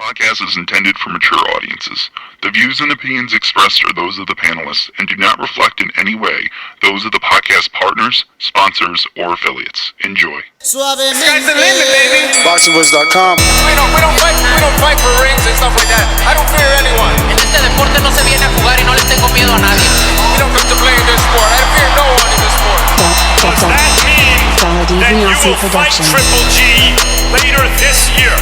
podcast is intended for mature audiences. The views and opinions expressed are those of the panelists and do not reflect in any way those of the podcast partners, sponsors, or affiliates. Enjoy. Sky's the limit, baby. BoxingVoice.com. We don't fight for rings and stuff like that. I don't fear anyone. En este deporte no se viene a jugar y no le tengo miedo a nadie. We don't come to play in this sport. I fear no one in this sport. Does that mean that you will fight Triple G later this year?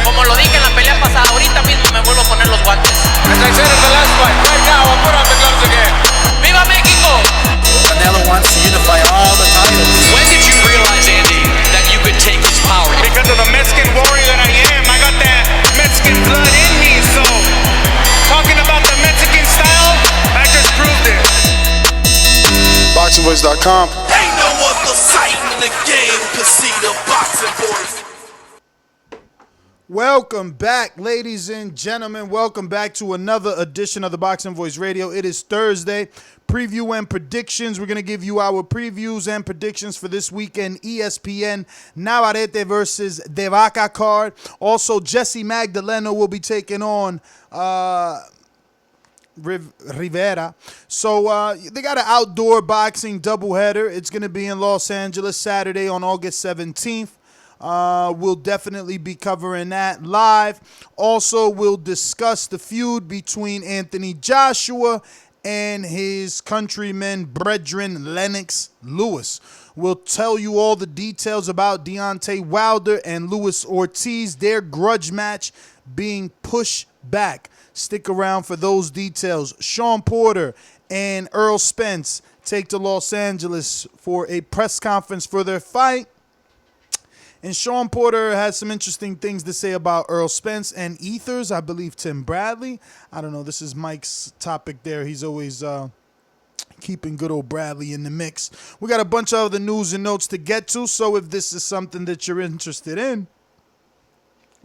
Como lo dije en la pelea pasada, ahorita mismo me vuelvo a poner los guantes. As I said in the last fight, right now I'll put on the gloves again. ¡Viva México! Canelo wants to unify all the titles. When did you realize, Andy, that you could take his power? Because of the Mexican warrior that I am, I got that Mexican blood in me, so talking about the Mexican style, I just proved it. BoxingVoice.com. Ain't no other sight in the game could see the Boxing Voice. Welcome back, ladies and gentlemen. Welcome back to another edition of the Boxing Voice Radio. It is Thursday. Preview and predictions. We're going to give you our previews and predictions for this weekend. ESPN Navarrete versus Vaca card. Also, Jessie Magdaleno will be taking on Rivera. So they got an outdoor boxing doubleheader. It's going to be in Los Angeles Saturday on August 17th. We'll definitely be covering that live. Also, we'll discuss the feud between Anthony Joshua and his countryman brethren Lennox Lewis. We'll tell you all the details about Deontay Wilder and Luis Ortiz, their grudge match being pushed back. Stick around for those details. Shawn Porter and Errol Spence take to Los Angeles for a press conference for their fight. And Shawn Porter has some interesting things to say about Errol Spence and Ethers. I believe Tim Bradley. I don't know. This is Mike's topic there. He's always keeping good old Bradley in the mix. We got a bunch of other news and notes to get to. So if this is something that you're interested in,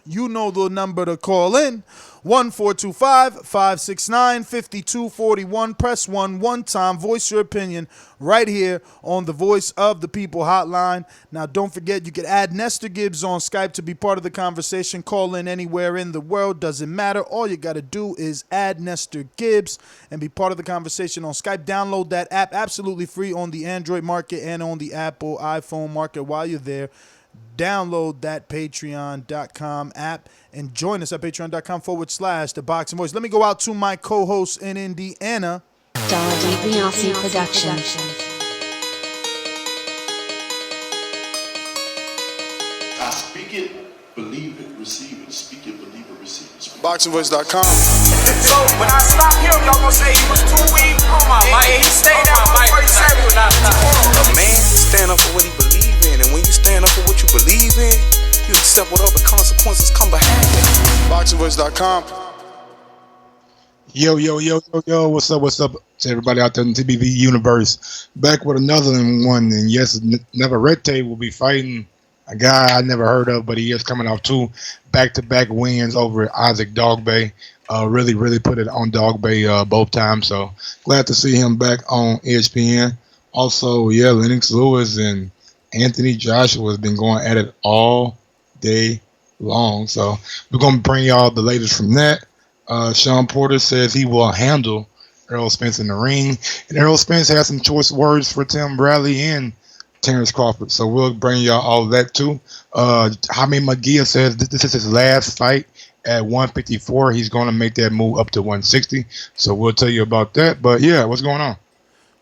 you know the number to call in. 1-425-569-5241. Press 1 one time. Voice your opinion right here on the Voice of the People hotline. Now, don't forget, you can add Nestor Gibbs on Skype to be part of the conversation. Call in anywhere in the world. Doesn't matter. All you got to do is add Nestor Gibbs and be part of the conversation on Skype. Download that app absolutely free on the Android market and on the Apple iPhone market while you're there. Download that patreon.com app and join us at patreon.com/The Boxing Voice. Let me go out to my co-host in Indiana. Butasi Production. I speak it, believe it, receive it. Speak it, believe it, receive it. BoxingVoice.com. So when I stop him, y'all gonna say he was too weak. He stayed out before he said it. A man stand up for what he believes in, and when you stand up for what you believe in, you accept whatever consequences come behind it. BoxingVoice.com. Yo, what's up to everybody out there in the TBV universe? Back with another one, and yes, Navarrete will be fighting a guy I never heard of, but he is coming off 2 back-to-back wins over Isaac Dogbay. Really put it on Dogbay both times, so glad to see him back on ESPN. Also, yeah, Lennox Lewis and Anthony Joshua has been going at it all day long, so we're going to bring y'all the latest from that. Shawn Porter says he will handle Errol Spence in the ring, and Errol Spence has some choice words for Tim Bradley and Terrence Crawford, so we'll bring y'all all of that too. Jaime Munguia says this is his last fight at 154. He's going to make that move up to 160, so we'll tell you about that. But yeah, what's going on?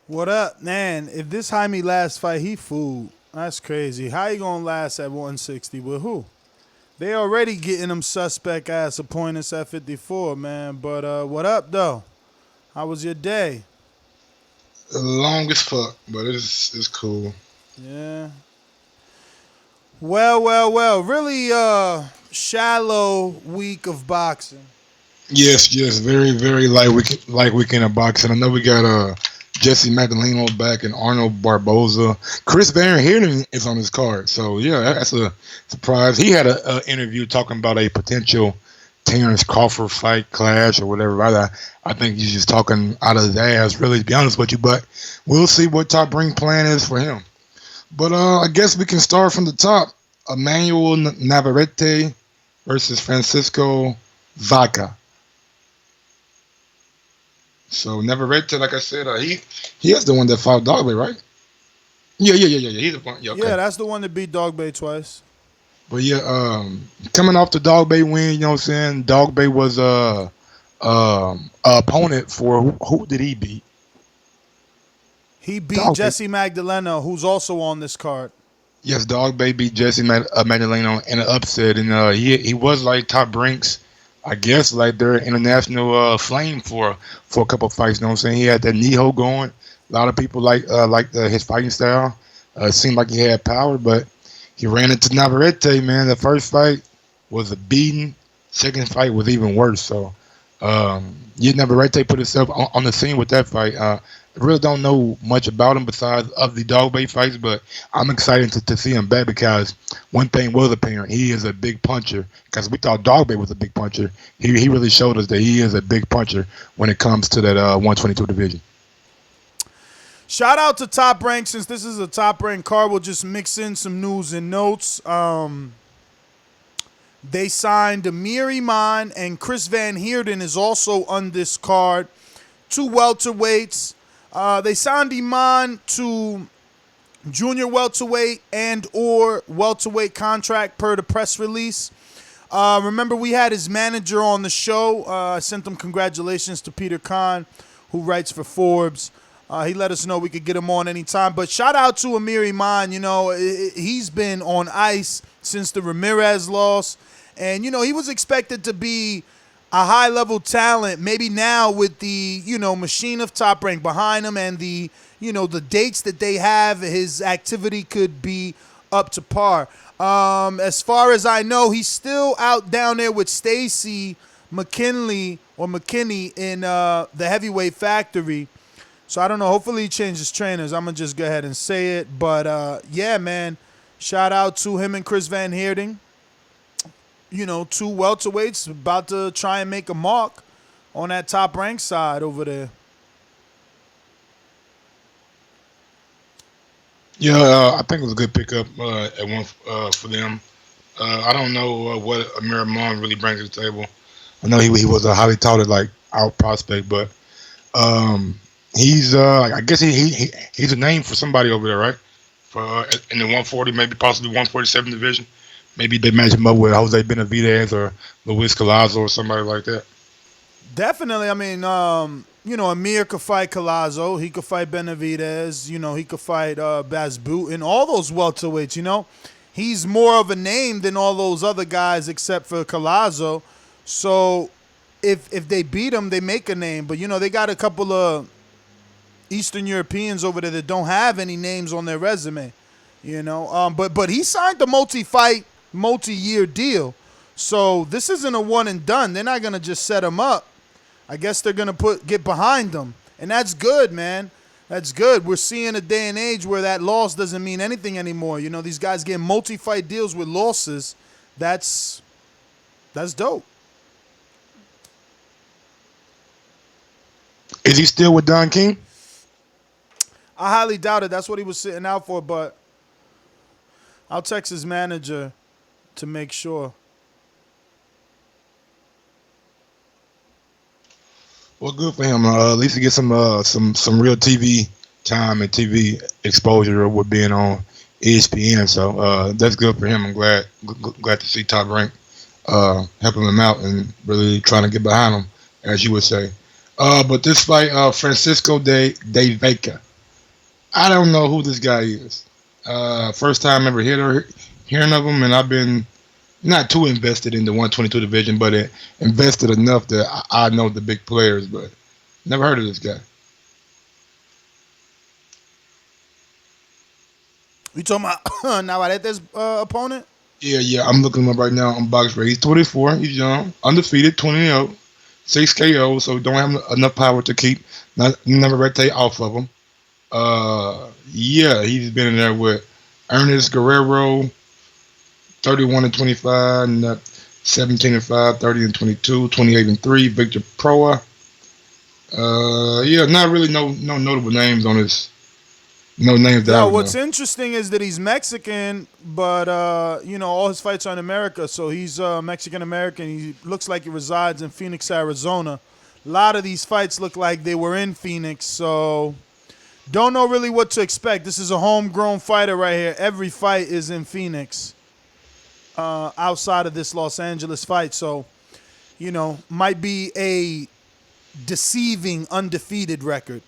What up, man? If this Jaime last fight, he fooled. That's crazy. How you going to last at 160 with who? They already getting them suspect-ass opponents at 54, man. But what up, though? How was your day? Long as fuck, but it's cool. Yeah. Well. Really shallow week of boxing. Yes. Very light weekend of boxing. I know we got Jessie Magdaleno back and Arnold Barboza. Chris Heerden is on his card. So, yeah, that's a surprise. He had an interview talking about a potential Terrence Crawford fight, clash, or whatever. I think he's just talking out of his ass, really, to be honest with you. But we'll see what top ring plan is for him. But I guess we can start from the top. Emanuel Navarrete versus Francisco Vaca. So Navarrete, like I said, he is the one that fought Dogbay, right? Yeah. He's the one. Yeah, okay. Yeah, that's the one that beat Dogbay twice. But yeah, coming off the Dogbay win, you know what I'm saying? Dogbay was a opponent for who did he beat? He beat Dogbay. Jessie Magdaleno, who's also on this card. Yes, Dogbay beat Jessie Magdaleno in an upset, and he was like top ranks. I guess like their international flame for a couple of fights. You know what I'm saying? He had that knee hold going. A lot of people like his fighting style. It seemed like he had power, but he ran into Navarrete, man. The first fight was a beating. Second fight was even worse. So, Navarrete put himself on the scene with that fight. I really don't know much about him besides of the Dogbay fights, but I'm excited to see him back because one thing was apparent. He is a big puncher because we thought Dogbay was a big puncher. He really showed us that he is a big puncher when it comes to that 122 division. Shout out to Top Rank. Since this is a Top Rank card, we'll just mix in some news and notes. They signed Amir Iman, and Chris Van Heerden is also on this card. 2 welterweights. They signed Iman to junior welterweight and or welterweight contract per the press release. Remember, we had his manager on the show. I sent him congratulations to Peter Kahn, who writes for Forbes. He let us know we could get him on anytime. But shout out to Amir Iman. You know, he's been on ice since the Ramirez loss. And, you know, he was expected to be a high-level talent, maybe now with the, machine of Top Rank behind him and the, the dates that they have, his activity could be up to par. As far as I know, he's still out down there with Stacy McKinney in the heavyweight factory. So I don't know. Hopefully he changes trainers. I'm going to just go ahead and say it. But, yeah, man, shout out to him and Chris Van Heerden. 2 welterweights about to try and make a mark on that Top Rank side over there. Yeah, I think it was a good pickup at one for them. I don't know what Amir Iman really brings to the table. I know he was a highly touted out prospect, but he's I guess he's a name for somebody over there, right? For in the 140, maybe possibly 147 division. Maybe they match him up with Jose Benavidez or Luis Collazo or somebody like that. Definitely. I mean, Amir could fight Collazo. He could fight Benavidez. He could fight Bazboot and all those welterweights, He's more of a name than all those other guys except for Collazo. So if they beat him, they make a name. But, they got a couple of Eastern Europeans over there that don't have any names on their resume, But he signed the multi-year deal. So this isn't a one and done. They're not going to just set him up. I guess they're going to get behind him. And that's good, man. That's good. We're seeing a day and age where that loss doesn't mean anything anymore. These guys get multi-fight deals with losses. That's dope. Is he still with Don King? I highly doubt it. That's what he was sitting out for, but I'll text his manager to make sure. Well, good for him. At least he get some real TV time and TV exposure with being on ESPN. So that's good for him. I'm glad to see Top Rank helping him out and really trying to get behind him, as you would say. But this fight, Francisco de Vaca. I don't know who this guy is. First time ever hearing of him, and I've been not too invested in the 122 division, but invested enough that I know the big players, but never heard of this guy. You talking about Navarette's opponent? Yeah. I'm looking him up right now on Box Rate. He's 24. He's young, undefeated, 20-0, 6 KO, so don't have enough power to keep Navarrete off of him. Yeah, he's been in there with Ernest Guerrero, 31-25, 17-5, 30-22, 28-3. Victor Proa. Yeah, not really no notable names on his No names that I would what's know. interesting is that he's Mexican, but all his fights are in America, so he's Mexican American. He looks like he resides in Phoenix, Arizona. A lot of these fights look like they were in Phoenix, so don't know really what to expect. This is a homegrown fighter right here. Every fight is in Phoenix, outside of this Los Angeles fight, so might be a deceiving undefeated record.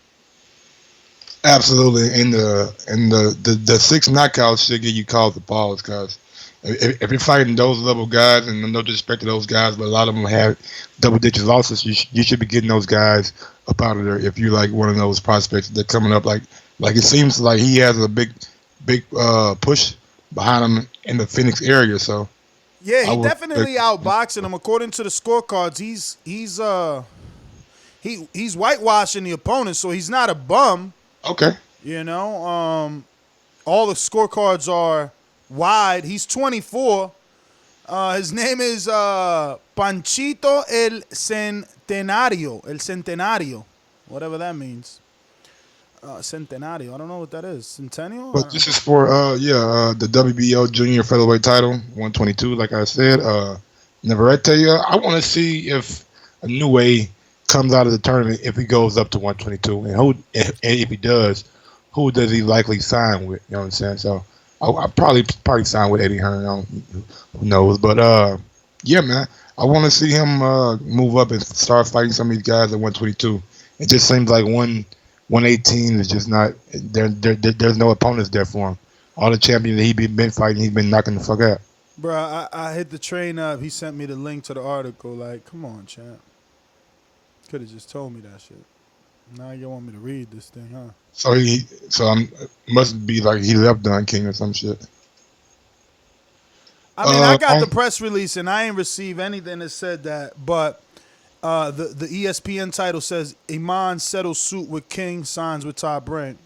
Absolutely, and the 6 knockouts should give you cause to pause, because if you're fighting those level guys, and no disrespect to those guys, but a lot of them have double-digit losses, you should be getting those guys up out of there. If you're like one of those prospects that coming up, like it seems like he has a big push behind him in the Phoenix area. So yeah, he definitely outboxing him. According to the scorecards, he's whitewashing the opponent, so he's not a bum. Okay. All the scorecards are wide. He's 24. His name is Panchito El Centenario, whatever that means. Centenario. I don't know what that is. Centennial? But this is for the WBO junior featherweight title, 122. Like I said, Navarrete. I want to see if a new way comes out of the tournament if he goes up to 122, and if he does, who does he likely sign with? You know what I'm saying? So I'll probably sign with Eddie Hearn. Who knows? But yeah, man, I want to see him move up and start fighting some of these guys at 122. It just seems like 118 is just not there. There's no opponents there for him. All the champions that he's been fighting, he's been knocking the fuck out. Bro, I hit the train up. He sent me the link to the article. Like, come on, champ. Could have just told me that shit. Now you want me to read this thing, huh? So must be like he left Don King or some shit. I mean, I got the press release and I ain't received anything that said that, but the ESPN title says Iman settles suit with King, signs with Top Rank.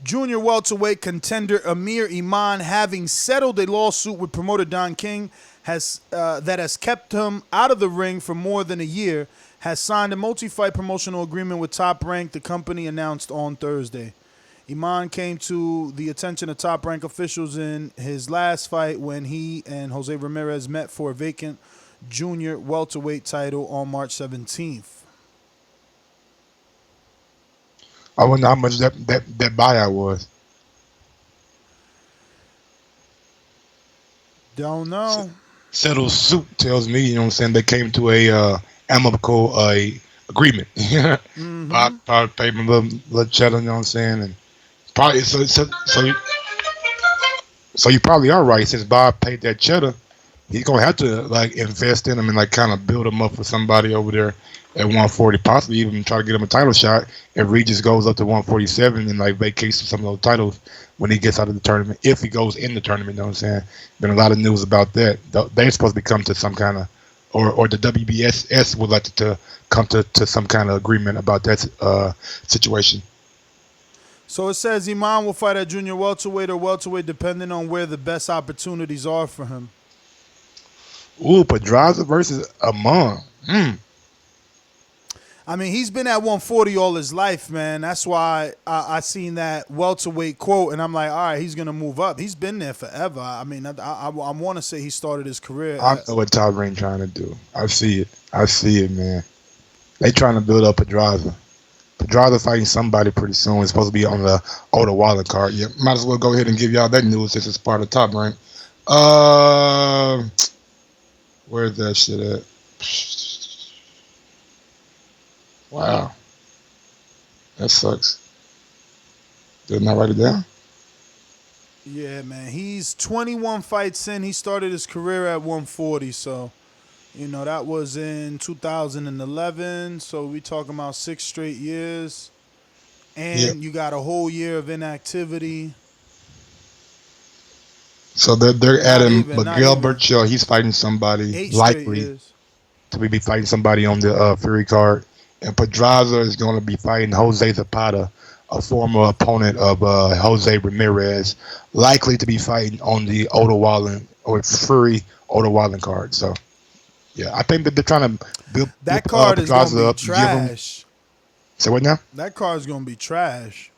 Junior welterweight contender Amir Iman, having settled a lawsuit with promoter Don King, that has kept him out of the ring for more than a year, has signed a multi-fight promotional agreement with Top Rank, the company announced on Thursday. Iman came to the attention of Top Rank officials in his last fight when he and Jose Ramirez met for a vacant junior welterweight title on March 17th. I wonder how much that buyout was. Don't know. Settled suit tells me, you know what I'm saying, they came to a amicable agreement. Mm-hmm. Probably paid him a little cheddar, you know what I'm saying, and probably so you probably are right. Since Bob paid that cheddar, he's gonna have to like invest in him and like kind of build him up for somebody over there at 140, possibly even try to get him a title shot if Regis goes up to 147 and like vacates some of those titles when he gets out of the tournament, if he goes in the tournament. You know what I'm saying? Been a lot of news about that. They're supposed to come to some kind of, or the WBSS would like to come to some kind of agreement about that situation. So it says Iman will fight at junior welterweight or welterweight depending on where the best opportunities are for him. Ooh, Pedraza versus Amon. I mean, he's been at 140 all his life, man. That's why I seen that welterweight quote, and I'm like, all right, he's going to move up. He's been there forever. I mean, I want to say he started his career. I know what Top Rank trying to do. I see it, man. They trying to build up Pedraza. Pedraza fighting somebody pretty soon. It's supposed to be on the Older Wilder card. Yeah, might as well go ahead and give y'all that news since it's part of Top Rank. Where's that shit at? Wow. That sucks. Didn't I write it down? Yeah, man. He's 21 fights in. He started his career at 140. So, that was in 2011. So we talking about 6 straight years. And you got a whole year of inactivity. So they're adding Miguel Burchell. He's fighting somebody likely to be fighting somebody on the Fury card. And Pedraza is going to be fighting Jose Zapata, a former opponent of Jose Ramirez, likely to be fighting on the Fury Older Wilder card. So, Yeah, I think that they're trying to build that card is going to be up, trash. Say what now? That card is going to be trash.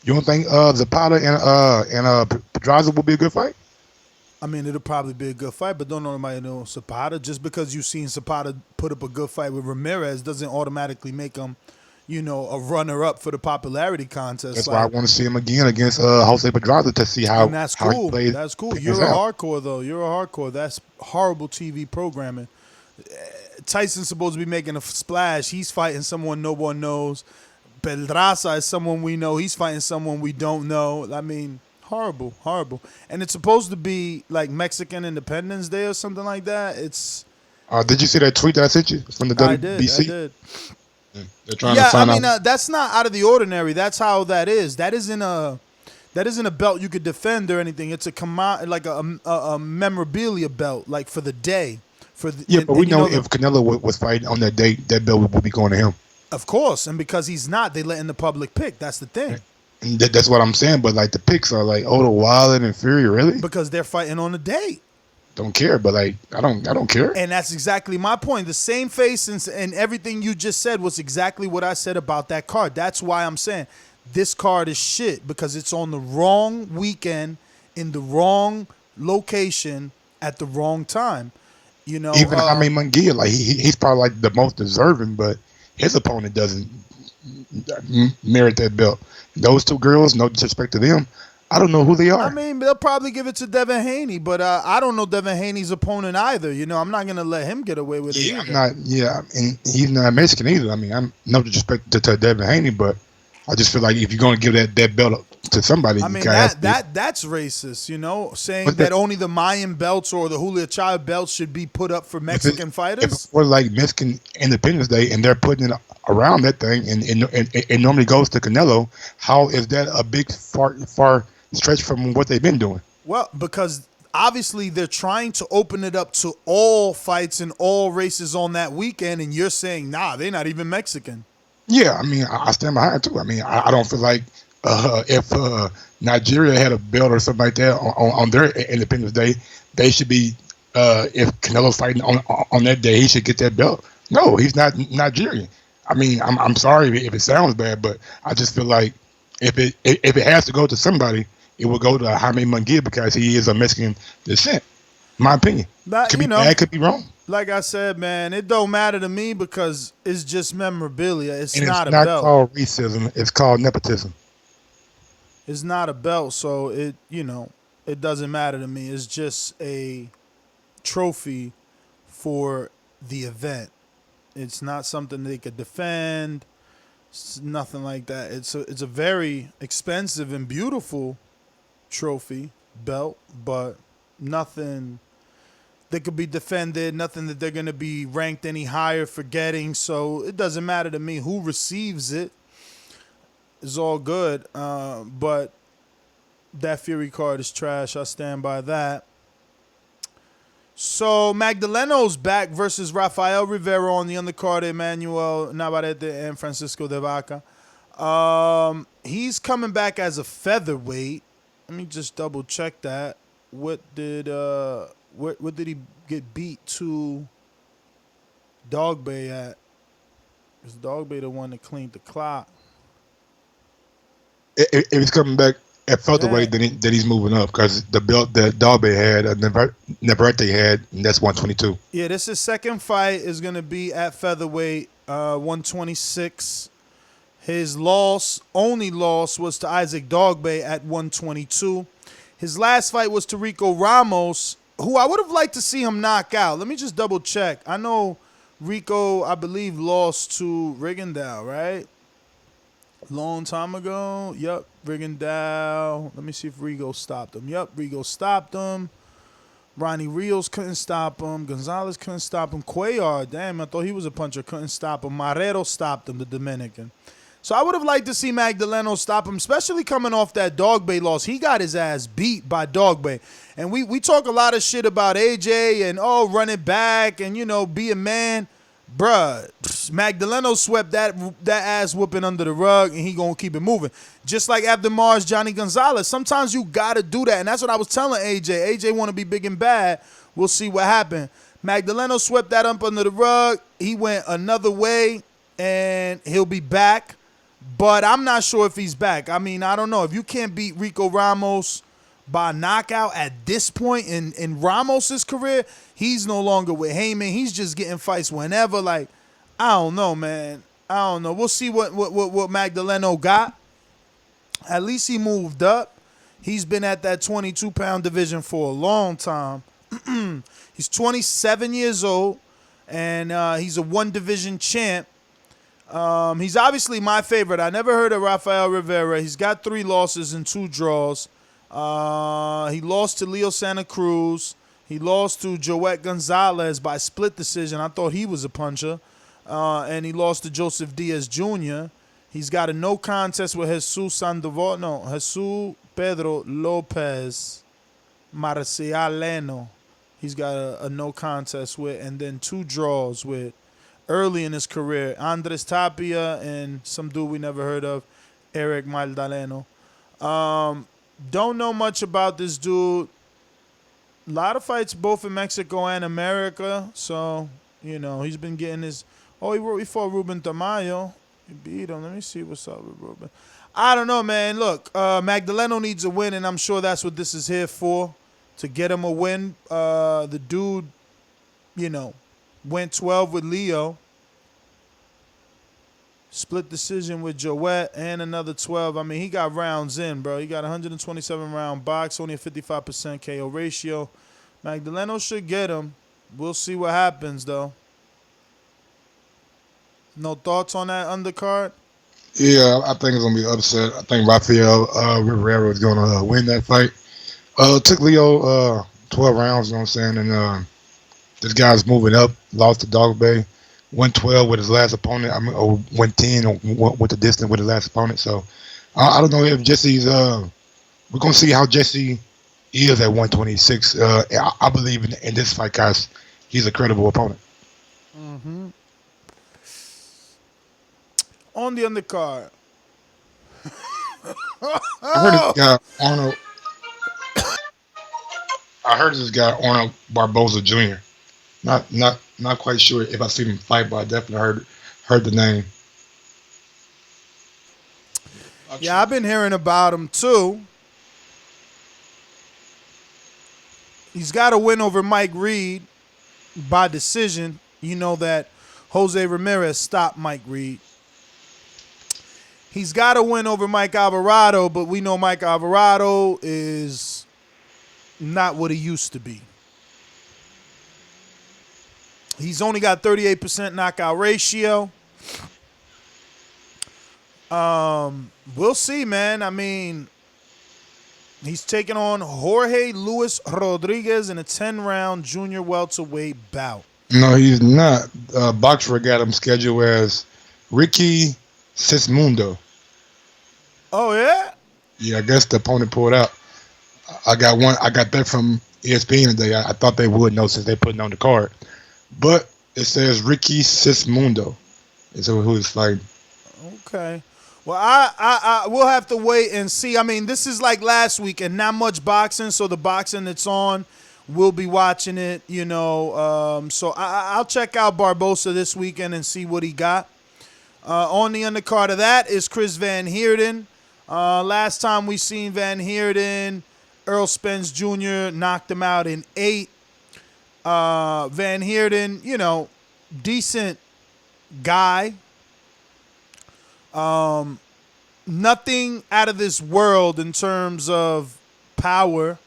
You don't think Zapata and Pedraza will be a good fight? I mean, it'll probably be a good fight, but don't nobody know Zapata. Just because you've seen Zapata put up a good fight with Ramirez doesn't automatically make him, a runner-up for the popularity contest. That's why I want to see him again against Jose Pedraza to see how. And that's how cool. He plays. That's cool. You're a hardcore though. You're a hardcore. That's horrible TV programming. Tyson's supposed to be making a splash. He's fighting someone no one knows. Pedraza is someone we know. He's fighting someone we don't know. I mean, horrible. And it's supposed to be like Mexican Independence Day or something like that. It's. Did you see that tweet that I sent you from the WBC? I did. They're trying to find out. That's not out of the ordinary. That's how that is. That isn't a belt you could defend or anything. It's a memorabilia belt, like for the day. But we know if Canelo was fighting on that date, that belt would be going to him. Of course, and because he's not, they letting the public pick. That's the thing. And that's what I'm saying. But like the picks are like Wilder and Fury, really? Because they're fighting on a date. Don't care, but like I don't care. And that's exactly my point. The same face and everything you just said was exactly what I said about that card. That's why I'm saying this card is shit because it's on the wrong weekend in the wrong location at the wrong time. Even Jaime Munguia, like he's probably like the most deserving, but his opponent doesn't merit that belt. Those two girls, no disrespect to them, I don't know who they are. I mean, they'll probably give it to Devin Haney, but I don't know Devin Haney's opponent either. I'm not gonna let him get away with it. And he's not Mexican either. I mean, I'm no disrespect to Devin Haney, but I just feel like if you're gonna give that belt to somebody, I mean that's racist. Saying that only the Mayan belts or the Julio Chavez belts should be put up for Mexican fighters. If it's for like Mexican Independence Day and they're putting it around that thing, and it normally goes to Canelo, how is that a big far stretch from what they've been doing? Well, because obviously they're trying to open it up to all fights and all races on that weekend, and you're saying, nah, they're not even Mexican. Yeah, I mean, I stand behind it too. I mean, I don't feel like if Nigeria had a belt or something like that on their Independence Day, they should be, if Canelo's fighting on that day, he should get that belt. No, he's not Nigerian. I mean, I'm sorry if it sounds bad, but I just feel like if it has to go to somebody, it will go to Jaime Munguia because he is of Mexican descent. My opinion. Could be bad, could be wrong. Like I said, man, it don't matter to me because it's just memorabilia. It's not a belt. It's belt. not called racism. It's called nepotism. It's not a belt, so it doesn't matter to me. It's just a trophy for the event. It's not something they could defend. It's nothing like that. It's a very expensive and beautiful trophy belt, but nothing that could be defended, nothing that they're going to be ranked any higher for getting. So it doesn't matter to me who receives it. It's all good. But that Fury card is trash. I stand by that. So Magdaleno's back versus Rafael Rivera on the undercard, Emanuel Navarrete and Francisco de Vaca. He's coming back as a featherweight. Let me just double check that. What did he get beat to Dogbay at? Is Dogbay the one that cleaned the clock? If he's coming back at featherweight, then he's moving up because the belt that Dogbay had, Navarrete had, and that's 122. Yeah, this is second fight is going to be at featherweight, 126. His only loss was to Isaac Dogbay at 122. His last fight was to Rico Ramos, who I would have liked to see him knock out. Let me just double check. I know Rico, I believe, lost to Rigondeaux, right? Long time ago. Yep, Rigondeaux. Let me see if Rigo stopped him. Yep, Rigo stopped him. Ronnie Rios couldn't stop him. Gonzalez couldn't stop him. Cuellar, damn, I thought he was a puncher, couldn't stop him. Marrero stopped him, the Dominican. So I would have liked to see Magdaleno stop him, especially coming off that Dogbay loss. He got his ass beat by Dogbay. And we talk a lot of shit about AJ and, run it back and, be a man. Bruh, Magdaleno swept that ass whooping under the rug, and he going to keep it moving. Just like after Mars, Johnny Gonzalez. Sometimes you got to do that, and that's what I was telling AJ. AJ want to be big and bad. We'll see what happens. Magdaleno swept that up under the rug. He went another way, and he'll be back. But I'm not sure if he's back. I mean, I don't know. If you can't beat Rico Ramos by knockout at this point in Ramos's career, he's no longer with Heyman. He's just getting fights whenever. Like, I don't know, man. I don't know. We'll see what Magdaleno got. At least he moved up. He's been at that 22-pound division for a long time. He's 27 years old, and he's a one-division champ. He's obviously my favorite. I never heard of Rafael Rivera. He's got 3 losses and 2 draws. He lost to Leo Santa Cruz. He lost to Joet Gonzalez by split decision. I thought he was a puncher. And he lost to Joseph Diaz Jr. He's got a no contest with Jesus Pedro Lopez Marcialeno. He's got a no contest with, and then 2 draws with early in his career, Andres Tapia and some dude we never heard of, Eric Magdaleno. Don't know much about this dude. A lot of fights both in Mexico and America. So, you know, he's been getting his... Oh, he fought Ruben Tamayo. He beat him. Let me see what's up with Ruben. I don't know, man. Look, Magdaleno needs a win, and I'm sure that's what this is here for, to get him a win. The dude, you know, went 12 with Leo. Split decision with Joet and another 12. I mean, he got rounds in, bro. He got 127-round box, only a 55% KO ratio. Magdaleno should get him. We'll see what happens, though. No thoughts on that undercard? Yeah, I think it's going to be upset. I think Rafael Rivera is going to win that fight. Took Leo 12 rounds, you know what I'm saying? And this guy's moving up. Lost to Dog Bay. Went 12 with his last opponent. I mean, or went 10 or went the distance with his last opponent. So I don't know if Jesse's. We're gonna see how Jesse is at 126. I believe in this fight, guys. He's a credible opponent. Mm-hmm. On the undercard, I heard this guy Arnold. I heard this guy Arnold Barboza Jr. Not quite sure if I've seen him fight, but I definitely heard the name. Yeah, I've been hearing about him too. He's got a win over Mike Reed by decision. You know that Jose Ramirez stopped Mike Reed. He's got a win over Mike Alvarado, but we know Mike Alvarado is not what he used to be. He's only got 38% knockout ratio. We'll see, man. I mean, he's taking on Jorge Luis Rodriguez in a 10-round junior welterweight bout. No, he's not. Boxer got him scheduled as Ricky Sismundo. Oh, yeah? Yeah, I guess the opponent pulled out. I got that from ESPN today. I thought they would know since they put it on the card. But it says Ricky Sismundo is who he's fighting. Okay. Well, I we'll have to wait and see. I mean, this is like last week and not much boxing, so the boxing that's on, we'll be watching it, you know. So I'll check out Barboza this weekend and see what he got. On the undercard of that is Chris Van Heerden. Last time we seen Van Heerden, Errol Spence Jr. knocked him out in 8. Van Heerden, you know, decent guy. Nothing out of this world in terms of power.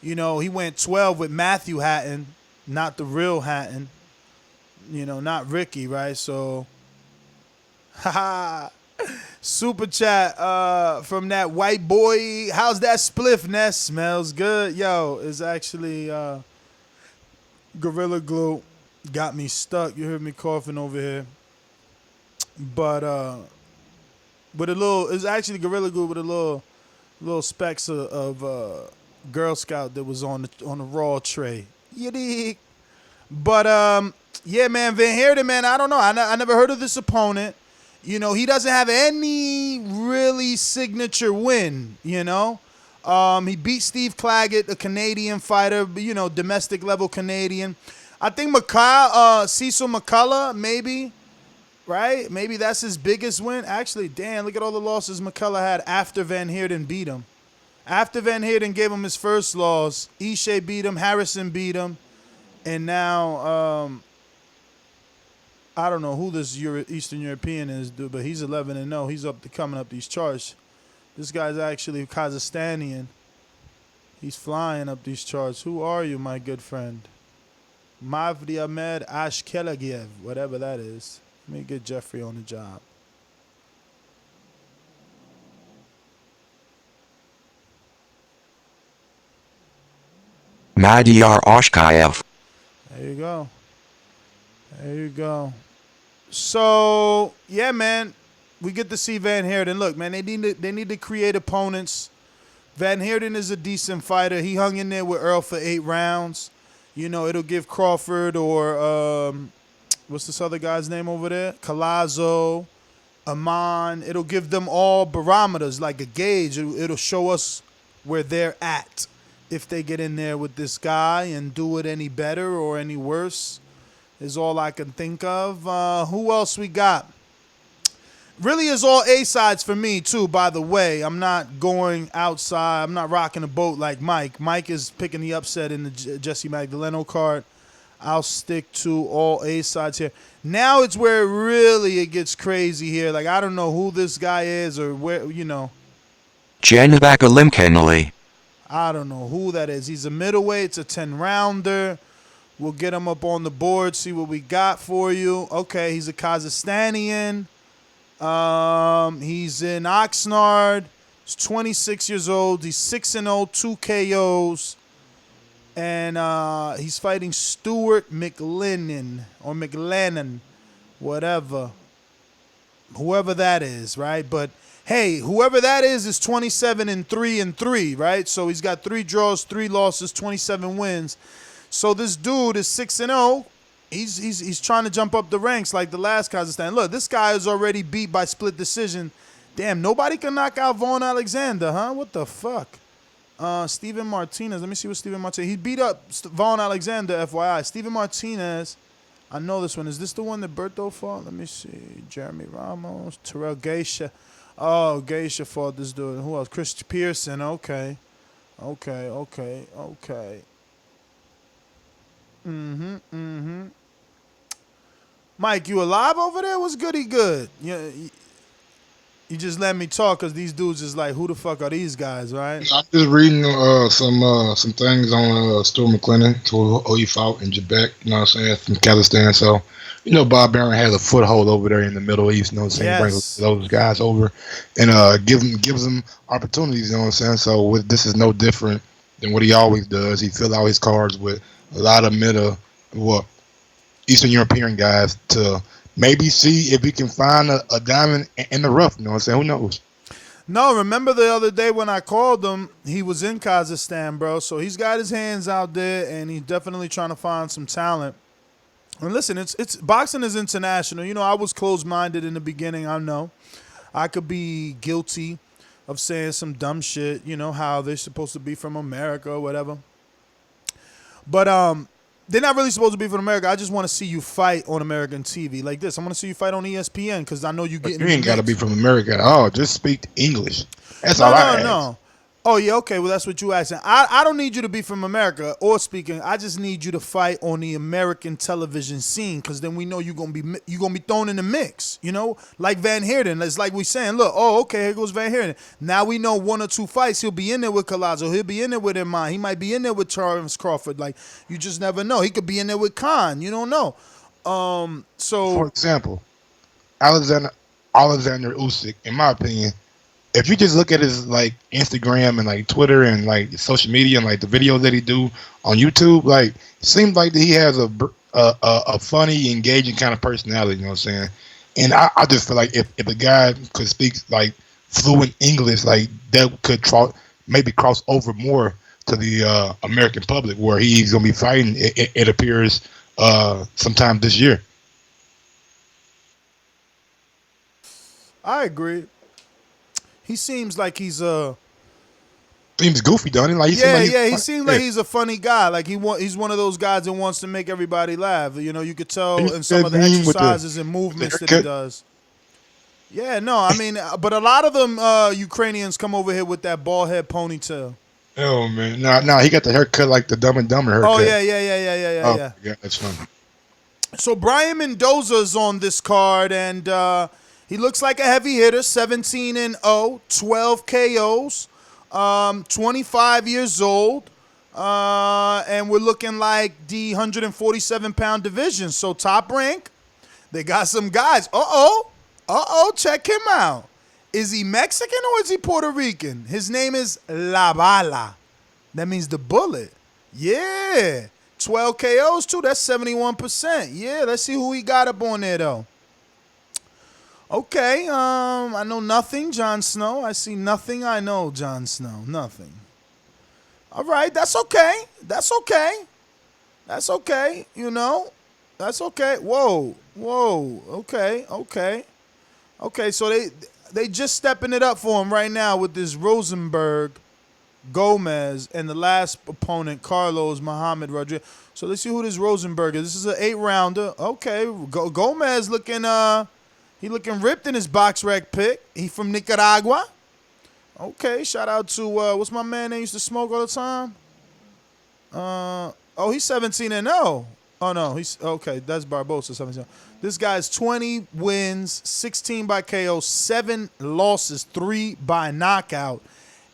You know, he went 12 with Matthew Hatton, not the real Hatton. You know, not Ricky, right? So, super chat from that white boy. How's that spliff, Ness? Smells good. Yo, it's actually Gorilla Glue got me stuck. You heard me coughing over here. But with a little, it's actually Gorilla Glue with a little specks of Girl Scout that was on the raw tray. You dig? But yeah, man, Van Heerden, man, I don't know. I never heard of this opponent. You know, he doesn't have any really signature win, you know. He beat Steve Claggett, a Canadian fighter, you know, domestic level Canadian. I think Cecil McCullough, maybe, right? Maybe that's his biggest win. Actually, damn, look at all the losses McCullough had after Van Heerden beat him. After Van Heerden gave him his first loss, Ishe beat him, Harrison beat him, and now I don't know who this Eastern European is, dude, but he's 11-0. He's coming up these charts. This guy's actually Kazakhstanian. He's flying up these charts. Who are you, my good friend? Mavdi Ahmed Ashkelagiev, whatever that is. Let me get Jeffrey on the job. Madiyar Oshkayev. There you go. There you go. So, yeah, man, we get to see Van Heerden. Look, man, they need to create opponents. Van Heerden is a decent fighter. He hung in there with Earl for 8 rounds. You know, it'll give Crawford or what's this other guy's name over there? Collazo, Amon. It'll give them all barometers, like a gauge. It'll show us where they're at if they get in there with this guy and do it any better or any worse is all I can think of. Who else we got? Really is all A-sides for me, too, by the way. I'm not going outside. I'm not rocking a boat like Mike. Mike is picking the upset in the Jessie Magdaleno card. I'll stick to all A-sides here. Now it's where it gets crazy here. Like, I don't know who this guy is or where, you know. Janibek Alimkhanuly. I don't know who that is. He's a middleweight. It's a 10-rounder. We'll get him up on the board, see what we got for you. Okay, he's a Kazakhstanian. He's in Oxnard. He's 26 years old. He's 6-0, 2 KOs. And he's fighting Stuart McLellan or McLellan, whatever. Whoever that is, right? But hey, whoever that is 27-3-3, right? So he's got 3 draws, 3 losses, 27 wins. So this dude is 6-0. He's trying to jump up the ranks like the last Kazakhstan. Look, this guy is already beat by split decision. Damn, nobody can knock out Vaughn Alexander, huh? What the fuck? Steven Martinez. Let me see what Steven Martinez. He beat up Vaughn Alexander, FYI. Steven Martinez. I know this one. Is this the one that Berto fought? Let me see. Jeremy Ramos. Terrell Geisha. Oh, Geisha fought this dude. Who else? Chris Pearson. Okay. Mike, you alive over there? What's goody good? You just let me talk because these dudes is like, who the fuck are these guys, right? I'm just reading some things on Stuart McLellan, who he fought in Quebec, you know what I'm saying, from Kazakhstan. So, you know, Bob Arum has a foothold over there in the Middle East, you know what I'm saying? Yes. Brings those guys over and gives them opportunities, you know what I'm saying? So this is no different than what he always does. He fills out his cards with a lot of Eastern European guys to maybe see if he can find a diamond in the rough. You know what I'm saying? Who knows? No, remember the other day when I called him, he was in Kazakhstan, bro. So he's got his hands out there, and he's definitely trying to find some talent. And listen, it's boxing is international. You know, I was closed-minded in the beginning. I know I could be guilty of saying some dumb shit. You know how they're supposed to be from America or whatever. But they're not really supposed to be from America. I just want to see you fight on American TV like this. I want to see you fight on ESPN because I know you get. You ain't got to be from America at all. Just speak English. That's all I ask. No. Oh, yeah, okay. Well, that's what you asking. I don't need you to be from America or speaking. I just need you to fight on the American television scene because then we know you're gonna be thrown in the mix. You know, like Van Heerden. It's like we saying, look, oh, okay, here goes Van Heerden. Now we know 1 or 2 fights he'll be in there with Collazo. He'll be in there with Iman. He might be in there with Charles Crawford. Like you just never know. He could be in there with Khan. You don't know. So for example, Alexander Usyk, in my opinion. If you just look at his like Instagram and like Twitter and like social media and like the videos that he do on YouTube, like it seems like that he has a funny, engaging kind of personality. You know what I'm saying? And I just feel like if a guy could speak like fluent English, like that could maybe cross over more to the American public where he's gonna be fighting. It appears sometime this year. I agree. He seems like he's seems goofy, don't he? Like, he seems like he's a funny guy. Like he's one of those guys that wants to make everybody laugh. You know, you could tell in some of the exercises and movements that he does. Yeah, no, I mean, but a lot of them Ukrainians come over here with that bald head ponytail. Oh man, no, he got the haircut like the Dumb and Dumber haircut. Oh yeah. Yeah, that's funny. So Brian Mendoza is on this card, and he looks like a heavy hitter. 17-0, 12 KOs, 25 years old, and we're looking like the 147-pound division. So top rank. They got some guys. Check him out. Is he Mexican or is he Puerto Rican? His name is La Bala. That means the bullet. Yeah. 12 KOs too. That's 71%. Yeah, let's see who he got up on there though. Okay, I know nothing, Jon Snow. I see nothing. I know Jon Snow. Nothing. All right, that's okay. That's okay. That's okay. You know, that's okay. Whoa. Okay. Okay, so they just stepping it up for him right now with this Rosenberg, Gomez, and the last opponent, Carlos Muhammad Rodriguez. So let's see who this Rosenberg is. This is an 8-rounder. Okay, Gomez looking he looking ripped in his box rec pick. He from Nicaragua. Okay, shout out to what's my man that used to smoke all the time? He's 17-0. Oh no, he's okay. That's Barboza 17. This guy's 20 wins, 16 by KO, 7 losses, 3 by knockout.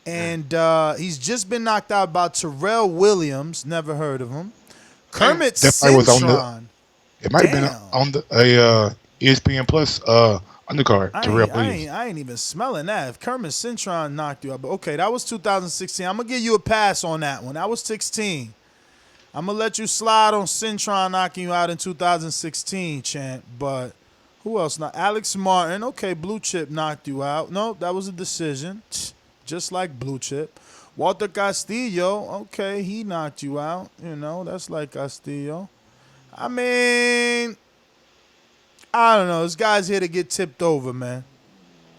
And he's just been knocked out by Terrell Williams. Never heard of him. Kermit Cintron. It might have been on the ESPN Plus undercard. Terrell Williams. I ain't even smelling that. If Kermit Cintron knocked you out. But okay, that was 2016. I'm going to give you a pass on that one. That was 16. I'm going to let you slide on Cintron knocking you out in 2016, champ. But who else? Now, Alex Martin. Okay, Blue Chip knocked you out. No, that was a decision. Just like Blue Chip. Walter Castillo. Okay, he knocked you out. You know, that's like Castillo. I mean, I don't know. This guy's here to get tipped over, man.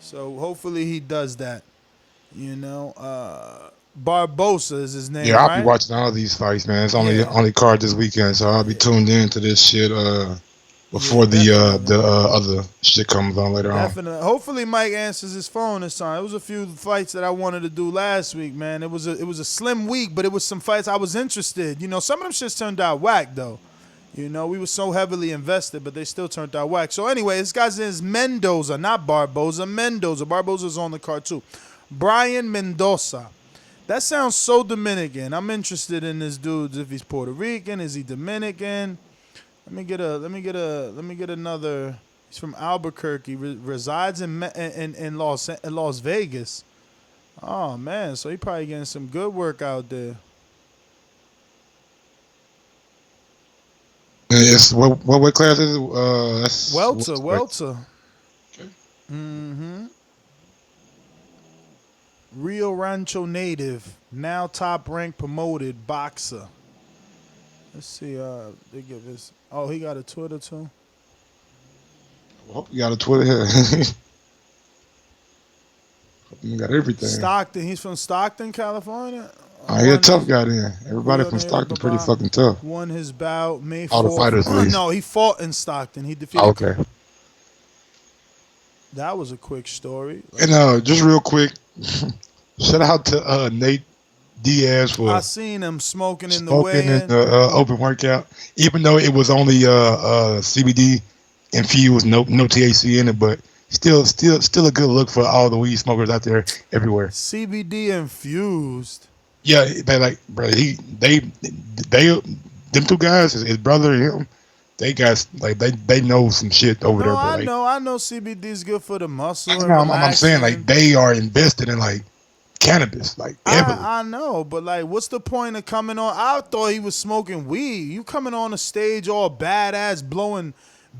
So hopefully he does that. You know, Barboza is his name. Yeah, I'll right? be watching all these fights, man. It's only card this weekend, so I'll be tuned in to this shit before the other shit comes on later on. Definitely. Hopefully Mike answers his phone this time. It was a few fights that I wanted to do last week, man. It was a slim week, but it was some fights I was interested. You know, some of them shits turned out whack though. You know, we were so heavily invested, but they still turned out whack. So anyway, this guy's name is Mendoza, not Barboza. Mendoza. Barboza's on the card too. Brian Mendoza. That sounds so Dominican. I'm interested in this dude. If he's Puerto Rican, is he Dominican? Let me get another. He's from Albuquerque. Resides in Las Vegas. Oh man, so he probably getting some good work out there. Yes. What weight class is it? That's welter. Okay. Mm-hmm. Rio Rancho native, now top ranked promoted boxer. Let's see. They give this. Oh, he got a Twitter too. Well, you got a Twitter here. You got everything. Stockton. He's from Stockton, California. He a tough guy then. Everybody from Stockton pretty fucking tough. Won his bout May 4th. All the fighters, at least. No, he fought in Stockton. He defeated. Okay. That was a quick story. And just real quick, shout out to Nate Diaz for I seen him smoking in the weigh-in. Open workout, even though it was only CBD infused, no THC in it, but still a good look for all the weed smokers out there everywhere. CBD infused. Yeah, they like, bro. Them two guys, his brother and him. They got like they know some shit over there. But I know CBD is good for the muscle. I'm saying like they are invested in like cannabis, like heavily. I know, but like, what's the point of coming on? I thought he was smoking weed. You coming on a stage all badass, blowing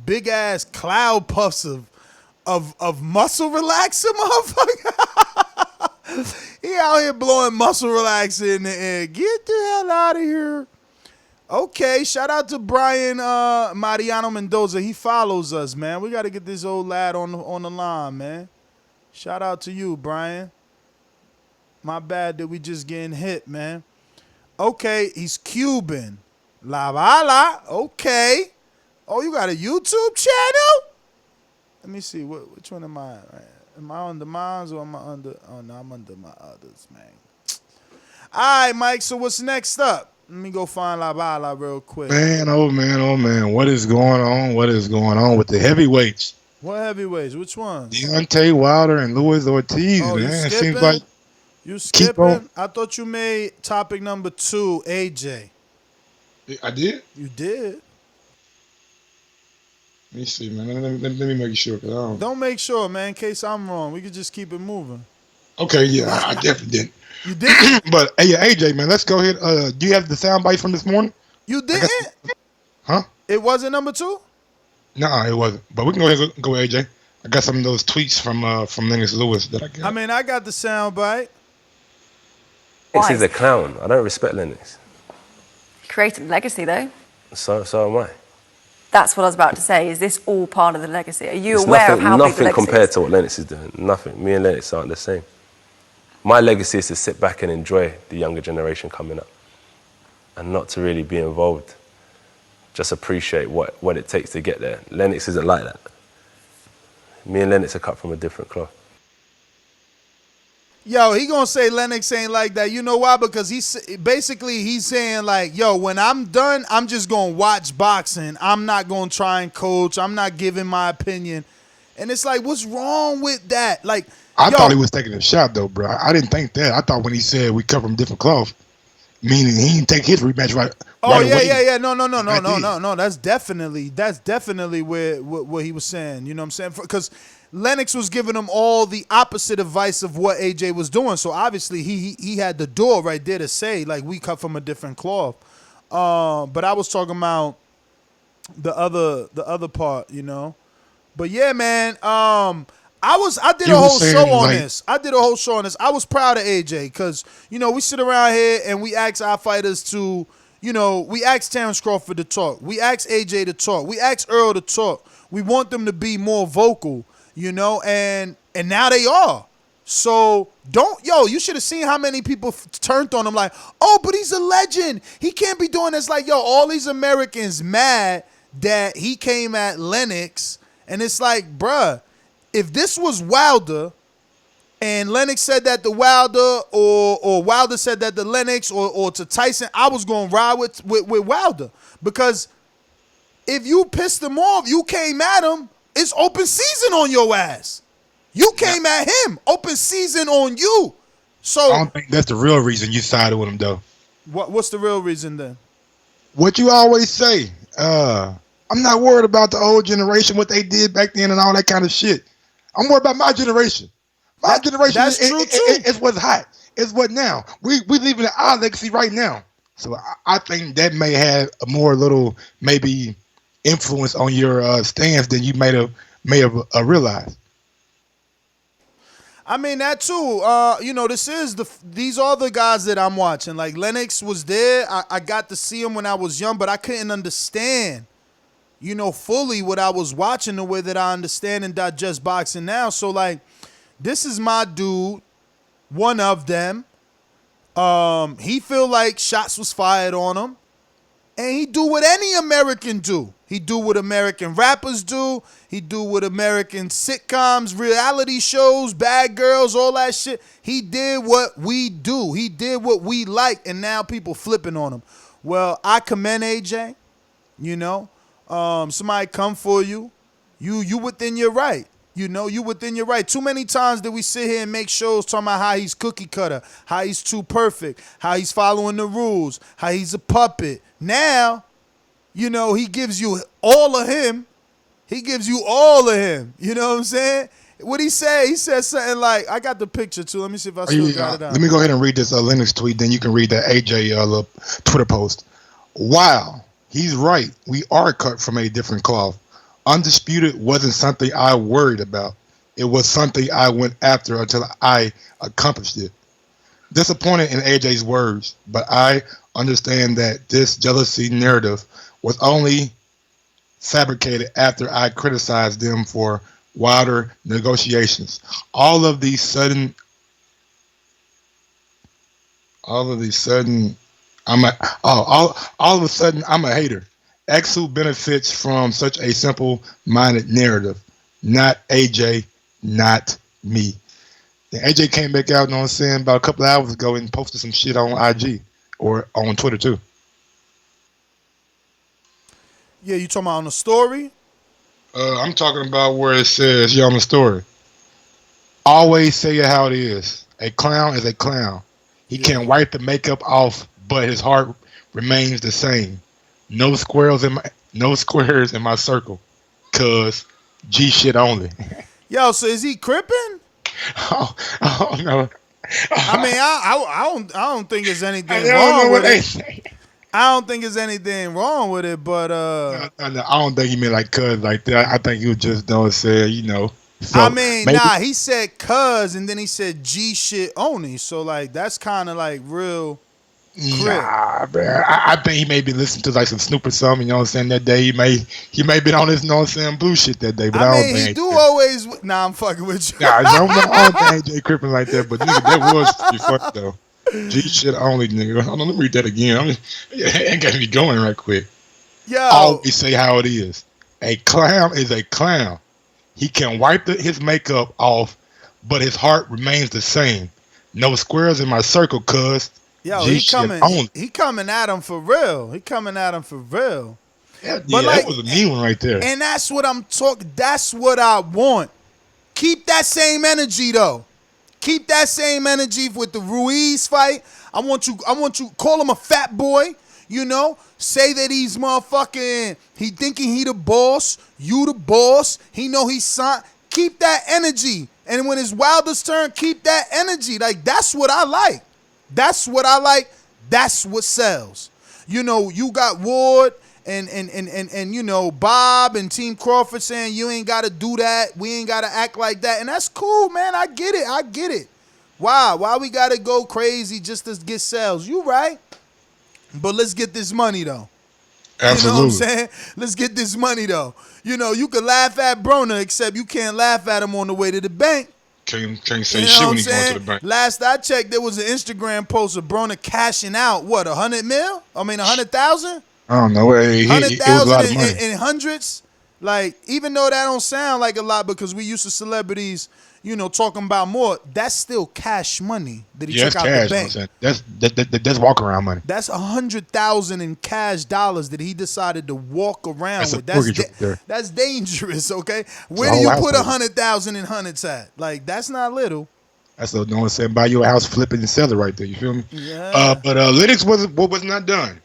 big ass cloud puffs of muscle relaxer, motherfucker. He out here blowing muscle relaxer in the air. Get the hell out of here. Okay, shout out to Brian Mariano Mendoza. He follows us, man. We got to get this old lad on the line, man. Shout out to you, Brian. My bad that we just getting hit, man. Okay, he's Cuban. La Bala. Okay. Oh, you got a YouTube channel? Let me see. Which one am I? Am I under mine or am I under? Oh, no, I'm under my others, man. All right, Mike. So what's next up? Let me go find La Bala real quick. Man, oh man. What is going on? What is going on with the heavyweights? What heavyweights? Which one? Deontay Wilder and Luis Ortiz, Oh, man. It you seems like you keep skipping? on. I thought you made topic number 2, AJ. I did? You did. Let me see, man. Let me make sure. 'Cause I Don't make sure, man, in case I'm wrong. We could just keep it moving. Okay, yeah, I definitely didn't. You didn't? But hey, AJ, man, let's go ahead. Do you have the soundbite from this morning? You didn't? Huh? It wasn't number 2? No, it wasn't. But we can go ahead and go AJ. I got some of those tweets from Lennox Lewis that I got. I mean, I got the soundbite. Lennox is a clown. I don't respect Lennox. He created a legacy, though. So am I. That's what I was about to say. Is this all part of the legacy? Are you It's aware of how big the nothing legacy compared is? to what Lennox is doing. Nothing. Me and Lennox aren't the same. My legacy is to sit back and enjoy the younger generation coming up and not to really be involved. Just appreciate what it takes to get there. Lennox isn't like that. Me and Lennox are cut from a different cloth. Yo, he gonna say Lennox ain't like that. You know why? Because he's saying like, yo, when I'm done, I'm just gonna watch boxing. I'm not gonna try and coach. I'm not giving my opinion. And it's like, what's wrong with that? Like, I thought he was taking a shot though, bro. I didn't think that. I thought when he said we come from different cloth, meaning he didn't take his rematch right. Oh right yeah, away. yeah. No. That's definitely where what he was saying. You know what I'm saying? Because Lennox was giving him all the opposite advice of what AJ was doing. So obviously he had the door right there to say like we cut from a different cloth. But I was talking about the other part, you know. But yeah, man. I did a whole show on this. I was proud of AJ because, you know, we sit around here and we ask our fighters to, you know, we ask Terrence Crawford to talk. We ask AJ to talk. We ask Earl to talk. We want them to be more vocal, you know, and now they are. So you should have seen how many people turned on him like, oh, but he's a legend. He can't be doing this. Like, yo, all these Americans mad that he came at Lennox. And it's like, bruh, if this was Wilder and Lennox said that to Wilder or Wilder said that to Lennox or to Tyson, I was going to ride with Wilder. Because if you pissed him off, you came at him, it's open season on your ass. You came at him, open season on you. So I don't think that's the real reason you sided with him though. What's the real reason then? What you always say, I'm not worried about the old generation, what they did back then and all that kind of shit. I'm worried about my generation. My generation is what's hot. It's what now. We living in our legacy right now. So I think that may have a more little maybe influence on your stance than you may have realized. I mean that too. You know, these are the guys that I'm watching. Like Lennox was there. I got to see him when I was young, but I couldn't understand, you know, fully what I was watching the way that I understand and digest boxing now. So like, this is my dude, one of them. He feel like shots was fired on him. And he do what any American do. He do what American rappers do. He do what American sitcoms, reality shows, Bad Girls, all that shit. He did what we do. He did what we like, and now people flipping on him. Well, I commend AJ. You know, somebody come for you. You within your right. You know, you within your right. Too many times that we sit here and make shows talking about how he's cookie cutter, how he's too perfect, how he's following the rules, how he's a puppet. Now, you know, he gives you all of him. He gives you all of him. You know what I'm saying? What'd he say? He said something like, I got the picture too. Let me see if I still got it out. Let me go ahead and read this Lennox tweet, then you can read that AJ little Twitter post. Wow, he's right. We are cut from a different cloth. Undisputed wasn't something I worried about. It was something I went after until I accomplished it. Disappointed in AJ's words, but I understand that this jealousy narrative was only fabricated after I criticized them for Wilder negotiations. All of these sudden All of a sudden, all of a sudden, I'm a hater. X who benefits from such a simple-minded narrative. Not AJ, not me. Then AJ came back out, you know what I'm saying, about a couple of hours ago and posted some shit on IG or on Twitter too. Yeah, you talking about on the story? I'm talking about where it says, on the story. Always say it how it is. A clown is a clown. He can wipe the makeup off, but his heart remains the same. No squares in my circle, cause G shit only. Yo, so is he crippin'? Oh no. I mean, I don't think there's anything wrong with it. I don't think there's anything wrong with it, but no, I don't think he meant like cuz like that. I think he was just don't say, So I mean, maybe, he said cuz and then he said G shit only. So like that's kind of like real. Nah, man. I think he may be listening to like some Snoop or something, you know what I'm saying, that day. He may been on this, you know what I'm saying, blue shit that day, but I don't think he do always. Nah, I'm fucking with you. Nah, I don't think AJ crippin' like that, but nigga, that was pretty funny though. G shit only, nigga. Hold on, let me read that again. It got me going right quick. Yo. Always say how it is. A clown is a clown. He can wipe his makeup off, but his heart remains the same. No squares in my circle, cuz. Yo, he coming at him for real. Yeah, that was a mean one right there. And that's what I'm talking. That's what I want. Keep that same energy though. Keep that same energy with the Ruiz fight. I want you call him a fat boy, say that he's motherfucking, he thinking he the boss, you the boss, he know he's son. Keep that energy. And when it's Wilder's turn, keep that energy. Like, that's what I like. That's what I like. That's what sells. You got Ward and Bob and Team Crawford saying you ain't got to do that. We ain't got to act like that. And that's cool, man. I get it. Why we got to go crazy just to get sales? You right. But let's get this money, though. Absolutely. You know what I'm saying? Let's get this money, though. You can laugh at Broner, except you can't laugh at him on the way to the bank. Can't say shit when he's going to the bank. Last I checked, there was an Instagram post of Broner cashing out, what, 100 mil? I mean, 100,000? I don't know. 100,000 in hundreds? Like, even though that don't sound like a lot because we used to celebrities, talking about more, that's still cash money that he took out the bank. That's walk around money. That's 100,000 in cash dollars that he decided to walk around with. That's dangerous, okay? Where do you put 100,000 in hundreds at? Like, that's not little. That's what no one said. Buy your house, flip it, and sell it right there. You feel me? Yeah. But Lennox was not done.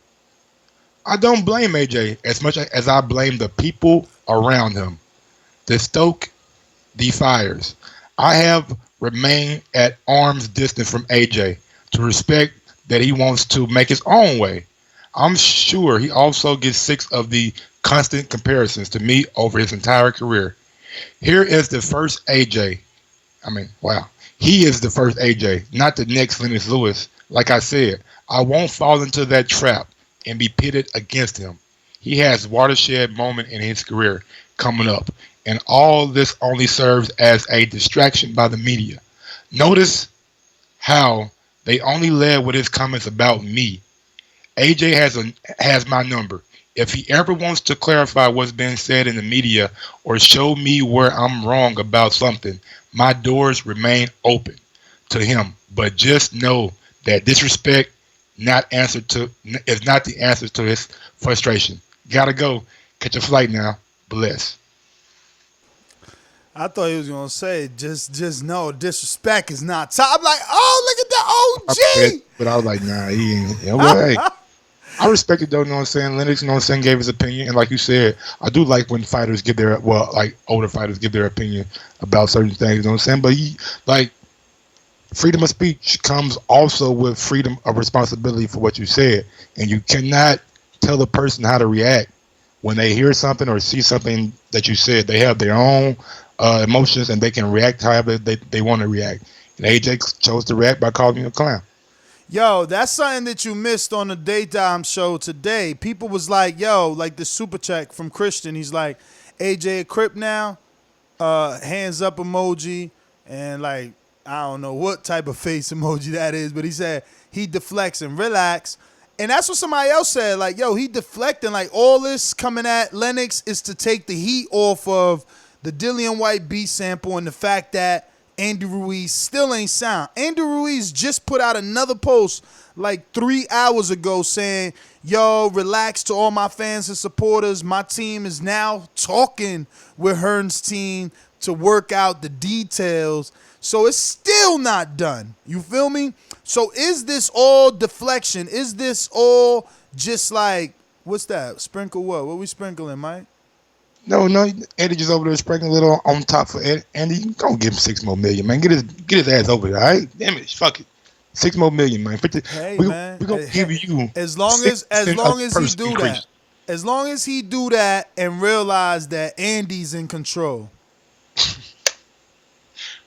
I don't blame AJ as much as I blame the people around him. To stoke the fires. I have remained at arm's distance from AJ to respect that he wants to make his own way. I'm sure he also gets sick of the constant comparisons to me over his entire career. Here is the first AJ. He is the first AJ, not the next Lennox Lewis. Like I said, I won't fall into that trap and be pitted against him. He has watershed moment in his career coming up, and all this only serves as a distraction by the media. Notice how they only led with his comments about me. AJ has my number. If he ever wants to clarify what's been said in the media or show me where I'm wrong about something, my doors remain open to him. But just know that disrespect is not the answer to his frustration. Gotta go. Catch a flight now. Bless. I thought he was gonna say just know disrespect is not top. I'm like, oh, look at the OG. But I was like, nah, he ain't. Hey, I respect it though. You know what I'm saying? Lennox, you know what I'm saying, gave his opinion, and like you said, I do like when fighters give their older fighters give their opinion about certain things. You know what I'm saying? But freedom of speech comes also with freedom of responsibility for what you said, and you cannot tell a person how to react when they hear something or see something that you said. They have their own emotions, and they can react however they want to react. And AJ chose to react by calling you a clown. Yo, that's something that you missed on the daytime show today. People was like, yo, like the super chat from Christian. He's like, AJ a Crip now, hands up emoji, and like I don't know what type of face emoji that is, but he said he deflects and relax. And that's what somebody else said. Like, yo, he deflecting. Like, all this coming at Lennox is to take the heat off of the Dillian White beat sample and the fact that Andy Ruiz still ain't sound. Andy Ruiz just put out another post like 3 hours ago saying, yo, relax to all my fans and supporters. My team is now talking with Hearn's team to work out the details. So it's still not done. You feel me? So is this all deflection? Is this all just like, what's that? Sprinkle what? What we sprinkling, Mike? No, Eddie just over there sprinkling a little on top for Andy. Go give him $6 more million, man. Get his ass over there, all right? Damn it, fuck it. $6 more million, man. Hey, man. We're gonna give you as long as he do increase. That. As long as he do that and realize that Andy's in control.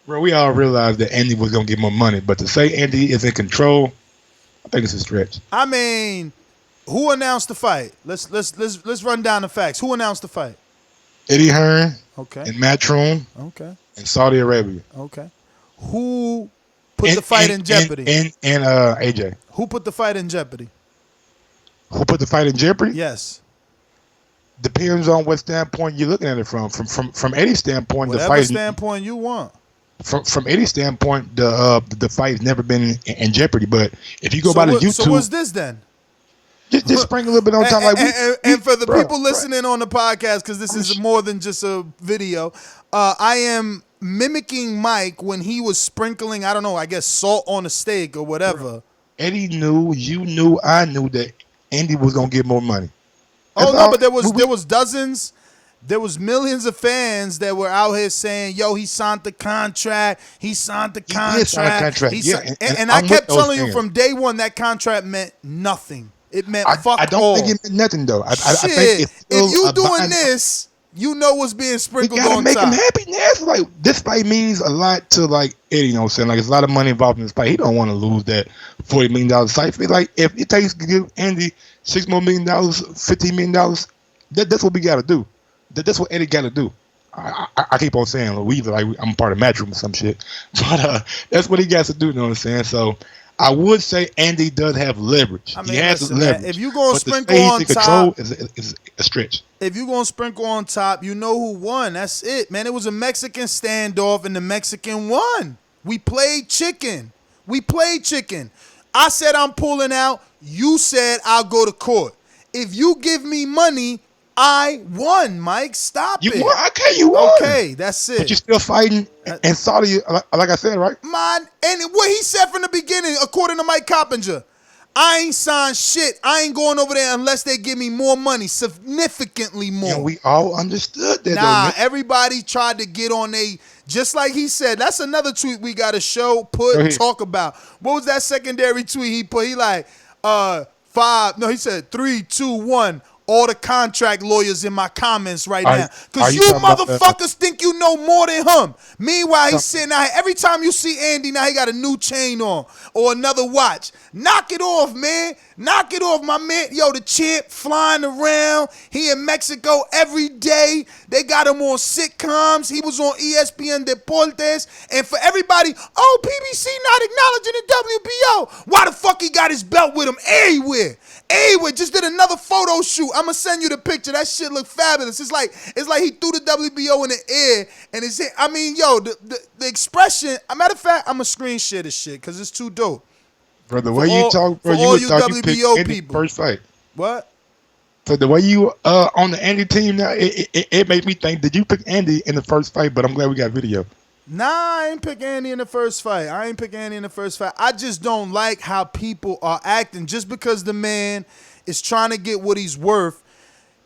Bro, we all realized that Andy was gonna get more money, but to say Andy is in control, I think it's a stretch. I mean, who announced the fight? Let's run down the facts. Who announced the fight? Eddie Hearn. Okay. And Matchroom. Okay. And Saudi Arabia. Okay. Who put the fight in jeopardy? And AJ. Who put the fight in jeopardy? Who put the fight in jeopardy? Yes. Depends on what standpoint you're looking at it from. From Eddie's standpoint, whatever the fight. Standpoint you want. From Eddie's standpoint, the fight's never been in jeopardy. But if you go by the YouTube, so what's this then? Just sprinkle a little bit on top. And for the people listening on the podcast, because this is more than just a video, I am mimicking Mike when he was sprinkling, I don't know, I guess salt on a steak or whatever. Eddie knew, you knew, I knew that Andy was gonna get more money. But there was dozens. There was millions of fans that were out here saying, yo, he signed the contract. He signed the contract. He did sign the contract. And I kept telling you from day one that contract meant nothing. It meant fuck all. I don't think it meant nothing, though. I think it's if you doing this, you know what's being sprinkled on top. You gotta make him happy. That's like, this fight means a lot to, like, Eddie, you know what I'm saying? Like, there's a lot of money involved in this fight. He don't want to lose that $40 million fight. Like, if it takes to give Andy $6 more million, $15 million, that's what we got to do. That's what Eddie got to do. I keep on saying, I'm part of Matchroom or some shit. But that's what he got to do, you know what I'm saying? So I would say Andy does have leverage. I mean, he has leverage. Man, if you're going to sprinkle on top, is a stretch. If you're going to sprinkle on top, you know who won. That's it, man. It was a Mexican standoff, and the Mexican won. We played chicken. I said I'm pulling out. You said I'll go to court. If you give me money, I won, Mike. Stop it. You won? Okay, you won. Okay, that's it. But you're still fighting and Saudi, like I said, right? Man, and what he said from the beginning, according to Mike Coppinger, I ain't signed shit. I ain't going over there unless they give me more money, significantly more. And we all understood that. Nah, everybody tried to get on just like he said. That's another tweet we got to talk about. What was that secondary tweet he put? He like, 5, no, he said 3, 2, 1. All the contract lawyers in my comments right now. Because you motherfuckers think you know more than him. Meanwhile, he's sitting out here. Every time you see Andy, now he got a new chain on or another watch. Knock it off, man. Knock it off, my man. Yo, the champ flying around. He in Mexico every day. They got him on sitcoms. He was on ESPN Deportes. And for everybody, PBC not acknowledging the WBO. Why the fuck he got his belt with him everywhere? Just did another photo shoot. I'm gonna send you the picture. That shit look fabulous. It's like he threw the WBO in the air and it's. I mean, yo, the expression. A matter of fact, I'm gonna screen share this shit because it's too dope. Bro, the way you talk, bro, you would thought you picked Andy first fight. What? So the way you on the Andy team now, it made me think, did you pick Andy in the first fight? But I'm glad we got video. Nah, I ain't pick Andy in the first fight. I just don't like how people are acting. Just because the man is trying to get what he's worth,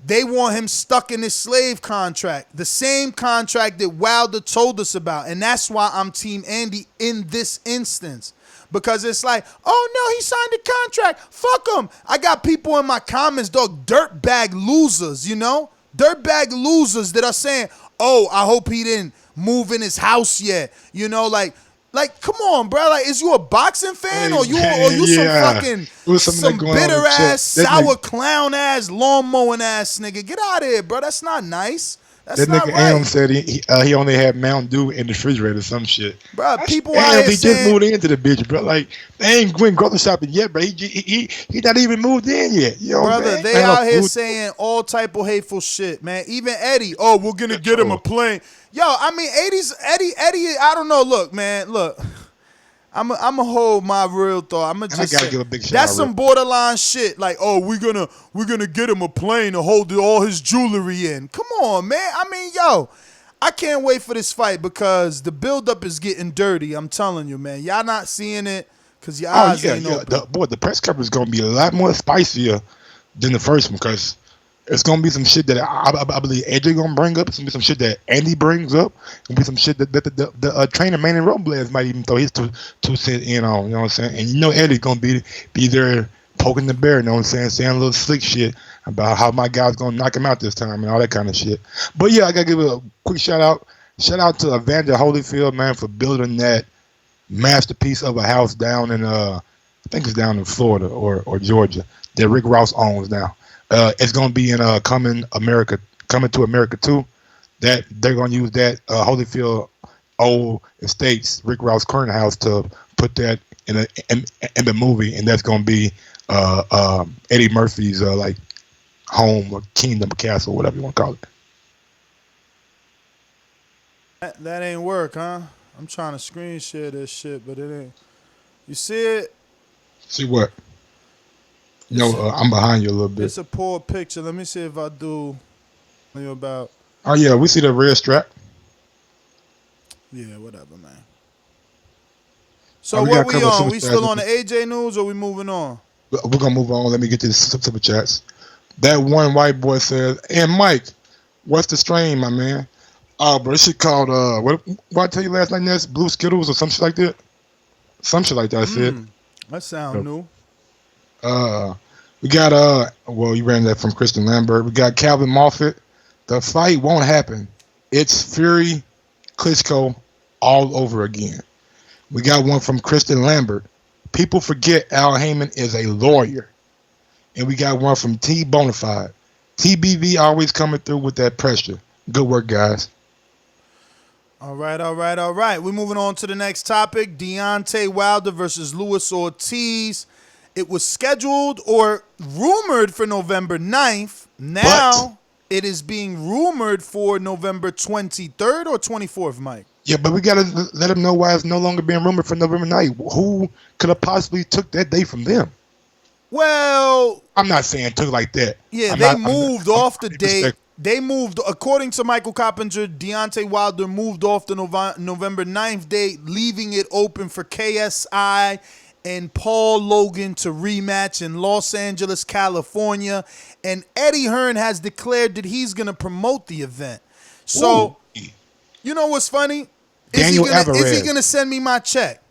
they want him stuck in his slave contract. The same contract that Wilder told us about. And that's why I'm Team Andy in this instance. Because it's like, oh no, he signed the contract. Fuck him. I got people in my comments, dog, dirtbag losers, you know? Dirtbag losers that are saying, oh, I hope he didn't move in his house yet. You know, like come on, bro. Like, is you a boxing fan or you some bitter ass, sour clown ass, lawn mowing ass nigga? Get out of here, bro. That's not nice. That's that not nigga right. Am said he only had Mountain Dew in the refrigerator or some shit. Bro, people Damn, out here he just saying, moved into the bitch, bro. Like, they ain't went grocery shopping yet, bro. He not even moved in yet. You know what I'm brother, saying? they out here saying all type of hateful shit, man. Even Eddie, oh, we're gonna get him a plane. Yo, I mean, Eddie, I don't know. Look, man, look. I'ma hold my real thought. I'ma just say, give a big shout that's out, some borderline shit. Like, oh, we're gonna get him a plane to hold all his jewelry in. Come on, man. I mean, yo, I can't wait for this fight because the buildup is getting dirty. I'm telling you, man. Y'all not seeing it because your eyes ain't open. The press coverage is gonna be a lot more spicier than the first one because it's gonna be some shit that I believe AJ gonna bring up. It's gonna be some shit that Andy brings up. It's gonna be some shit that the trainer Manny Robles might even throw his two cents in on. You know what I'm saying? And you know Eddie's gonna be there poking the bear. You know what I'm saying a little slick shit about how my guy's gonna knock him out this time and all that kind of shit. But yeah, I gotta give a quick shout out. Shout out to Evander Holyfield, man, for building that masterpiece of a house down in I think it's down in Florida or Georgia that Rick Ross owns now. It's gonna be in Coming to America 2. That they're gonna use that Holyfield old estates, Rick Ross current house, to put that in the movie, and that's gonna be Eddie Murphy's like home or kingdom or castle, whatever you want to call it. That ain't work, huh? I'm trying to screen share this shit, but it ain't. You see it? See what? I'm behind you a little bit. It's a poor picture. Let me see if I do. About. Oh yeah, we see the red strap. Yeah, whatever, man. So what we on? We still on the AJ news, or we moving on? We're gonna move on. Let me get to the super chats. That one white boy says, "And Mike, what's the strain, my man?" Bro, this shit called what I tell you last night? That's Blue Skittles or some shit like that. Some shit like that. I said. That sound new. We got well, you ran that from Kristen Lambert. We got Calvin Moffitt. The fight won't happen. It's Fury, Klitschko all over again. We got one from Kristen Lambert. People forget Al Heyman is a lawyer. And we got one from T Bonafide. TBV always coming through with that pressure. Good work, guys. All right. We're moving on to the next topic. Deontay Wilder versus Luis Ortiz. It was scheduled or rumored for November 9th. Now it is being rumored for November 23rd or 24th, Mike. Yeah, but we got to let them know why it's no longer being rumored for November 9th. Who could have possibly took that day from them? Well, I'm not saying took like that. Yeah, they moved off the date. They moved, according to Michael Coppinger, Deontay Wilder moved off the November 9th date, leaving it open for KSI and Paul Logan to rematch in Los Angeles, California. And Eddie Hearn has declared that he's going to promote the event. So, you know what's funny? Is he going to send me my check?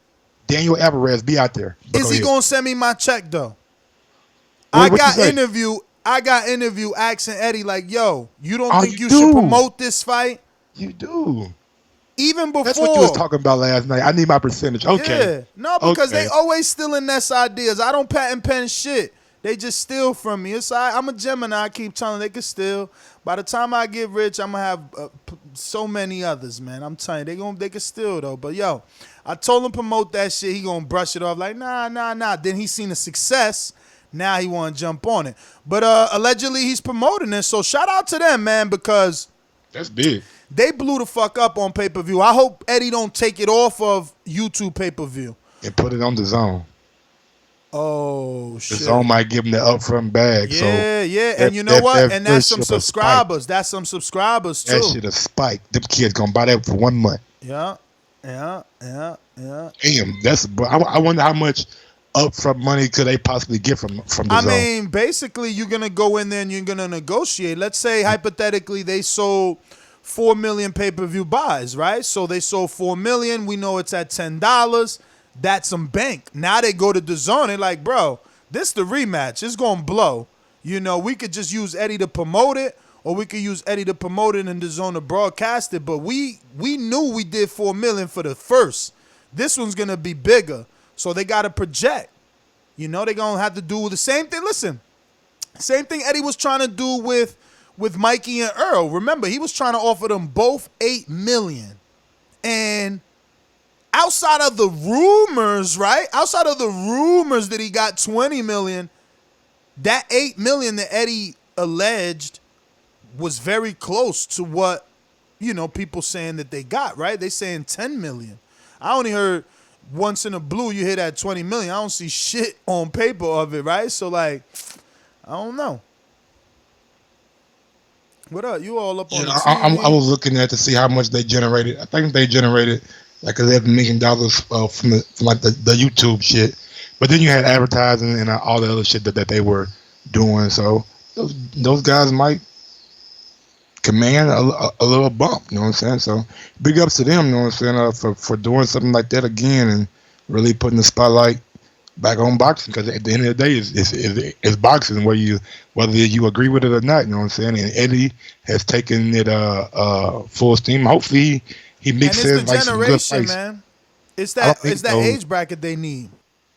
Daniel Alvarez, be out there. Is he going to send me my check, though? I got interview asking Eddie, like, yo, you don't think you should promote this fight? You do. Even before. That's what you was talking about last night. I need my percentage. Okay. Yeah. No, because they always stealing Ness ideas. I don't patent pen shit. They just steal from me. It's I'm a Gemini. I keep telling them they can steal. By the time I get rich, I'm going to have so many others, man. I'm telling you, they can steal, though. But, yo, I told him promote that shit. He going to brush it off like, nah. Then he seen the success. Now he want to jump on it. But allegedly he's promoting this. So shout out to them, man, because that's big. They blew the fuck up on pay-per-view. I hope Eddie don't take it off of YouTube pay-per-view. And put it on the Zone. Oh, shit. The Zone might give them the upfront bag. Yeah. And you know what? And that's some subscribers. That's some subscribers, too. That shit a spike. Them kids going to buy that for 1 month. Yeah. Damn. I wonder how much upfront money could they possibly get from the Zone? I mean, basically, you're going to go in there and you're going to negotiate. Let's say, hypothetically, they sold 4 million pay-per-view buys, right? So they sold 4 million. We know it's at $10. That's some bank. Now they go to the Zone. They're like, bro, this the rematch. It's going to blow. You know, we could just use Eddie to promote it, or we could use Eddie to promote it and the Zone to broadcast it. But we knew we did 4 million for the first. This one's going to be bigger. So they got to project. You know, they're going to have to do the same thing. Listen, same thing Eddie was trying to do with with Mikey and Earl. Remember, he was trying to offer them both $8 million. And outside of the rumors, right? Outside of the rumors that he got $20 million, that $8 million that Eddie alleged was very close to what, people saying that they got, right? They saying $10 million. I only heard once in a blue you hear that $20 million. I don't see shit on paper of it, right? So, I don't know. What up? You all up on the TV? I was looking at to see how much they generated. I think they generated like $11 million from the YouTube shit. But then you had advertising and all the other shit that they were doing. So those guys might command a little bump, you know what I'm saying? So big ups to them, you know what I'm saying, for doing something like that again and really putting the spotlight back on boxing, because at the end of the day, it's boxing, whether you agree with it or not, you know what I'm saying? And Eddie has taken it full steam. Hopefully he mixes like some good fights. Man. It's that age bracket they need.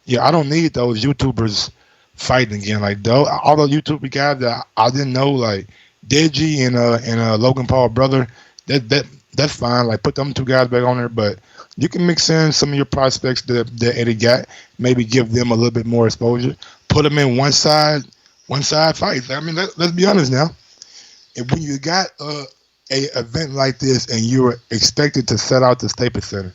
Yeah, I don't need those YouTubers fighting again. Like all those YouTube guys that I didn't know, like Deji and Logan Paul brother, that's fine. Like put them two guys back on there, but you can mix in some of your prospects that Eddie got, maybe give them a little bit more exposure. Put them in one side fights. I mean, let's be honest now. If when you got a event like this and you're expected to set out the Staples Center,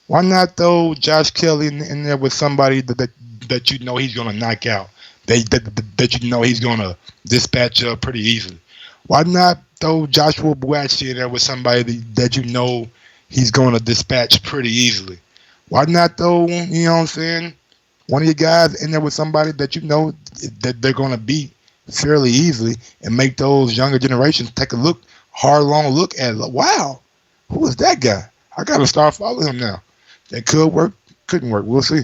why not throw Josh Kelly in there with somebody that you know he's gonna knock out, that you know he's gonna dispatch up pretty easily? Why not throw Joshua Buatsi in there with somebody that you know he's going to dispatch pretty easily? Why not throw, you know what I'm saying, one of your guys in there with somebody that you know that they're going to beat fairly easily and make those younger generations take a long look at, wow, who is that guy? I got to start following him now. That could work, couldn't work. We'll see.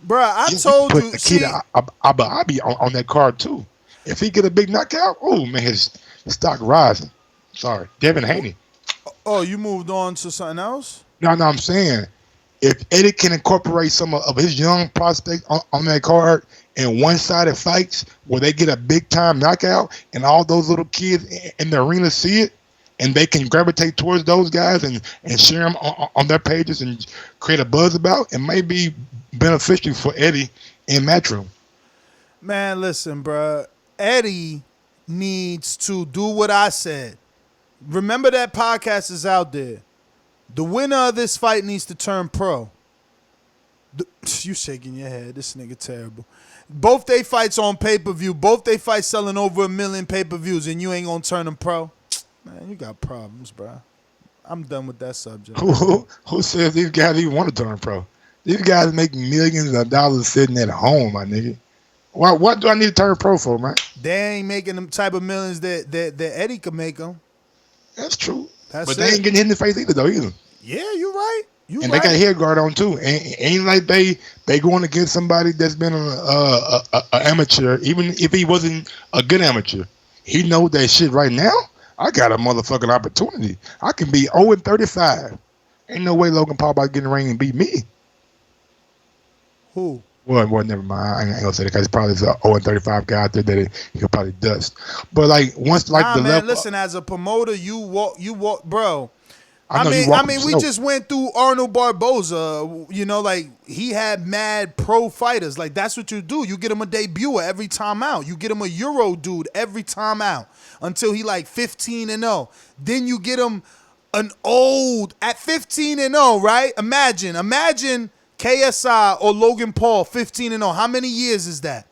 Bruh, I told you. Put Akita Ababi on that card too. If he get a big knockout, oh man, his stock rising. Sorry, Devin Haney. Oh, you moved on to something else? No, I'm saying if Eddie can incorporate some of his young prospects on that card in one-sided fights where they get a big-time knockout and all those little kids in the arena see it and they can gravitate towards those guys and share them on their pages and create a buzz about, it may be beneficial for Eddie in Matchroom. Man, listen, bro. Eddie needs to do what I said. Remember that podcast is out there. The winner of this fight needs to turn pro. You shaking your head. This nigga terrible. Both they fights on pay-per-view. Both they fights selling over 1 million pay-per-views, and you ain't gonna turn them pro? Man, you got problems, bro. I'm done with that subject. Who says these guys even want to turn pro? These guys make millions of dollars sitting at home, my nigga. What do I need to turn pro for, man? They ain't making them type of millions that Eddie could make them. That's true. But they ain't getting hit in the face either. Yeah, you're right. And they got a head guard on too. Ain't like they going against somebody that's been an amateur, even if he wasn't a good amateur. He knows that shit right now. I got a motherfucking opportunity. I can be 0-35. Ain't no way Logan Paul about to get in the ring and beat me. Who? Well, never mind. I ain't gonna say that because probably an 0-35 guy out there that he'll probably dust. But like once like the man, level. Listen, as a promoter, you walk, bro. I mean, we just went through Arnold Barboza. You know, like he had mad pro fighters. Like that's what you do. You get him a debuter every time out. You get him a Euro dude every time out until he like 15-0. Then you get him an old at 15-0, right? Imagine KSI or Logan Paul 15-0. How many years is that?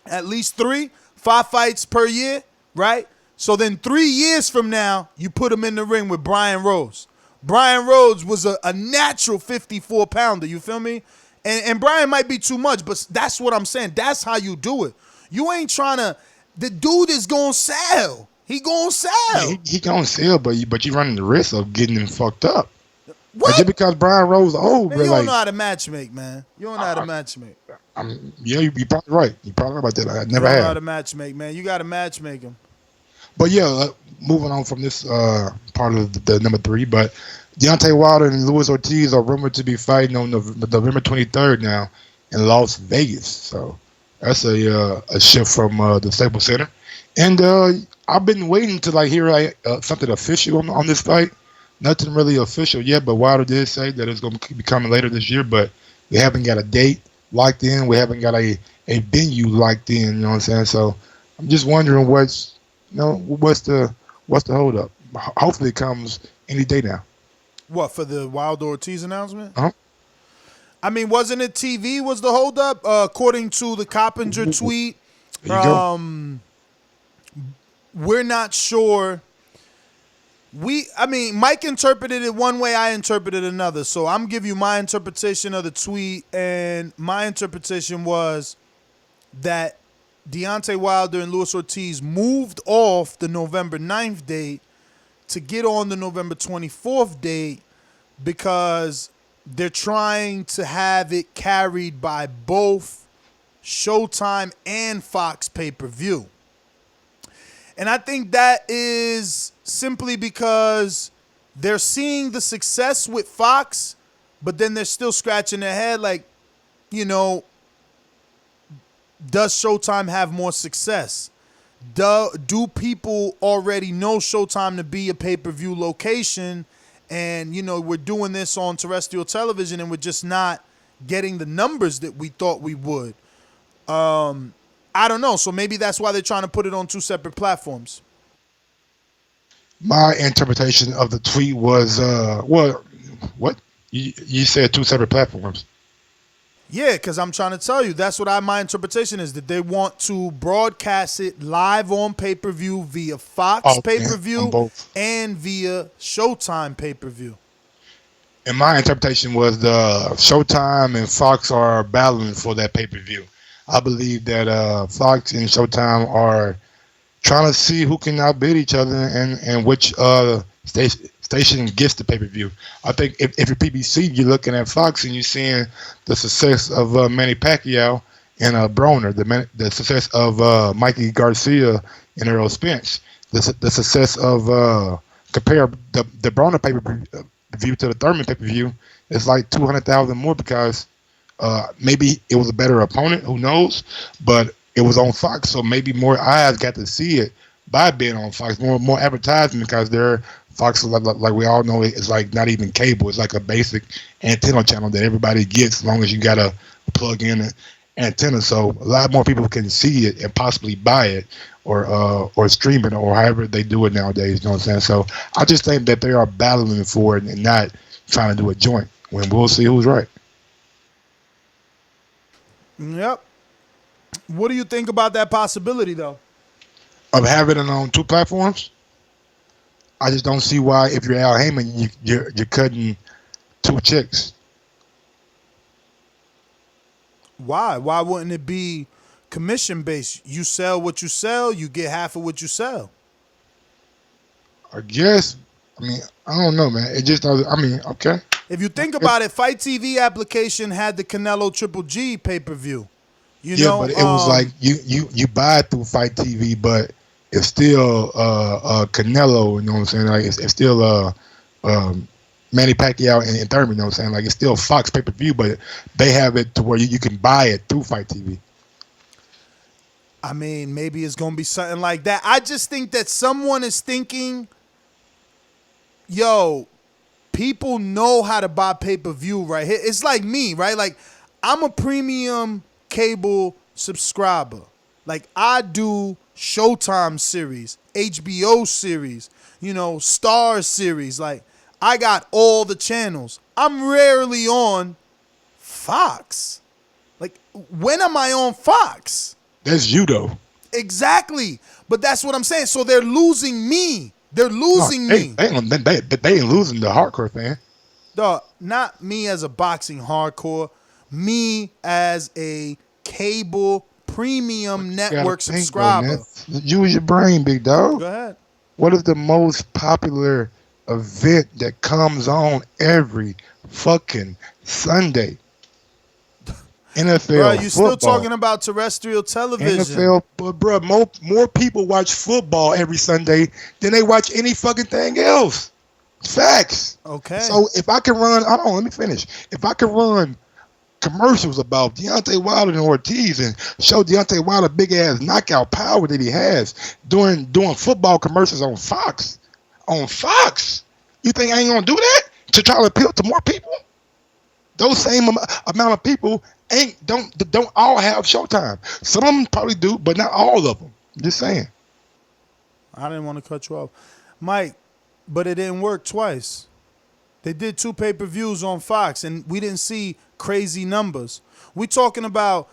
At least 3, 5 fights per year, right? So then 3 years from now, you put him in the ring with Brian Rhodes. Brian Rhodes was a natural 54-pounder, you feel me? And Brian might be too much, but that's what I'm saying. That's how you do it. You ain't trying to, the dude is going to sell. He going to sell. Yeah, he going to sell, but you running the risk of getting him fucked up. What? Just because Brian Rhodes old, man, bro. You don't know how to matchmake, man. You don't know how to matchmake. Yeah, you're probably right. You're probably right about that. I never had. You don't know have. how to matchmake, man. You got to matchmake him. But yeah, moving on from this part of the number 3, but Deontay Wilder and Luis Ortiz are rumored to be fighting on November 23rd now in Las Vegas. So that's a shift from the Staples Center. And I've been waiting to hear something official on this fight. Nothing really official yet, but Wilder did say that it's going to be coming later this year. But we haven't got a date locked in. We haven't got a venue locked in. You know what I'm saying? So I'm just wondering what's the hold up. Hopefully it comes any day now. What, for the Wilder-Ortiz announcement? Uh-huh. I mean, wasn't it TV was the holdup? According to the Coppinger tweet, we're not sure. Mike interpreted it one way, I interpreted another. So I'm giving you my interpretation of the tweet, and my interpretation was that Deontay Wilder and Luis Ortiz moved off the November 9th date to get on the November 24th date because they're trying to have it carried by both Showtime and Fox pay-per-view. And I think that is simply because they're seeing the success with Fox, but then they're still scratching their head does Showtime have more success? Do people already know Showtime to be a pay-per-view location? And, we're doing this on terrestrial television and we're just not getting the numbers that we thought we would. I don't know. So maybe that's why they're trying to put it on two separate platforms. My interpretation of the tweet was, what? You said two separate platforms. Yeah, because I'm trying to tell you, that's what my interpretation is, that they want to broadcast it live on pay-per-view via Fox pay-per-view and via Showtime pay-per-view. And my interpretation was the Showtime and Fox are battling for that pay-per-view. I believe that Fox and Showtime are trying to see who can outbid each other and which station gets the pay-per-view. I think if you're PBC, you're looking at Fox and you're seeing the success of Manny Pacquiao and Broner, the success of Mikey Garcia and Errol Spence, the success of compare the Broner pay-per-view to the Thurman pay-per-view. It's like 200,000 more because maybe it was a better opponent, who knows, but it was on Fox, so maybe more eyes got to see it by being on Fox, more advertising, because they're Fox, like we all know, it's like not even cable. It's like a basic antenna channel that everybody gets as long as you got to plug in an antenna. So a lot more people can see it and possibly buy it or stream it or however they do it nowadays. You know what I'm saying? So I just think that they are battling for it and not trying to do a joint. When we'll see who's right. Yep. What do you think about that possibility, though? Of having it on two platforms? I just don't see why, if you're Al Heyman, you're cutting two chicks. Why? Why wouldn't it be commission based? You sell what you sell, you get half of what you sell. I guess. I don't know, man. It just, okay. If you think about it, Fight TV application had the Canelo Triple G pay-per-view. But it was like you buy it through Fight TV, but it's still Canelo, you know what I'm saying? Like it's still Manny Pacquiao and Thurman, you know what I'm saying? Like it's still Fox pay-per-view, but they have it to where you can buy it through Fight TV. Maybe it's going to be something like that. I just think that someone is thinking, people know how to buy pay-per-view right here. It's like me, right? Like I'm a premium cable subscriber. Like I do Showtime series, HBO series, Star series. Like I got all the channels. I'm rarely on Fox. Like when am I on Fox? That's you though. Exactly. But that's what I'm saying. So they're losing me. They're losing me. They ain't losing the hardcore fan. Dog, not me as a boxing hardcore. Me as a cable premium network subscriber. Use your brain, big dog. Go ahead. What is the most popular event that comes on every fucking Sunday? NFL. Bro, you still football. talking about terrestrial television. NFL, but bro, more people watch football every Sunday than they watch any fucking thing else. Facts. Okay. So if I can run, hold on, let me finish. If I can run commercials about Deontay Wilder and Ortiz and show Deontay Wilder big ass knockout power that he has doing football commercials on Fox. On Fox. You think I ain't gonna do that to try to appeal to more people? Those same amount of people don't all have Showtime. Some of them probably do, but not all of them. Just saying. I didn't want to cut you off, Mike, but it didn't work twice. They did 2 pay-per-views on Fox, and we didn't see crazy numbers. We talking about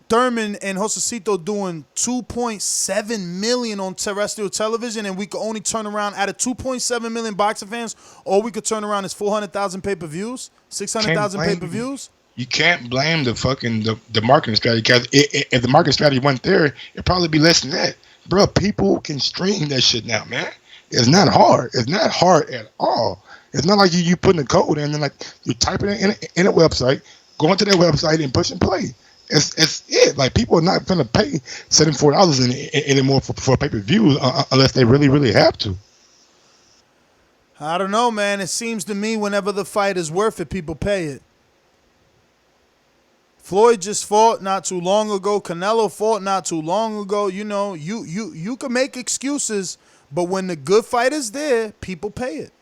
Thurman and Josecito doing 2.7 million on terrestrial television, and we could only turn around out of 2.7 million boxing fans, all we could turn around is 400,000 pay-per-views, 600,000 pay-per-views. You can't blame the fucking the marketing strategy, because if the marketing strategy wasn't there, it'd probably be less than that. Bro, people can stream that shit now, man. It's not hard. It's not hard at all. It's not like you putting a code in and like you typing it in a website, going to their website and push and play. It's it. Like, people are not gonna pay $74 anymore for pay-per-view unless they really, really have to. I don't know, man. It seems to me whenever the fight is worth it, people pay it. Floyd just fought not too long ago. Canelo fought not too long ago. You know, you can make excuses, but when the good fight is there, people pay it.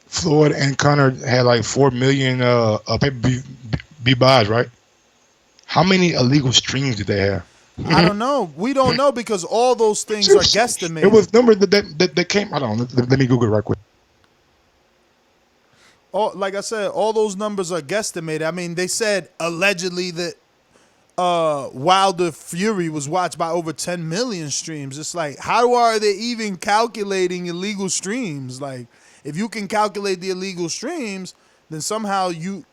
Floyd and Conor had like 4 million pay-per-view buys, right? How many illegal streams did they have? I don't know. We don't know because all those things are guesstimated. It was numbers that came. Hold on, let me Google it right quick. Like I said, all those numbers are guesstimated. I mean, they said allegedly that Wilder Fury was watched by over 10 million streams. It's like, how are they even calculating illegal streams? Like, if you can calculate the illegal streams, then somehow you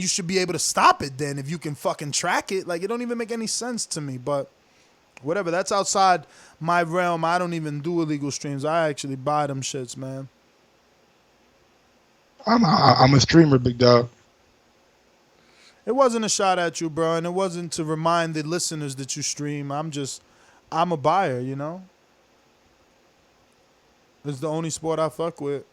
should be able to stop it then if you can fucking track it. Like, it don't even make any sense to me, but whatever. That's outside my realm. I don't even do illegal streams. I actually buy them shits, man. I'm a streamer, big dog. It wasn't a shot at you, bro, and it wasn't to remind the listeners that you stream. I'm a buyer, you know? It's the only sport I fuck with,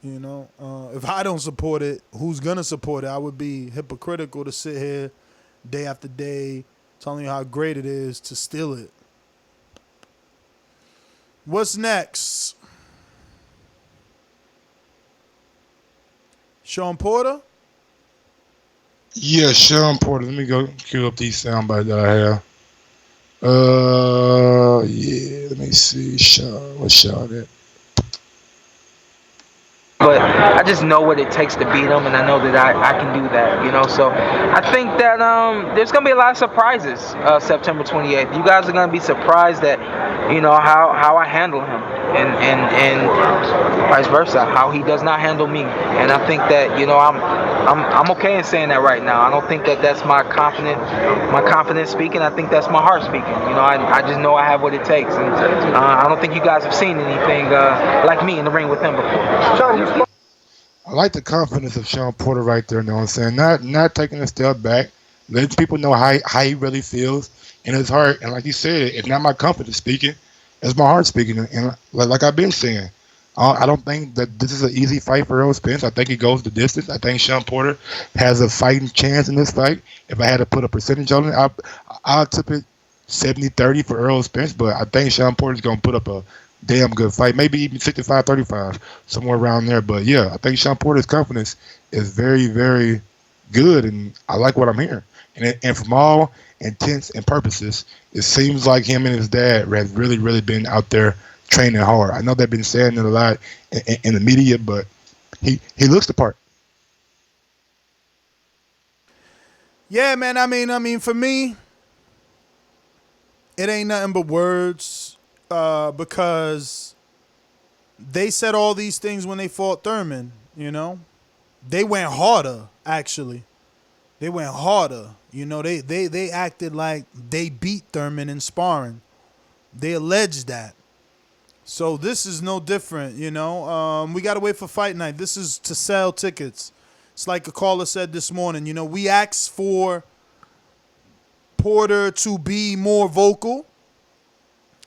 you know? If I don't support it, who's gonna support it? I would be hypocritical to sit here day after day telling you how great it is to steal it. What's next? Shawn Porter? Yeah, Shawn Porter. Let me go cue up these soundbites that I have. Yeah, let me see. Shawn, what's Shawn at? But I just know what it takes to beat them, and I know that I can do that, you know. So I think that there's going to be a lot of surprises September 28th. You guys are going to be surprised at, you know, how I handle him, and vice versa, how he does not handle me. And I think that, you know, I'm okay in saying that right now. I don't think that that's my confidence speaking. I think that's my heart speaking. You know, I just know I have what it takes, and I don't think you guys have seen anything like me in the ring with him before. I like the confidence of Shawn Porter right there. You know what I'm saying? Not taking a step back, letting people know how he really feels in his heart. And like you said, it's not my confidence speaking, it's my heart speaking. And like I've been saying, I don't think that this is an easy fight for Errol Spence. I think he goes the distance. I think Shawn Porter has a fighting chance in this fight. If I had to put a percentage on it, I'll tip it 70-30 for Errol Spence. But I think Shawn Porter's going to put up a damn good fight, maybe even 65-35, somewhere around there. But yeah, I think Shawn Porter's confidence is very, very good, and I like what I'm hearing. And from all intents and purposes, it seems like him and his dad have really, really been out there training hard. I know they've been saying it a lot in the media, but he looks the part. Yeah, man. I mean, for me, it ain't nothing but words. Because they said all these things when they fought Thurman, you know. They went harder, actually. They went harder. You know, they acted like they beat Thurman in sparring. They alleged that. So this is no different, you know. We got to wait for fight night. This is to sell tickets. It's like a caller said this morning, you know, we asked for Porter to be more vocal.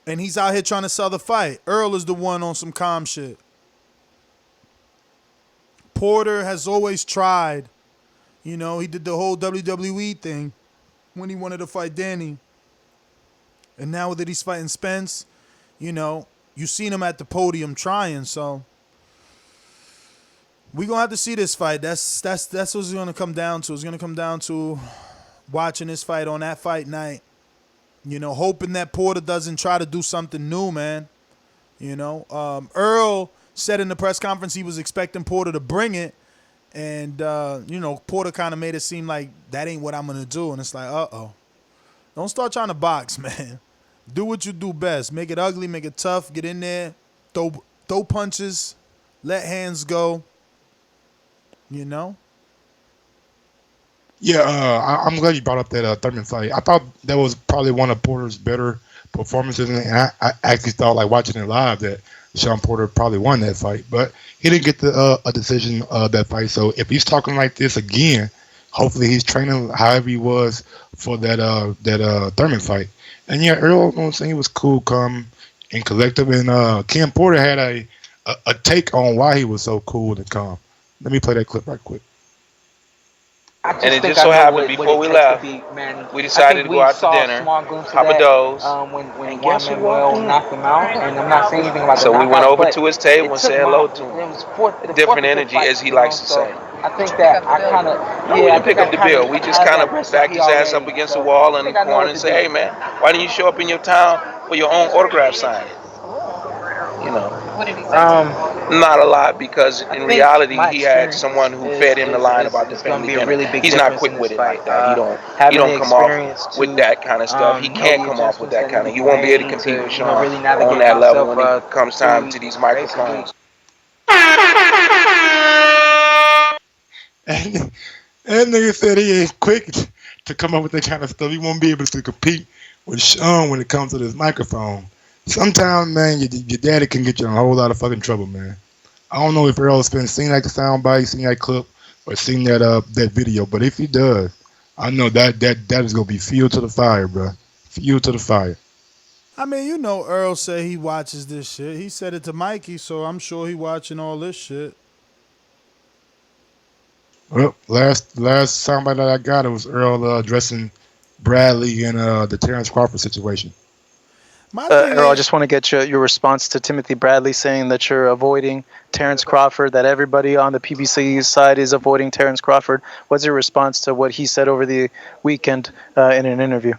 And he's out here trying to sell the fight. Earl is the one on some calm shit. Porter has always tried, You know, he did the whole WWE thing when he wanted to fight Danny. And now that he's fighting Spence, you know, you seen him at the podium trying, so we gonna have to see this fight. That's what it's gonna come down to. It's gonna come down to watching this fight on that fight night. You know, hoping that Porter doesn't try to do something new, man. You know, Earl said in the press conference he was expecting Porter to bring it, and you know, Porter kind of made it seem like that ain't what I'm gonna do, and it's like, don't start trying to box, man. Do what you do best. Make it ugly, make it tough. Get in there, throw punches, let hands go. You know? Yeah, I'm glad you brought up that Thurman fight. I thought that was probably one of Porter's better performances, and I actually thought, like watching it live, that Shawn Porter probably won that fight, but he didn't get a decision that fight. So if he's talking like this again, hopefully he's training however he was for that Thurman fight. And yeah, Earl, you know what I'm saying, he was cool, calm, and collective. And Cam Porter had a take on why he was so cool and calm. Let me play that clip right quick. And it just so happened before we left, we decided to go out to dinner, Papa Do's, and guess who knocked him out? And I'm not saying anything about so we went over to his table and said hello to him. Different energy, as he likes to say. I think that I kind of, we didn't pick up the bill. We just kind of backed his ass up against the wall in the corner and say, hey, man, why didn't you show up in your town for your own autograph signing? You know, What did he say? not a lot, because in reality he had someone who fed him the line about the family dinner. He's not quick with it like that. He don't come off with that kind of stuff. He can't come off with that kind of. He won't be able to compete with Shawn on that level when it comes time to these microphones. And nigga said he ain't quick to come up with that kind of stuff. He won't be able to compete with Shawn when it comes to this microphone. Sometimes, man, your daddy can get you in a whole lot of fucking trouble, man. I don't know if Errol Spence seen like the soundbite, seen that clip, or seen that video, but if he does, I know that is gonna be fuel to the fire, bro. Fuel to the fire. I mean, you know, Earl said he watches this shit. He said it to Mikey, so I'm sure he watching all this shit. Well, last soundbite that I got, it was Earl addressing Bradley and the Terrence Crawford situation. Earl, I just want to get your response to Timothy Bradley saying that you're avoiding Terrence Crawford, that everybody on the PBC side is avoiding Terrence Crawford. What's your response to what he said over the weekend in an interview?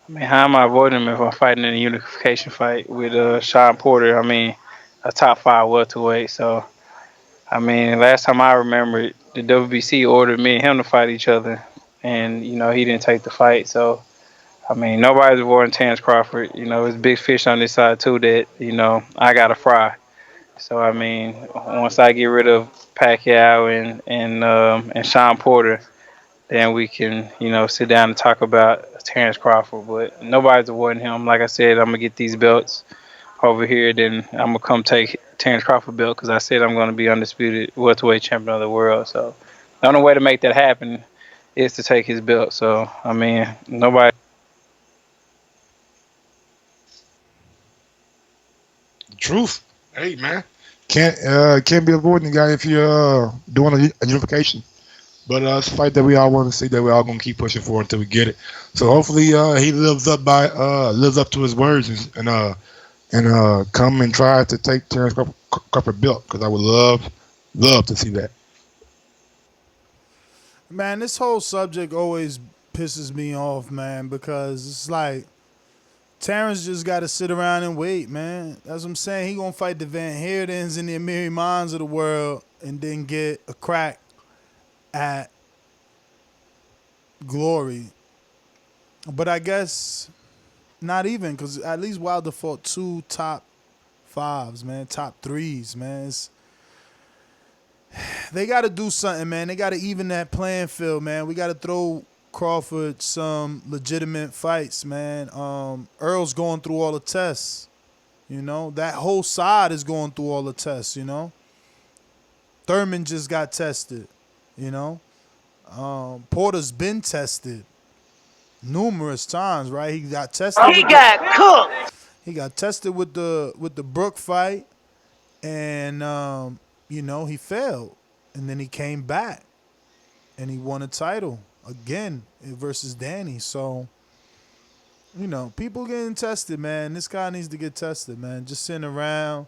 I mean, how am I avoiding him if I'm fighting in a unification fight with Shawn Porter? I mean, a top 5 welterweight. So, I mean, last time I remember, the WBC ordered me and him to fight each other, and you know he didn't take the fight. So, I mean, nobody's avoiding Terrence Crawford. You know, there's big fish on this side too that you know I gotta fry. So, I mean, once I get rid of Pacquiao and Shawn Porter, then we can sit down and talk about Terrence Crawford. But nobody's avoiding him. Like I said, I'm gonna get these belts over here, then I'm gonna come take Terrence Crawford belt because I said I'm gonna be undisputed welterweight champion of the world. So the only way to make that happen is to take his belt. So I mean, nobody. Truth. Hey man, can't be avoiding the guy if you're doing a unification. But it's a fight that we all want to see, that we all gonna keep pushing for until we get it. So hopefully he lives up to his words and come and try to take Terrence Crawford belt, because I would love to see that. Man, this whole subject always pisses me off, man, because it's like Terrence just got to sit around and wait, man. That's what I'm saying. He gonna fight the Van Heerdens and the Amiri Mons of the world and then get a crack at glory. But I guess not even, because at least Wilder fought 2 top 5s, man, top 3s, man. They got to do something, man. They got to even that playing field, man. We got to throw Crawford some legitimate fights, man. Earl's going through all the tests, That whole side is going through all the tests, Thurman just got tested, Porter's been tested numerous times, right? He got tested. He got cooked. He got tested with the Brook fight, and he failed, and then he came back. and he won a title again versus Danny. So, people getting tested, man. This guy needs to get tested, man. Just sitting around.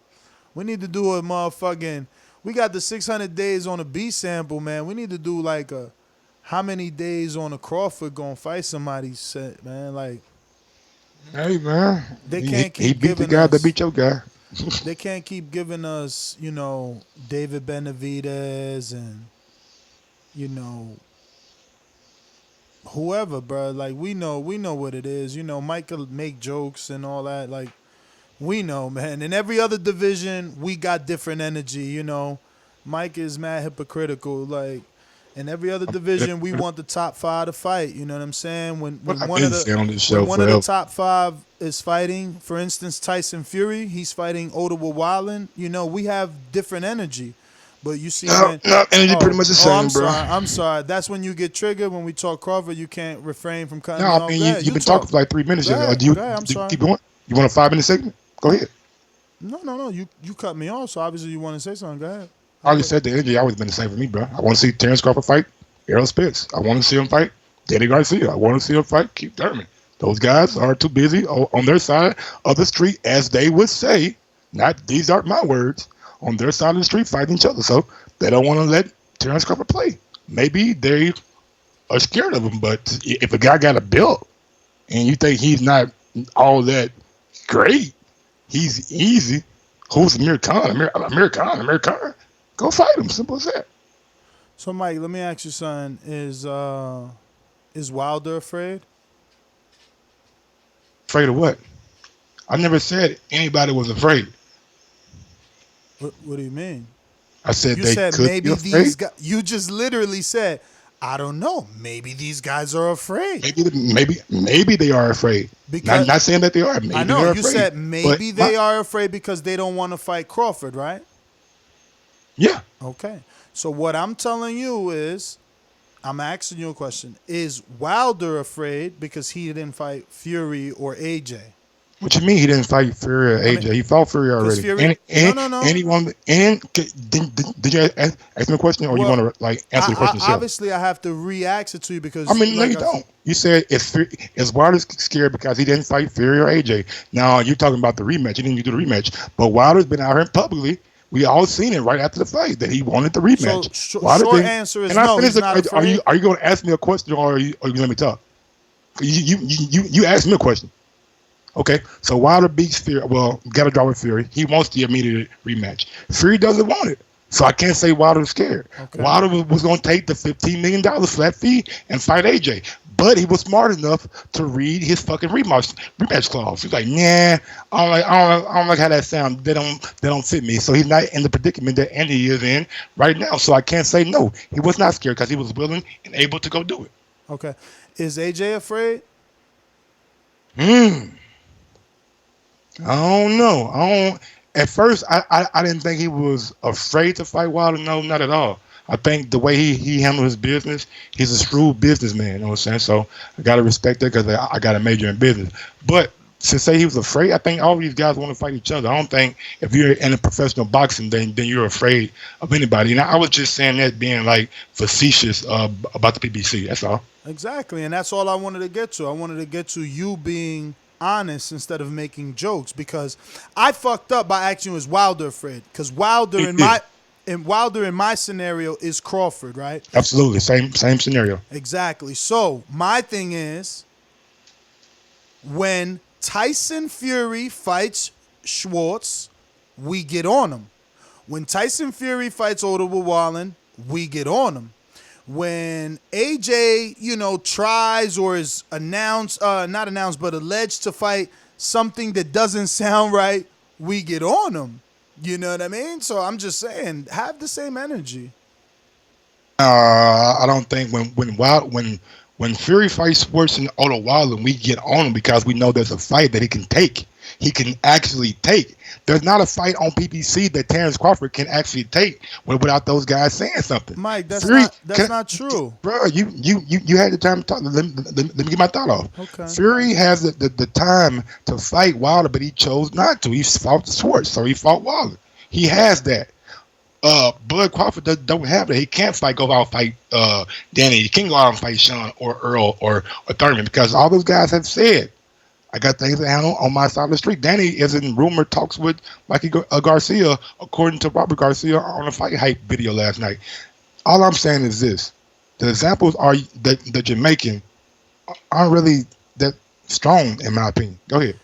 We need to do a motherfucking. We got the 600 days on a B sample, man. We need to do like a how many days on a Crawford gonna fight somebody set, man. Like, hey, man. They can't keep he beat the giving guy us, that beat your guy. They can't keep giving us, David Benavidez and, whoever, bro. Like, we know what it is. Mike could make jokes and all that. Like, we know, man. In every other division, we got different energy, Mike is mad hypocritical. Like, in every other division, we want the top 5 to fight. You know what I'm saying? When one of the top 5 is fighting, for instance, Tyson Fury, he's fighting Ottawa Wildland. We have different energy. But you see, energy pretty much the same, bro. I'm sorry. That's when you get triggered. When we talk Crawford, you can't refrain from cutting. No, I mean, you've been talking for like 3 minutes. I'm sorry. Keep going. You want a 5-minute segment? Go ahead. No. You cut me off, so obviously you want to say something. Go ahead. I already said the energy always been the same for me, bro. I want to see Terrence Crawford fight Errol Spence. I want to see him fight Danny Garcia. I want to see him fight Keith Thurman. Those guys are too busy on their side of the street, as they would say. These aren't my words. On their side of the street fighting each other. So they don't want to let Terrence Crawford play. Maybe they are scared of him, but if a guy got a belt and you think he's not all that great, he's easy. Who's Amir Khan? Amir Khan. Go fight him. Simple as that. So, Mike, let me ask you something. Is Wilder afraid? Afraid of what? I never said anybody was afraid. What do you mean? I said you they said could maybe be afraid. These guys. You just literally said, I don't know. Maybe these guys are afraid. Maybe they are afraid. Because not saying that they are. Maybe I know they're you afraid, said maybe they are afraid because they don't want to fight Crawford, right? Yeah. Okay. So what I'm telling you is, I'm asking you a question. Is Wilder afraid because he didn't fight Fury or AJ? What you mean he didn't fight Fury or AJ? He fought Fury already. Fury, no. Did you ask me a question, or you want to answer the question yourself? Obviously, I have to re-ask it to you because. No, you don't. You said is Wilder scared because he didn't fight Fury or AJ? Now you're talking about the rematch. He didn't do the rematch, but Wilder's been out here publicly. We all seen it right after the fight that he wanted the rematch. So short answer is no. He's not afraid. Are you going to ask me a question, or are you going to let me talk? You asked me a question. Okay, so Wilder beats Fury. Well, got to draw with Fury. He wants the immediate rematch. Fury doesn't want it. So I can't say Wilder was scared. Okay. Wilder was going to take the $15 million flat fee and fight AJ. But he was smart enough to read his fucking rematch clause. He's like, nah, I don't like how that sounds. They don't fit me. So he's not in the predicament that Andy is in right now. So I can't say no. He was not scared because he was willing and able to go do it. Okay. Is AJ afraid? I don't know. At first, I didn't think he was afraid to fight Wilder. No, not at all. I think the way he handled his business, he's a shrewd businessman. You know what I'm saying? So I got to respect that because I got a major in business. But to say he was afraid, I think all these guys want to fight each other. I don't think if you're in a professional boxing, then you're afraid of anybody. And I was just saying that being like facetious about the PBC. That's all. Exactly. And that's all I wanted to get to. I wanted to get to you being honest instead of making jokes, because I fucked up by asking you, is Wilder afraid? Because Wilder in my scenario is Crawford, right? Absolutely, same scenario. Exactly. So my thing is, when Tyson Fury fights Schwartz, we get on him. When Tyson Fury fights Ottawa Wildland, we get on him. When AJ, tries or is not announced, but alleged to fight something that doesn't sound right, we get on him. You know what I mean? So I'm just saying, have the same energy. I don't think when Fury fights Schwartz and Ottawa Wildland, we get on him because we know there's a fight that he can take. He can actually take. There's not a fight on PBC that Terrence Crawford can actually take without those guys saying something. Mike, that's not true. Bro, you had the time to talk. Let me get my thought off. Okay. Fury has the time to fight Wilder, but he chose not to. He fought Schwartz, so he fought Wilder. He has that. Bud Crawford don't have that. He can't go out and fight Danny. He can't go out and fight Shawn or Earl or Thurman because all those guys have said, I got things to handle on my side of the street. Danny is in rumored talks with Mikey Garcia, according to Robert Garcia on a Fight Hype video last night. All I'm saying is this. The examples are that you're making aren't really that strong, in my opinion. Go ahead.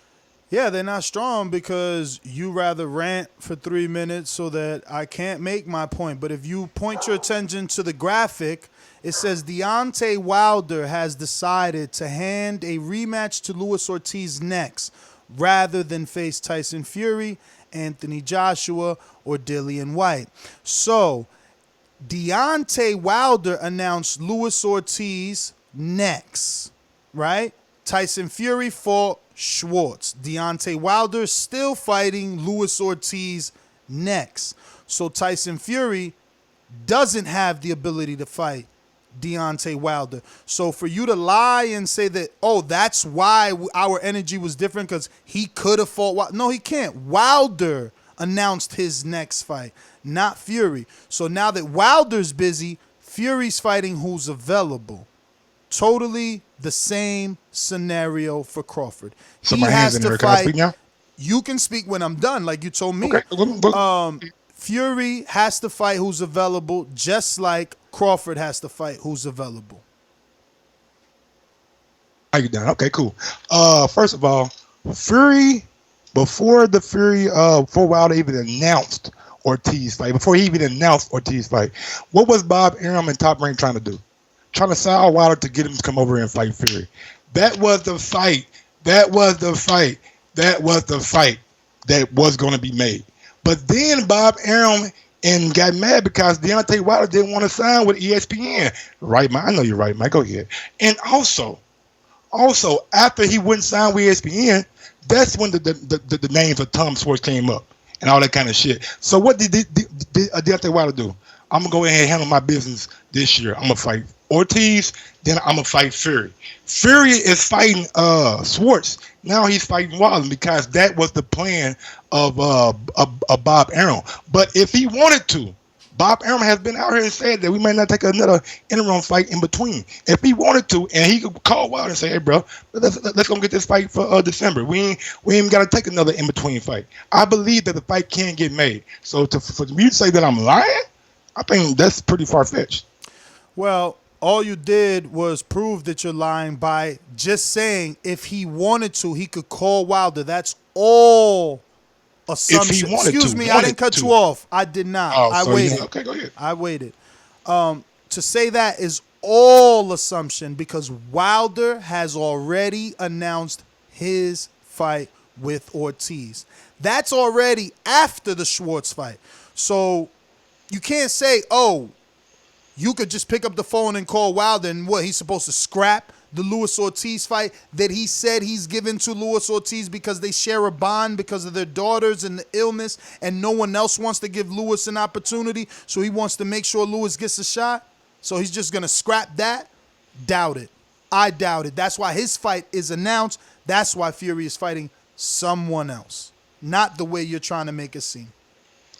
Yeah, they're not strong because you rather rant for 3 minutes so that I can't make my point. But if you point your attention to the graphic, it says Deontay Wilder has decided to hand a rematch to Luis Ortiz next rather than face Tyson Fury, Anthony Joshua, or Dillian White. So Deontay Wilder announced Luis Ortiz next, right? Tyson Fury fought Schwartz. Deontay Wilder still fighting Luis Ortiz next. So Tyson Fury doesn't have the ability to fight Deontay Wilder. So for you to lie and say that, oh, that's why our energy was different because he could have fought Wilder. No, he can't. Wilder announced his next fight, not Fury. So now that Wilder's busy, Fury's fighting who's available. Totally the same scenario for Crawford. So my hands in there. Can I speak now? You can speak when I'm done, like you told me. Okay. Fury has to fight who's available, just like Crawford has to fight who's available. Are you done? Okay, cool. First of all, Fury, before Wilder even announced Ortiz fight, what was Bob Arum and Top Rank trying to do? Trying to sell Wilder to get him to come over and fight Fury. That was the fight. That was the fight that was going to be made. But then Bob Arum and got mad because Deontay Wilder didn't want to sign with ESPN. Right, Mike? I know you're right, Mike. Go ahead. And also, after he wouldn't sign with ESPN, that's when the names of Tom Schwartz came up and all that kind of shit. So what did Deontay Wilder do? I'm going to go ahead and handle my business this year. I'm going to fight Ortiz, then I'm going to fight Fury. Fury is fighting Schwartz. Now he's fighting Wilder because that was the plan of Bob Arum. But if he wanted to, Bob Arum has been out here and said that we might not take another interim fight in between. If he wanted to, and he could call Wilder and say, hey, bro, let's go get this fight for December. We ain't got to take another in-between fight. I believe that the fight can get made. So for me to say that I'm lying, I think that's pretty far-fetched. Well, all you did was prove that you're lying by just saying if he wanted to, he could call Wilder. That's all assumption. If he wanted Excuse to, me, I didn't cut you off. I did not. I waited. Okay, go ahead. I waited. To say that is all assumption because Wilder has already announced his fight with Ortiz. That's already after the Schwartz fight. So you can't say, oh, you could just pick up the phone and call Wilder and what, he's supposed to scrap the Luis Ortiz fight that he said he's given to Luis Ortiz because they share a bond because of their daughters and the illness and no one else wants to give Luis an opportunity, so he wants to make sure Luis gets a shot? So he's just going to scrap that? Doubt it. I doubt it. That's why his fight is announced. That's why Fury is fighting someone else, not the way you're trying to make it seem.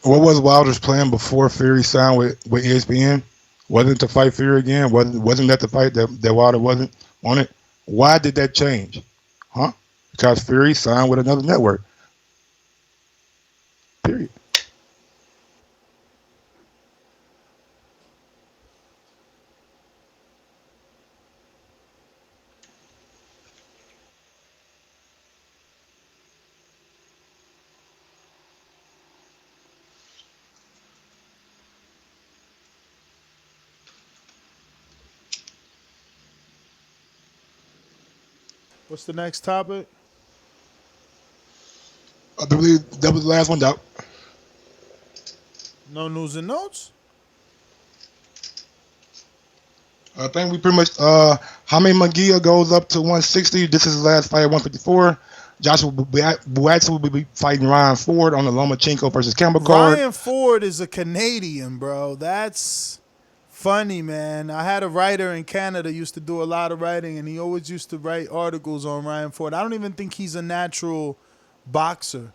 What was Wilder's plan before Fury signed with ESPN? Wasn't to fight Fury again? Wasn't that the fight that Wilder wasn't on it? Why did that change? Huh? Because Fury signed with another network. Period. What's the next topic? I believe that was the last one, Doc. No news and notes? I think we pretty much, Jaime Munguia goes up to 160. This is his last fight at 154. Joshua Buatsi will be fighting Ryan Ford on the Lomachenko versus Campbell card. Ryan Ford is a Canadian, bro. That's funny, man. I had a writer in Canada used to do a lot of writing, and he always used to write articles on Ryan Ford. I don't even think he's a natural boxer.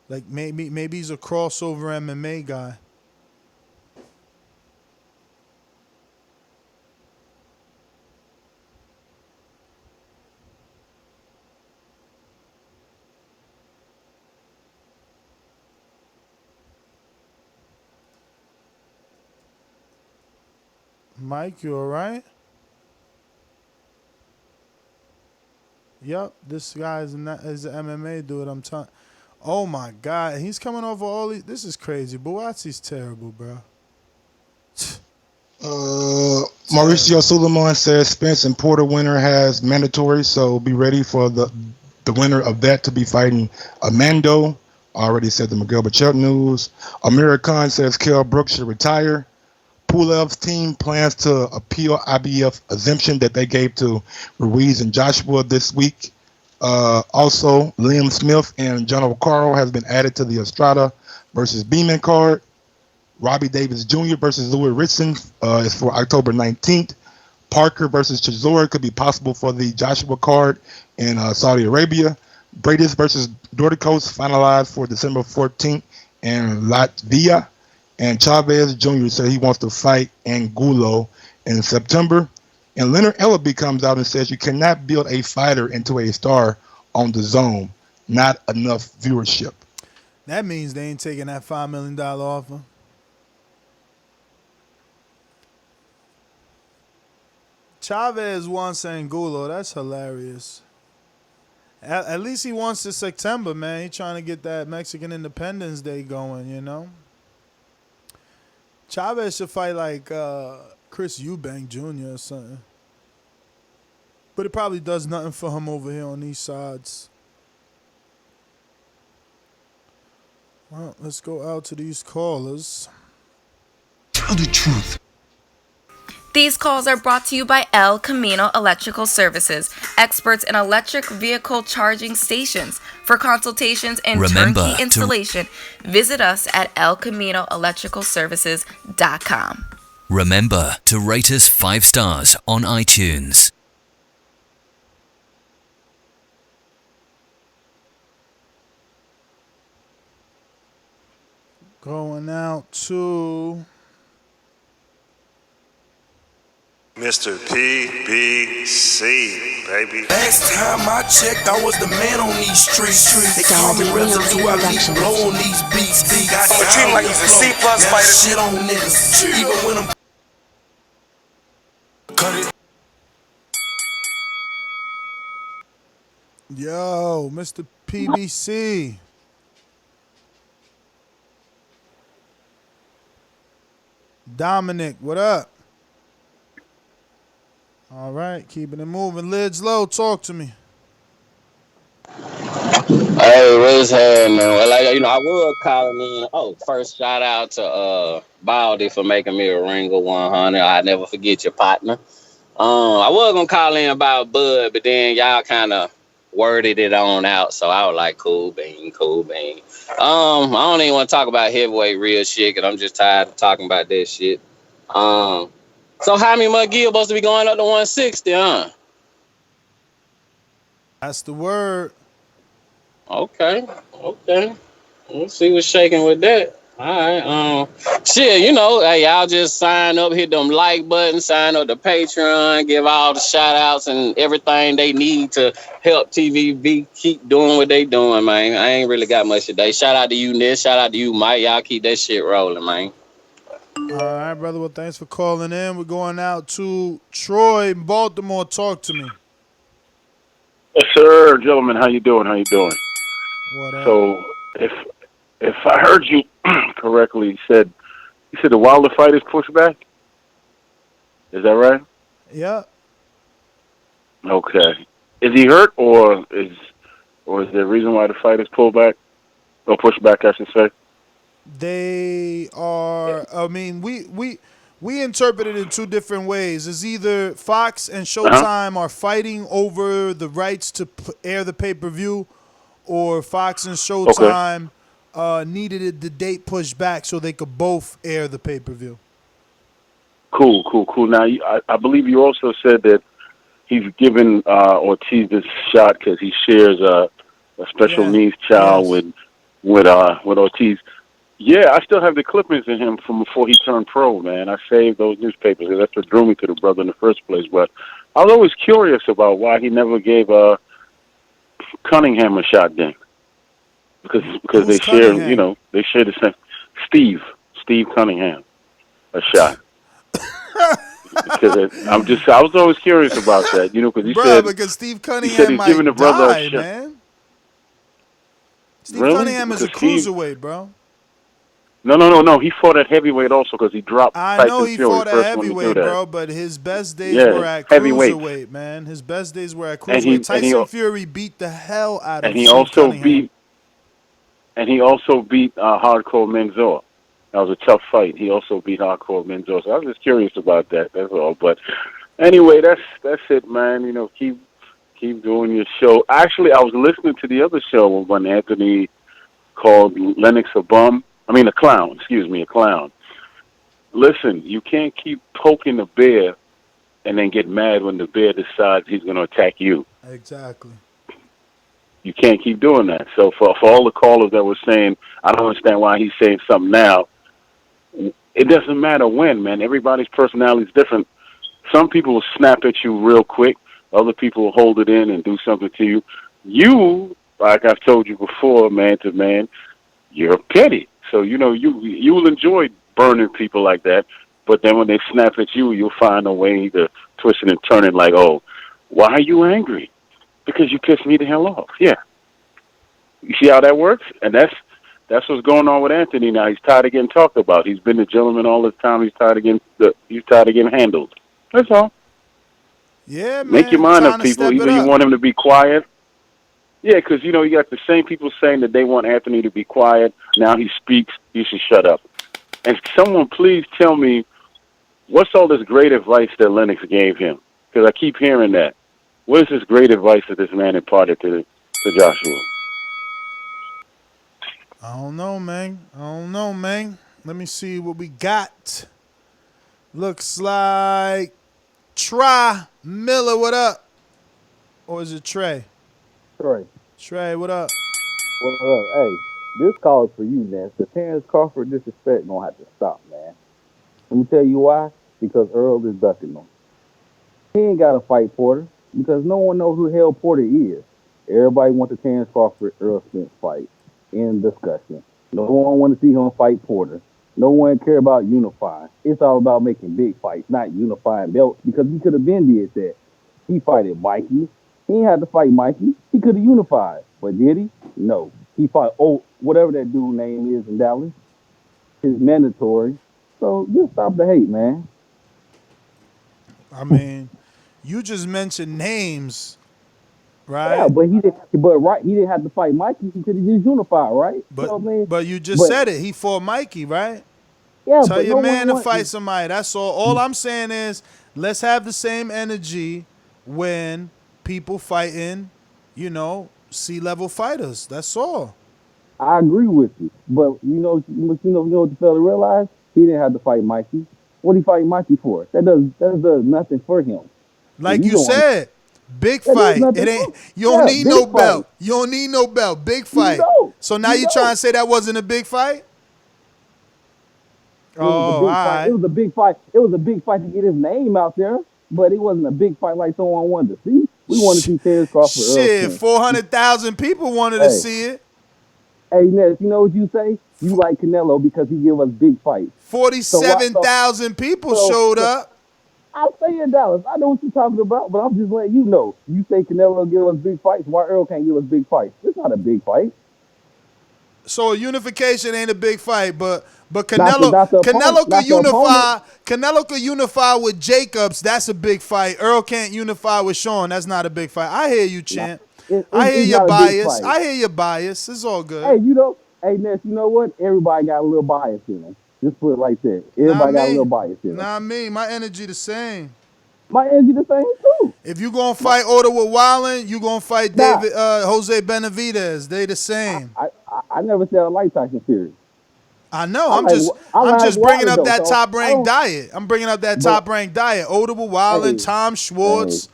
Like maybe he's a crossover MMA guy. Mike, you all right? Yep, this guy is an MMA dude. I'm telling. Oh my God, he's coming over all these. This is crazy. Butasi's terrible, bro. Mauricio Suleiman says Spence and Porter winner has mandatory, so be ready for the winner of that to be fighting Amando. Already said the Miguel Bachel news. Amir Khan says Kell Brooks should retire. Pulev's team plans to appeal IBF exemption that they gave to Ruiz and Joshua this week. Also, Liam Smith and John O'Carroll has been added to the Estrada versus Beeman card. Robbie Davis Jr. versus Louis Ritson is for October 19th. Parker versus Chisora could be possible for the Joshua card in Saudi Arabia. Bradis versus Dorticos finalized for December 14th in Latvia. And Chavez Jr. said he wants to fight Angulo in September. And Leonard Ellaby comes out and says you cannot build a fighter into a star on the zone. Not enough viewership. That means they ain't taking that $5 million offer. Chavez wants Angulo. That's hilarious. At least he wants this September, man. He's trying to get that Mexican Independence Day going, you know? Chavez should fight like Chris Eubank Jr. or something. But it probably does nothing for him over here on these sides. Well, let's go out to these callers. Tell the truth. These calls are brought to you by El Camino Electrical Services, experts in electric vehicle charging stations. For consultations and turnkey installation, visit us at elcaminoelectricalservices.com. Remember to rate us 5 stars on iTunes. Going out to Mr. PBC, baby. Last time I checked, I was the man on these streets. They call me residue, I leave blow on these beats. Got I'ma treat him like he's a C+ fighter. Shit on niggas, even when I'm cut it. Yo, Mr. PBC. Dominic, what up? All right, keeping it moving. Lids low, talk to me. Hey, what's happening? Well, I was calling in. Oh, first shout out to Baldy for making me a Ringer 100. I never forget your partner. I was gonna call in about Bud, but then y'all kind of worded it on out, so I was like, cool bean. I don't even want to talk about heavyweight real shit, because I'm just tired of talking about that shit. So Jaime Munguia supposed to be going up to 160, huh? That's the word. Okay. We'll see what's shaking with that. All right. Shit, hey, y'all just sign up, hit them like button, sign up to Patreon, give all the shout outs and everything they need to help TVB keep doing what they doing, man. I ain't really got much today. Shout out to you, Nick. Shout out to you, Mike. Y'all keep that shit rolling, man. All right, brother. Well, thanks for calling in. We're going out to Troy in Baltimore. Talk to me. Yes, sir, gentlemen. How you doing? What up? So, if I heard you correctly, you said the Wilder fight is pushed back. Is that right? Yeah. Okay. Is he hurt, or is there a reason why the fight is pulled back or pushed back? I should say. They are. I mean, we interpret it in two different ways. It's either Fox and Showtime are fighting over the rights to air the pay-per-view, or Fox and Showtime needed the date pushed back so they could both air the pay-per-view. Cool. Now, I believe you also said that he's given Ortiz this shot because he shares a special needs child with Ortiz. Yeah, I still have the clippings of him from before he turned pro, man. I saved those newspapers. That's what drew me to the brother in the first place. But I was always curious about why he never gave Cunningham a shot then. Because they share, they share the same. Steve Cunningham, a shot. Because I was always curious about that, you know, because because Steve Cunningham he said he's might giving the brother die, a shot. man. Steve Really? Cunningham is a Because he- cruiserweight, bro. No. He fought at heavyweight also because he dropped I Tyson know he Fury, fought at first one to do heavyweight, that. bro, but his best days Yeah, were at heavyweight. cruiserweight, man. His best days were at And cruiserweight. Tyson Fury beat the hell out of And he Steve also Cunningham. beat Hardcore Mendoza. That was a tough fight. He also beat Hardcore Mendoza. I was just curious about that. That's all. But anyway, that's it, man. You know, keep doing your show. Actually, I was listening to the other show when Anthony called Lennox a bum. I mean, a clown. Excuse me, a clown. Listen, you can't keep poking the bear and then get mad when the bear decides he's going to attack you. Exactly. You can't keep doing that. So for all the callers that were saying, I don't understand why he's saying something now, it doesn't matter when, man. Everybody's personality is different. Some people will snap at you real quick. Other people will hold it in and do something to you. You, like I've told you before, man to man, you're petty. So, you know, you will enjoy burning people like that. But then when they snap at you, you'll find a way to twist it and turn it like, oh, why are you angry? Because you pissed me the hell off. Yeah. You see how that works? And that's what's going on with Anthony now. He's tired of getting talked about. He's been a gentleman all this time. He's tired of getting handled. That's all. Yeah, man. Make your mind Time up, to people. step Either it you up. want him to be quiet. Yeah, because, you know, you got the same people saying that they want Anthony to be quiet. Now he speaks. He should shut up. And someone please tell me, what's all this great advice that Lennox gave him? Because I keep hearing that. What is this great advice that this man imparted to Joshua? I don't know, man. Let me see what we got. Looks like Miller, what up? Or is it Trey? Trey, what up? What up? Hey, this call is for you, man. The Terrence Crawford disrespect gonna have to stop, man. Let me tell you why. Because Earl is ducking him. He ain't got to fight Porter because no one knows who the hell Porter is. Everybody wants the Terrence Crawford Earl Spence fight. In discussion. No one want to see him fight Porter. No one care about unifying. It's all about making big fights, not unifying belts, because he could have been did that. He fighted Mikey. He ain't had to fight Mikey. He could have unified. But did he? No. He fought, whatever that dude name is in Dallas. It's mandatory. So just stop the hate, man. I mean, you just mentioned names, right? Yeah, but he didn't have to fight Mikey. He could have just unified, right? But you just said it. He fought Mikey, right? Yeah, Tell but your no man one to fight somebody. That's all. All I'm saying is let's have the same energy when people fighting, you know, C-level fighters. That's all. I agree with you, but you know what the fella realized? He didn't have to fight Mikey. What he fight Mikey for? That does nothing for him. Like you said, big fight. It ain't. You don't need no belt. You don't need no belt. Big fight. So now you trying to say that wasn't a big fight? All right. It was a big fight. It was a big fight to get his name out there, but it wasn't a big fight like someone wanted to see. We wanted to see Terrence Crawford. Shit, 400,000 people wanted to see it. Hey, Ness, you know what you say? You like Canelo because he give us big fights. 47,000 people showed up. I'll say in Dallas. I know what you're talking about, but I'm just letting you know. You say Canelo give us big fights. Why Earl can't give us big fights? It's not a big fight. So a unification ain't a big fight, but Canelo could unify. Canelo could unify with Jacobs. That's a big fight. Earl can't unify with Shawn. That's not a big fight. I hear you, champ. I hear your bias. I hear your bias. It's all good. Hey, Ness, you know what? Everybody got a little bias in them. Just put it like that. Everybody got a little bias in them. Not me. My energy the same. My energy the same too. If you gonna fight Order with Wildin', you gonna fight Jose Benavidez. They the same. I never said I like Tyson Fury. I know. I'm just bringing up that top ranked diet. I'm bringing up that top ranked diet. Order with Wildin', Tom Schwartz,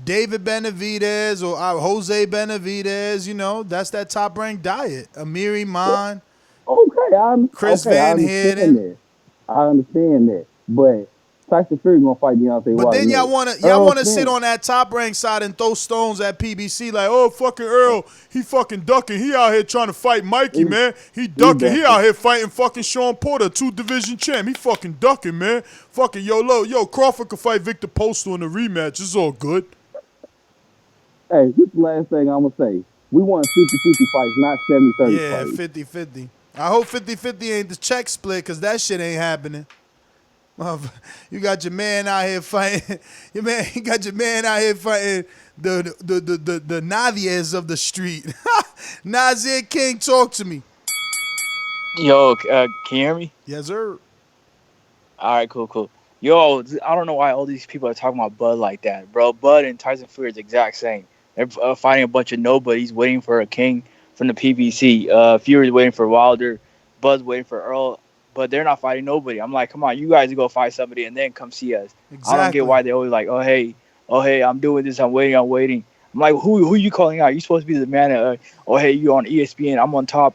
David Benavidez, or Jose Benavidez. You know, that's that top ranked diet. Amir Iman. Okay, Chris Van Heerden. I understand that, but Tyson Fury gonna fight Deontay Wilder. But then y'all wanna sit on that top rank side and throw stones at PBC like, oh fucking Earl, he fucking ducking. He out here trying to fight Mikey, man. He ducking. He out here fighting fucking Shawn Porter, 2 division champ. He fucking ducking, man. Fucking yo Crawford could fight Victor Postal in the rematch. It's all good. Hey, this is the last thing I'm gonna say. We want 50-50 fights, not 70-30 fights. Yeah, 50-50. I hope 50-50 ain't the check split, because that shit ain't happening. You got your man out here fighting. You got your man out here fighting the Naviers of the street. Nazir King, talk to me. Yo, can you hear me? Yes, sir. All right, cool. Yo, I don't know why all these people are talking about Bud like that, bro. Bud and Tyson Fury is the exact same. They're fighting a bunch of nobodies, waiting for a king from the PBC. Fury's waiting for Wilder. Bud's waiting for Earl. But they're not fighting nobody. I'm like, come on, you guys go fight somebody and then come see us. Exactly. I don't get why they always like, oh hey, I'm doing this, I'm waiting. I'm like, who you calling out? You supposed to be the man. Oh hey, you on ESPN? I'm on top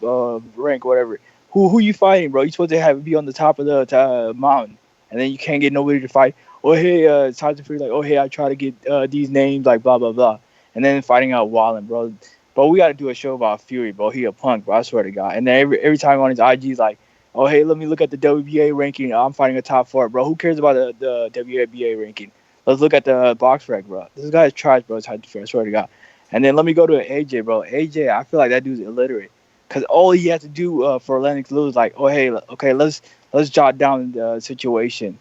rank, whatever. Who you fighting, bro? You supposed to be on the top of the mountain, and then you can't get nobody to fight. Oh hey, Tyson Fury like, oh hey, I try to get these names like blah blah blah. And then fighting out Wallen, bro. But we got to do a show about Fury, bro. He a punk, bro. I swear to God. And then every time on his IG, he's like, oh, hey, let me look at the WBA ranking. I'm fighting a top 4, bro. Who cares about the WBA ranking? Let's look at the box rec, bro. This guy is trash, bro. It's hard to I swear to God. And then let me go to AJ, bro. AJ, I feel like that dude's illiterate. Because all he had to do for Lennox Lewis, like, oh, hey, okay, let's jot down the situation.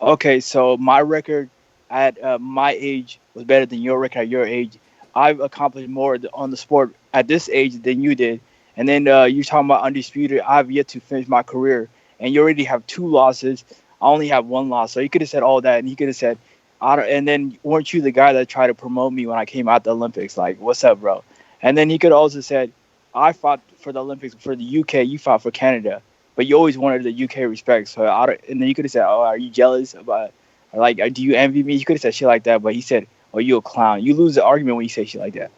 Okay, so my record at my age was better than your record at your age. I've accomplished more on the sport at this age than you did. And then you're talking about undisputed. I've yet to finish my career. And you already have 2 losses. I only have 1 loss. So he could have said all that. And he could have said, and then weren't you the guy that tried to promote me when I came out the Olympics? Like, what's up, bro? And then he could also said, I fought for the Olympics for the UK. You fought for Canada. But you always wanted the UK respect. So and then you could have said, oh, are you jealous about, like, do you envy me? You could have said shit like that. But he said, oh, you a clown. You lose the argument when you say shit like that.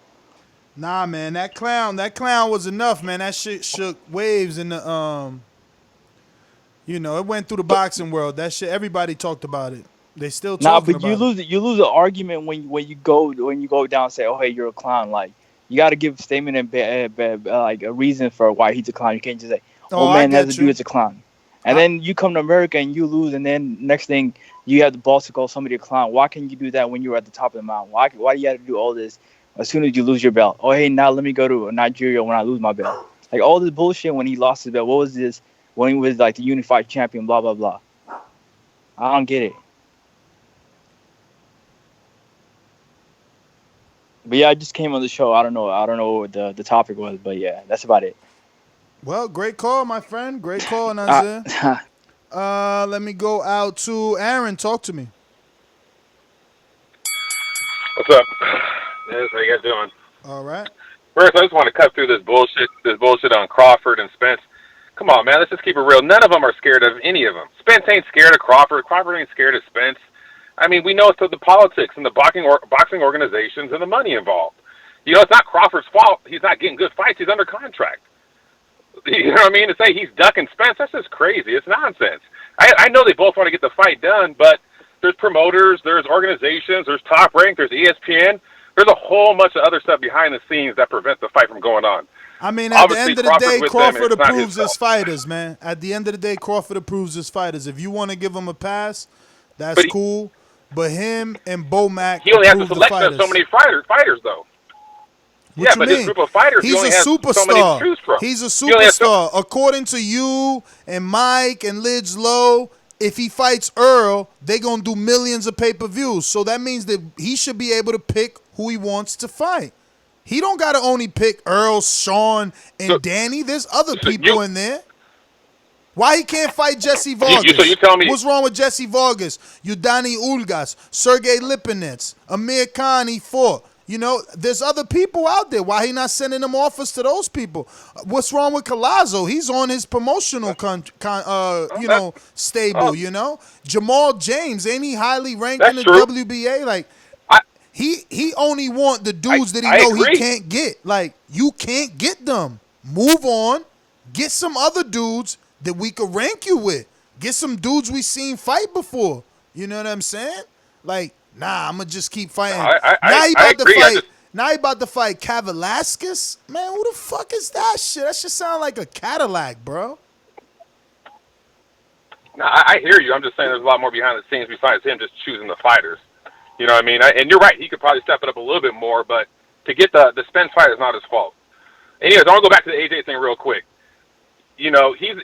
Nah, man, that clown was enough, man. That shit shook waves in the it went through the boxing world. That shit, everybody taled about it. They still talking about it. Nah, but you lose the argument when you go down and say, oh hey, you're a clown. Like, you got to give a statement and like a reason for why he's a clown. You can't just say, oh man, that's a dude, it's a clown. And then you come to America and you lose, and then next thing you have the balls to call somebody a clown. Why can't you do that when you were at the top of the mountain? Why do you have to do all this as soon as you lose your belt? Oh, hey, now let me go to Nigeria when I lose my belt. Like, all this bullshit when he lost his belt. What was this when he was, like, the unified champion, blah, blah, blah. I don't get it. But, yeah, I just came on the show. I don't know what the topic was, but, yeah, that's about it. Well, great call, my friend. Great call, Nazir. Let me go out to Aaron. Talk to me. What's up? Yes, how you guys doing? All right. First, I just want to cut through this bullshit on Crawford and Spence. Come on, man, let's just keep it real. None of them are scared of any of them. Spence ain't scared of Crawford. Crawford ain't scared of Spence. I mean, we know it's the politics and the boxing organizations and the money involved. You know, it's not Crawford's fault. He's not getting good fights. He's under contract. You know what I mean? To say he's ducking Spence, that's just crazy. It's nonsense. I know they both want to get the fight done, but there's promoters, there's organizations, there's Top Rank, there's ESPN. There's a whole bunch of other stuff behind the scenes that prevent the fight from going on. I mean, at the end of the day, Crawford approves his fighters, man. At the end of the day, Crawford approves his fighters. If you want to give him a pass, that's cool. But him and Bomac, he only has to select so many fighters, though. What you mean? This group of fighters, he's a superstar. So many to choose from. He's a superstar. According to you and Mike and Lidge Lowe, if he fights Earl, they're going to do millions of pay-per-views. So that means that he should be able to pick who he wants to fight. He don't got to only pick Earl, Shawn, and Danny. There's other people in there. Why he can't fight Jesse Vargas? So you tell me. What's wrong with Jesse Vargas? Udani Ulgas, Sergey Lipinets, Amir Khan, he fought. You know, there's other people out there. Why he not sending them offers to those people? What's wrong with Collazo? He's on his promotional stable, you know? Jamal James, ain't he highly ranked in the WBA? Like, he only want the dudes that he know he can't get. Like, you can't get them. Move on. Get some other dudes that we could rank you with. Get some dudes we seen fight before. You know what I'm saying? Like, nah, I'm gonna just keep fighting. I agree. Now he about to fight Kavalaskis? Man, who the fuck is that shit? That shit sound like a Cadillac, bro. No, I hear you. I'm just saying there's a lot more behind the scenes besides him just choosing the fighters. You know what I mean? And you're right. He could probably step it up a little bit more, but to get the Spence fight is not his fault. Anyways, I want to go back to the AJ thing real quick. You know, he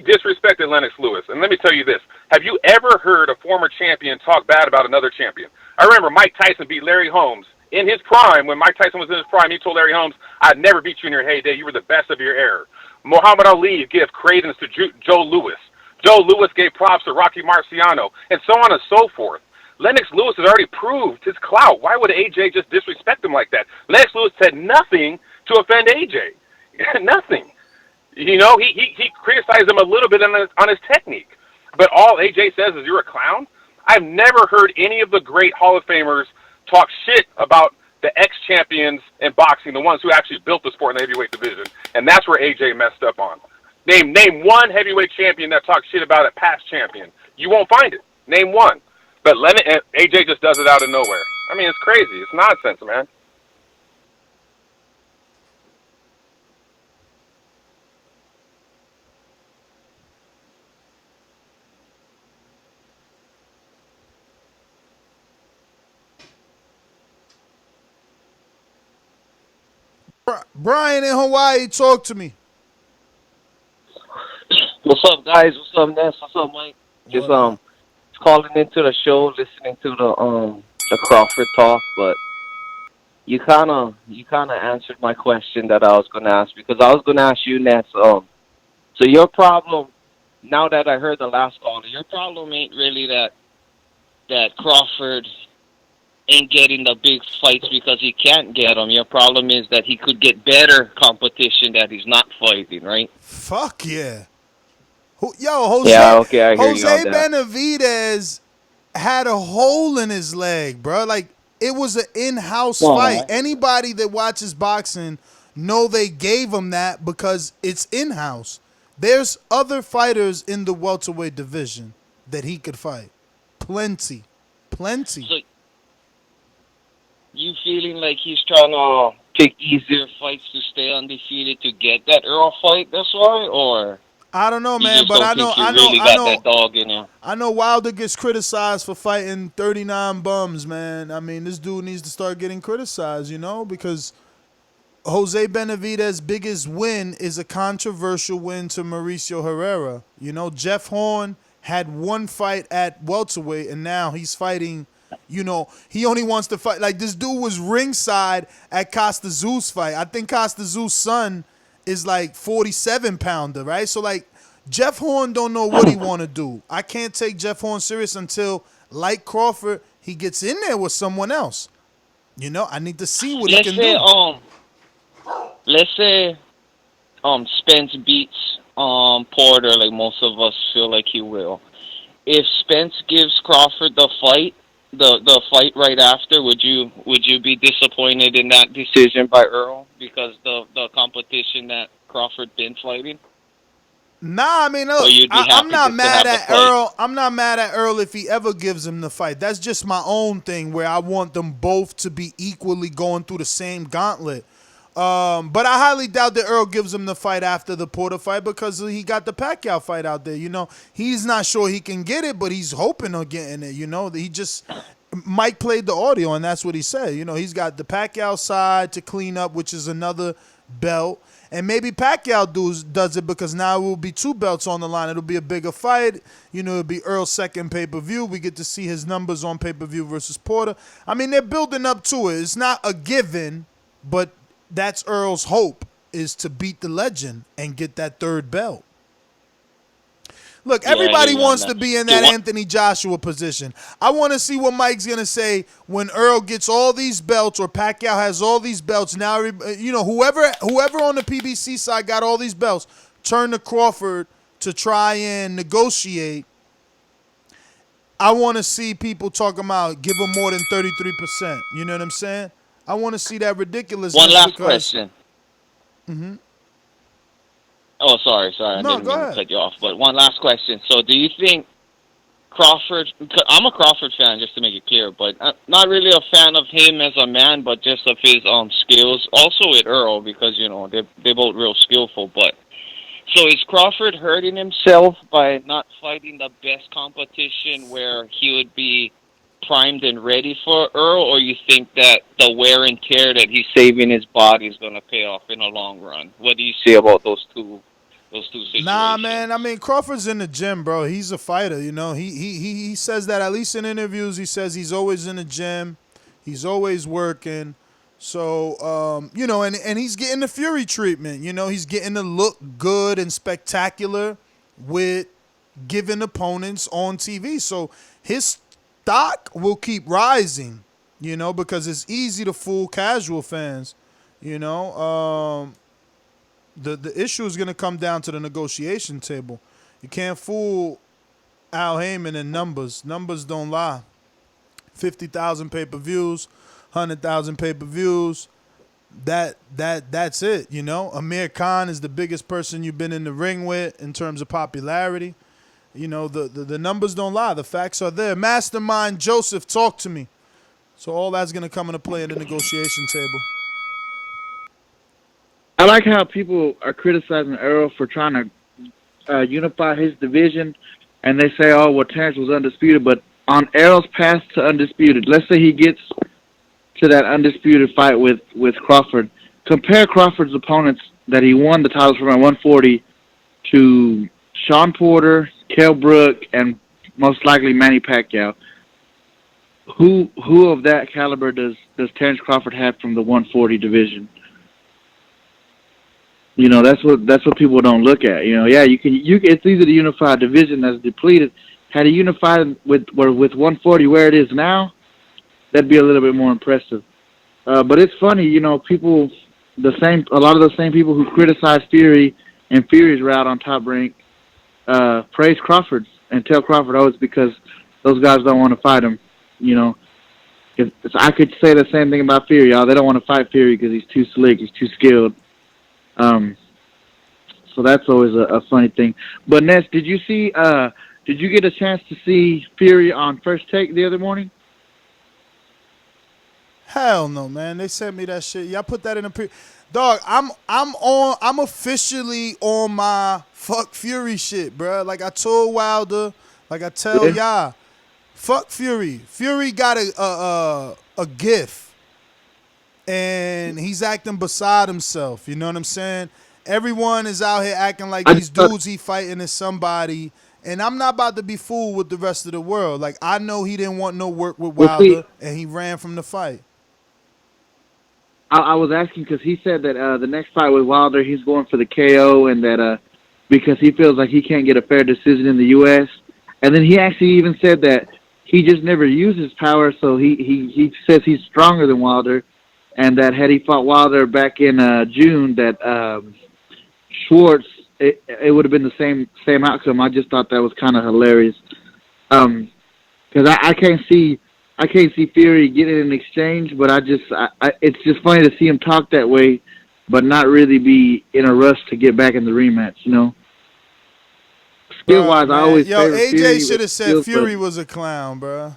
disrespected Lennox Lewis. And let me tell you this. Have you ever heard a former champion talk bad about another champion? I remember Mike Tyson beat Larry Holmes. In his prime, when Mike Tyson was in his prime, he told Larry Holmes, I'd never beat you in your heyday. You were the best of your era. Muhammad Ali gave credence to Joe Louis. Joe Louis gave props to Rocky Marciano, and so on and so forth. Lennox Lewis has already proved his clout. Why would AJ just disrespect him like that? Lennox Lewis said nothing to offend AJ. Nothing. You know, he criticized him a little bit on his technique. But all AJ says is, you're a clown? I've never heard any of the great Hall of Famers talk shit about the ex-champions in boxing, the ones who actually built the sport in the heavyweight division. And that's where AJ messed up on. Name one heavyweight champion that talks shit about a past champion. You won't find it. Name one. But AJ just does it out of nowhere. I mean, it's crazy. It's nonsense, man. Brian in Hawaii, talk to me. What's up, guys? What's up, Ness? What's up, Mike? Just calling into the show, listening to the Crawford talk, but you kind of answered my question that I was going to ask, because I was going to ask you, Ness. So your problem, now that I heard the last call, your problem ain't really that Crawford ain't getting the big fights because he can't get them. Your problem is that he could get better competition that he's not fighting, right? Fuck yeah. Jose, yeah, okay, I hear you on Jose that. Benavidez had a hole in his leg, bro. Like, it was an in-house fight. Anybody that watches boxing know they gave him that because it's in-house. There's other fighters in the welterweight division that he could fight. Plenty. So, you feeling like he's trying to pick easier fights to stay undefeated to get that Earl fight? That's why, or I don't know, man. But I know that dog in him. I know Wilder gets criticized for fighting 39 bums, man. I mean, this dude needs to start getting criticized, you know, because Jose Benavidez's biggest win is a controversial win to Mauricio Herrera. You know, Jeff Horn had one fight at welterweight, and now he's fighting. You know, he only wants to fight. Like, this dude was ringside at Costa Zoo's fight. I think Costa Zoo's son is like 47-pounder, right? So, like, Jeff Horn don't know what he want to do. I can't take Jeff Horn serious until, like Crawford, he gets in there with someone else. You know, I need to see what he can do. Let's say Spence beats Porter, like most of us feel like he will. If Spence gives Crawford the fight right after, would you be disappointed in that decision by Earl because the competition that Crawford been fighting? Nah, I mean, look, I'm not mad at Earl. I'm not mad at Earl if he ever gives him the fight. That's just my own thing where I want them both to be equally going through the same gauntlet. But I highly doubt that Earl gives him the fight after the Porter fight because he got the Pacquiao fight out there. You know, he's not sure he can get it, but he's hoping on getting it. You know, Mike played the audio, and that's what he said. You know, he's got the Pacquiao side to clean up, which is another belt. And maybe Pacquiao does it because now it will be two belts on the line. It'll be a bigger fight. You know, it'll be Earl's second pay-per-view. We get to see his numbers on pay-per-view versus Porter. I mean, they're building up to it. It's not a given, but that's Earl's hope, is to beat the legend and get that third belt. Look, everybody wants to be in that Anthony Joshua position. I want to see what Mike's going to say when Earl gets all these belts or Pacquiao has all these belts. Now, you know, whoever on the PBC side got all these belts, turn to Crawford to try and negotiate. I want to see people talking about give him more than 33%. You know what I'm saying? I want to see that ridiculousness. One last question. Mm-hmm. Oh, sorry. I No, didn't go mean to ahead. cut you off. But one last question. So, do you think Crawford? I'm a Crawford fan, just to make it clear, but not really a fan of him as a man, but just of his skills. Also with Earl, because they're both real skillful. But so is Crawford hurting himself by not fighting the best competition where he would be primed and ready for Earl, or you think that the wear and tear that he's saving his body is going to pay off in the long run? What do you say about those two situations? Nah, man. I mean, Crawford's in the gym, bro. He's a fighter. He says that, at least in interviews. He says he's always in the gym. He's always working. So, and he's getting the Fury treatment. He's getting to look good and spectacular with giving opponents on TV. So his stock will keep rising, because it's easy to fool casual fans. The issue is going to come down to the negotiation table. You can't fool Al Heyman in numbers. Numbers don't lie. 50,000 pay-per-views, 100,000 pay-per-views. That's it, Amir Khan is the biggest person you've been in the ring with in terms of popularity. The numbers don't lie. The facts are there. Mastermind Joseph, talk to me. So all that's going to come into play in the negotiation table. I like how people are criticizing Errol for trying to unify his division, and they say, oh, well, Terrence was undisputed. But on Errol's path to undisputed, let's say he gets to that undisputed fight with Crawford. Compare Crawford's opponents that he won the titles from at 140 to Shawn Porter, Kell Brook, and most likely Manny Pacquiao. Who of that caliber does Terrence Crawford have from the 140 division? That's what people don't look at. It's easy to unify a division that's depleted. Had he unified with 140 where it is now, that'd be a little bit more impressive. But it's funny, people, a lot of the same people who criticize Fury and Fury's route on Top Rank praise Crawford and tell Crawford, it's because those guys don't want to fight him. I could say the same thing about Fury, y'all. They don't want to fight Fury because he's too slick, he's too skilled. So that's always a funny thing. But Ness, did you get a chance to see Fury on First Take the other morning? Hell no, man. They sent me that shit. Y'all put that in a dog. I'm officially on my fuck Fury shit, bro. Like I told Wilder, like I tell y'all, fuck Fury. Fury got a gift, and he's acting beside himself. You know what I'm saying? Everyone is out here acting like these dudes he fighting is somebody, and I'm not about to be fooled with the rest of the world. Like I know he didn't want no work with Wilder, and he ran from the fight. I was asking because he said that the next fight with Wilder, he's going for the KO, and that because he feels like he can't get a fair decision in the U.S. And then he actually even said that he just never uses power, so he says he's stronger than Wilder, and that had he fought Wilder back in June, that Schwartz, it would have been the same outcome. I just thought that was kind of hilarious, because I can't see Fury getting an exchange, but it's just funny to see him talk that way, but not really be in a rush to get back in the rematch. Skill wise, I always AJ should have said Fury was a clown, bro.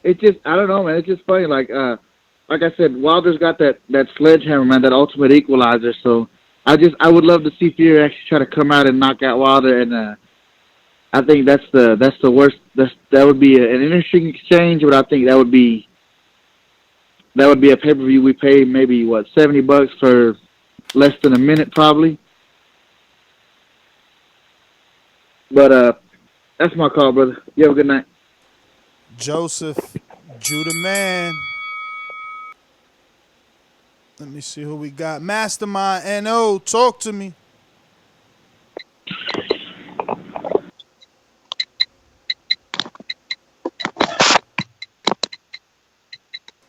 It just, I don't know, man. It's just funny. Like I said, Wilder's got that sledgehammer, man, that ultimate equalizer. So I would love to see Fury actually try to come out and knock out Wilder, and I think that's the worst. That would be an interesting exchange, but I think that would be a pay-per-view we pay maybe $70 for less than a minute probably. But that's my call, brother. You have a good night. Joseph, Judah Man. Let me see who we got. Mastermind NO, talk to me.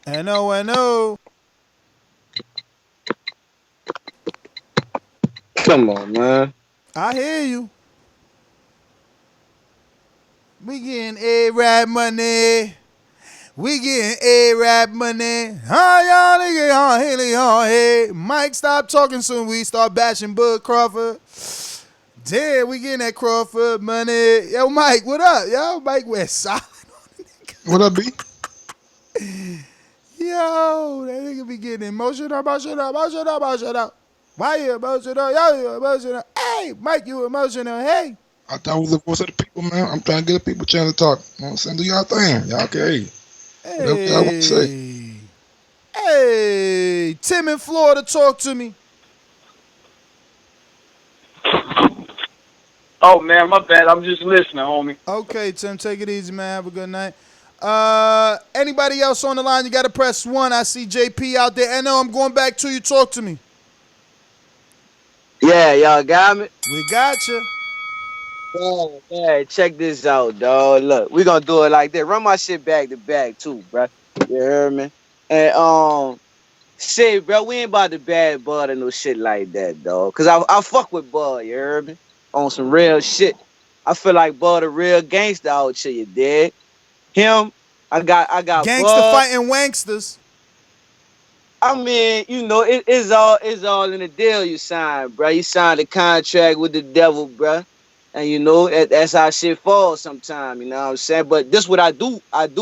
NO. Come on, man. I hear you. We getting A-Rap money. We getting A-Rap money. Y'all nigga, hey. Mike, stop talking soon. We start bashing Bud Crawford. Damn, we getting that Crawford money. Yo, Mike, what up? Yo, Mike went solid on the nigga. What up, B? Yo, that nigga be getting emotional. Why you emotional? Yo, you emotional. Hey, Mike, you emotional. Hey. I thought we look for the people, man. I'm trying to get the people a chance to talk. You know what I'm saying? Do y'all thing. Y'all okay? Whatever y'all want to say. Hey, Tim in Florida, talk to me. Oh, man, my bad. I'm just listening, homie. Okay, Tim, take it easy, man. Have a good night. Anybody else on the line? You got to press 1. I see JP out there. And no, I'm going back to you. Talk to me. Yeah, y'all got me? We got you. Yeah, check this out, dog. Look, we gonna do it like that. Run my shit back to back, too, bro. You heard me? And, say, bro, we ain't about to bad Bud or no shit like that, dog. Because I fuck with Bud, you heard me? On some real shit. I feel like Bud a real gangster out here, you dig? Him, I got gangster Bud fighting wanksters. I mean, you know, it's all in the deal you signed, bro. You signed a contract with the devil, bro. And you know, that's how shit falls sometimes, you know what I'm saying? But this what I do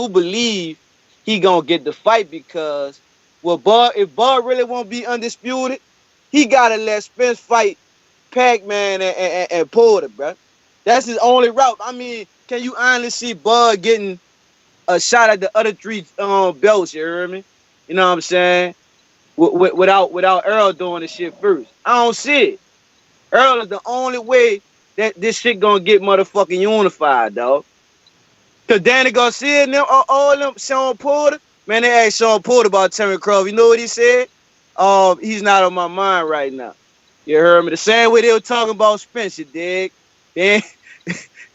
believe he gonna get the fight because if Bud really won't be undisputed, he gotta let Spence fight Pac-Man and Porter, bro. That's his only route. I mean, can you honestly see Bud getting a shot at the other 3 belts, you hear me? You know what I'm saying? Without Errol doing the shit first. I don't see it. Errol is the only way that this shit gonna get motherfucking unified, dog. Cause Danny Garcia and them, all them, Shawn Porter, man, they asked Shawn Porter about Terence Crawford. You know what he said? He's not on my mind right now. You heard me? The same way they were talking about Spence, you dig? He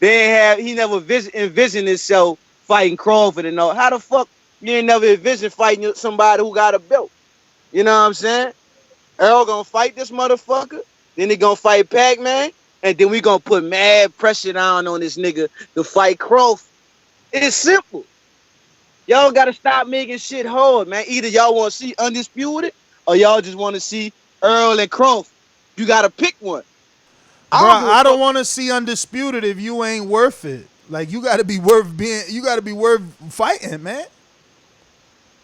never envisioned himself fighting Crawford and all. How the fuck you ain't never envisioned fighting somebody who got a belt? You know what I'm saying? Errol gonna fight this motherfucker, then he gonna fight Pac-Man, and then we gonna put mad pressure down on this nigga to fight Crawford. It's simple. Y'all gotta stop making shit hard, man. Either y'all want to see Undisputed or y'all just want to see Errol and Crawford. You gotta pick one. Bro, I don't want to see Undisputed if you ain't worth it. Like you gotta be worth fighting, man.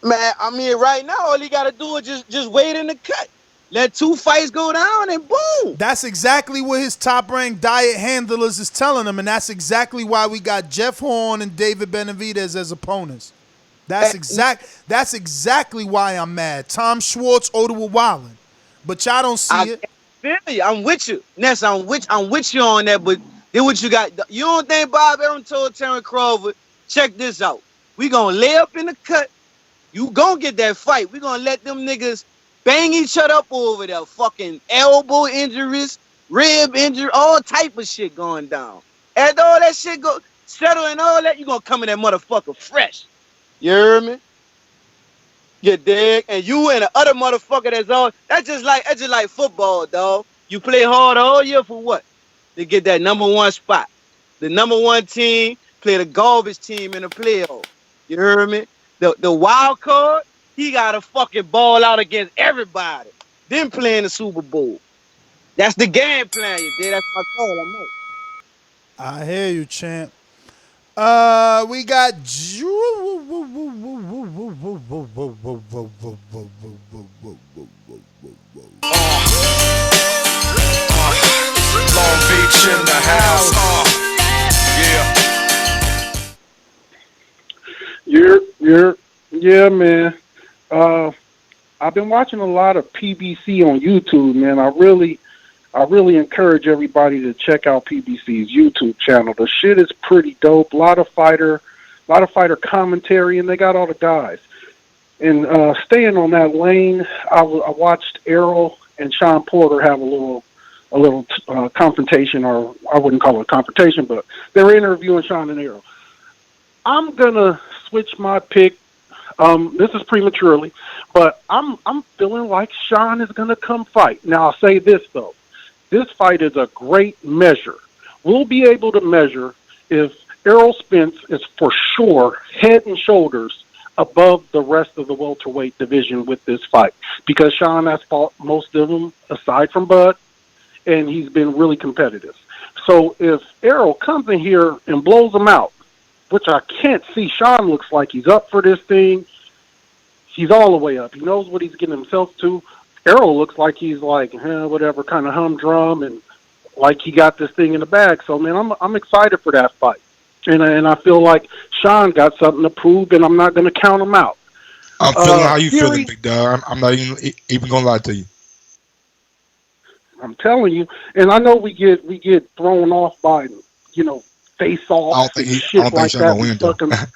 Man, I mean, right now all he gotta do is just wait in the cut. Let 2 fights go down and boom. That's exactly what his top-ranked diet handlers is telling him, and that's exactly why we got Jeff Horn and David Benavidez as opponents. That's exactly why I'm mad. Tom Schwartz, Ottawa Wildin'. But y'all don't see it. I'm with you. Ness, I'm with you on that, but then what you got? You don't think Bob Arum told Terence Crawford, check this out. We gonna lay up in the cut. You gonna get that fight. We gonna let them niggas bang each other up over there. Fucking elbow injuries, rib injury, all type of shit going down. After all that shit go settle and all that, you gonna come in that motherfucker fresh. You hear me? You dig? And you and the other motherfucker that's just like football, dog. You play hard all year for what? To get that number 1 spot. The number 1 team play the garbage team in the playoff. You hear me? The wild card, he got to fucking ball out against everybody. Then play in the Super Bowl. That's the game plan, you dig? That's my call. I'm out. I hear you, champ. We got Long Beach in the house. Yeah, man. I've been watching a lot of PBC on YouTube, man. I really encourage everybody to check out PBC's YouTube channel. The shit is pretty dope. A lot of fighter commentary, and they got all the guys. And staying on that lane, I watched Errol and Shawn Porter have a little confrontation, or I wouldn't call it a confrontation, but they were interviewing Shawn and Errol. I'm gonna switch my pick. This is prematurely, but I'm feeling like Shawn is gonna come fight. Now I'll say this though. This fight is a great measure. We'll be able to measure if Errol Spence is for sure head and shoulders above the rest of the welterweight division with this fight because Shawn has fought most of them aside from Bud, and he's been really competitive. So if Errol comes in here and blows him out, which I can't see, Shawn looks like he's up for this thing. He's all the way up. He knows what he's getting himself to. Errol looks like he's like, whatever, kind of humdrum and like he got this thing in the bag. So, man, I'm excited for that fight. And I feel like Shawn got something to prove, and I'm not going to count him out. I'm feeling how you feeling, big dog. I'm not even going to lie to you. I'm telling you. And I know we get thrown off by, face-offs and shit like that.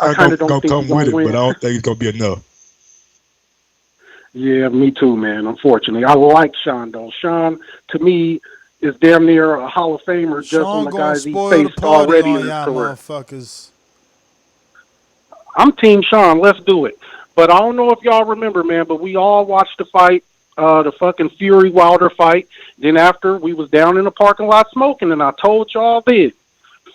I kind of don't think he's going to win. But I don't think it's going to be enough. Yeah, me too, man, unfortunately. I like Shawn, though. Shawn, to me, is damn near a Hall of Famer just on the guys he faced already in his career. Motherfuckers. I'm Team Shawn. Let's do it. But I don't know if y'all remember, man, but we all watched the fight, the fucking Fury Wilder fight. Then after, we was down in the parking lot smoking, and I told y'all this.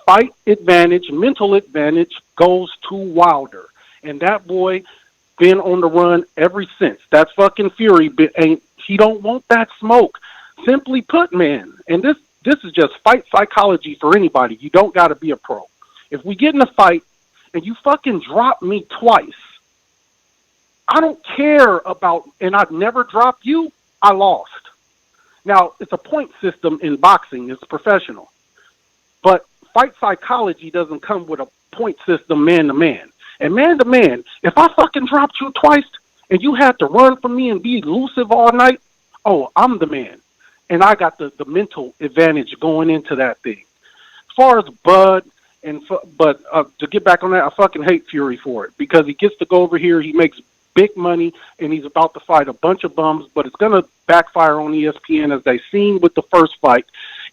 Fight advantage, mental advantage goes to Wilder. And that boy been on the run ever since. That fucking Fury, he don't want that smoke. Simply put, man, and this is just fight psychology for anybody. You don't got to be a pro. If we get in a fight and you fucking drop me twice, I don't care about, and I've never dropped you, I lost. Now, it's a point system in boxing. It's professional. But fight psychology doesn't come with a point system man-to-man. And man-to-man, if I fucking dropped you twice and you had to run from me and be elusive all night, oh, I'm the man. And I got the mental advantage going into that thing. As far as Bud, but to get back on that, I fucking hate Fury for it because he gets to go over here, he makes big money, and he's about to fight a bunch of bums, but it's going to backfire on ESPN as they seen with the first fight.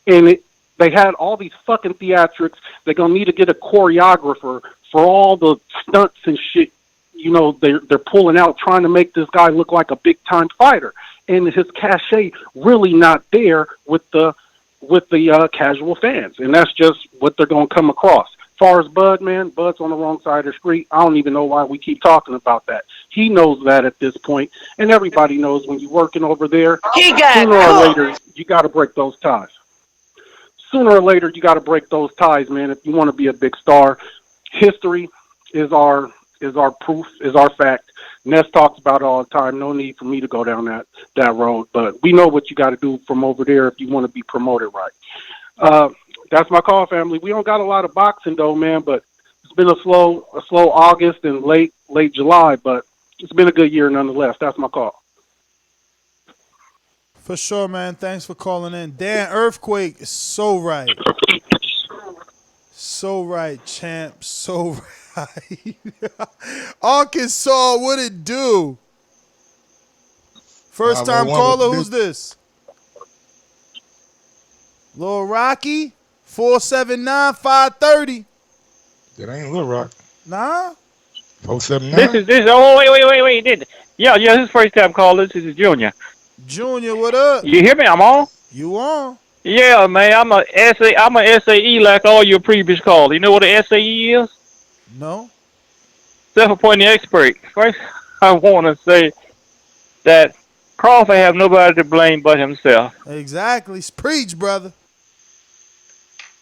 And they had all these fucking theatrics. They're going to need to get a choreographer for all the stunts and shit, they're pulling out, trying to make this guy look like a big-time fighter. And his cachet really not there with the casual fans. And that's just what they're going to come across. As far as Bud, man, Bud's on the wrong side of the street. I don't even know why we keep talking about that. He knows that at this point, and everybody knows when you're working over there, sooner or later, you got to break those ties. Sooner or later, you got to break those ties, man, if you want to be a big star. History is our proof, is our fact. Ness talks about it all the time. No need for me to go down that road, but we know what you got to do from over there if you want to be promoted right. That's my call, family. We don't got a lot of boxing though, man, but it's been a slow August and late July, but it's been a good year nonetheless. That's my call. For sure, man. Thanks for calling in. Dan Earthquake is so right. So right, champ. So right. Arkansas, what it do? First time caller, who's this? Lil Rocky, 479-530. That ain't Lil Rock. Nah. 479. This. Oh, wait. Yeah. This is first time caller. This is Junior. Junior, what up? You hear me? I'm on. You on? Yeah, man. I'm a SAE like all your previous callers. You know what an SAE is? No. Self-appointed expert. First, I want to say that Crawford have nobody to blame but himself. Exactly. Preach, brother.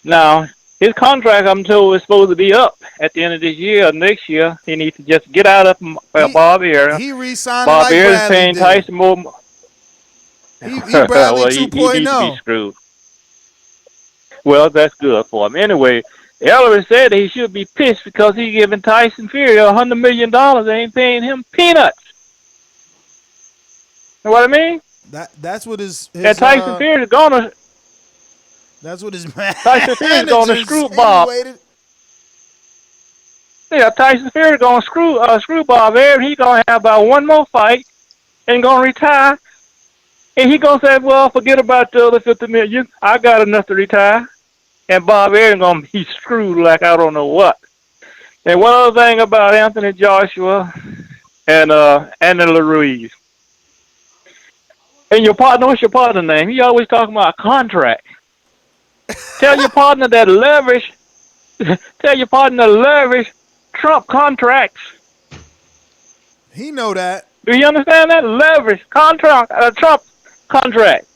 Now, his contract, I'm told, is supposed to be up at the end of this year or next year. He needs to just get out of Bob Air. He re-signed Bob like Air is Bradley paying did. Tyson more. He Bradley well, 2.0. he needs to be screwed. Well, that's good for him. Anyway, Ellery said that he should be pissed because he's giving Tyson Fury $100 million. They ain't paying him peanuts. Know what I mean? That's what his and Tyson Fury is gonna. That's what his man. Tyson Fury is gonna screw Bob. Yeah, Tyson Fury gonna screw Bob there. He gonna have about one more fight and gonna retire. And he gonna say, "Well, forget about the other $50 million. I got enough to retire." And Bob Arum gonna be screwed like I don't know what. And one other thing about Anthony Joshua and Andy Ruiz. And your partner, what's your partner name? He always talking about a contract. Tell your partner that leverage Trump contracts. He know that. Do you understand that? Leverage contract, Trump contract.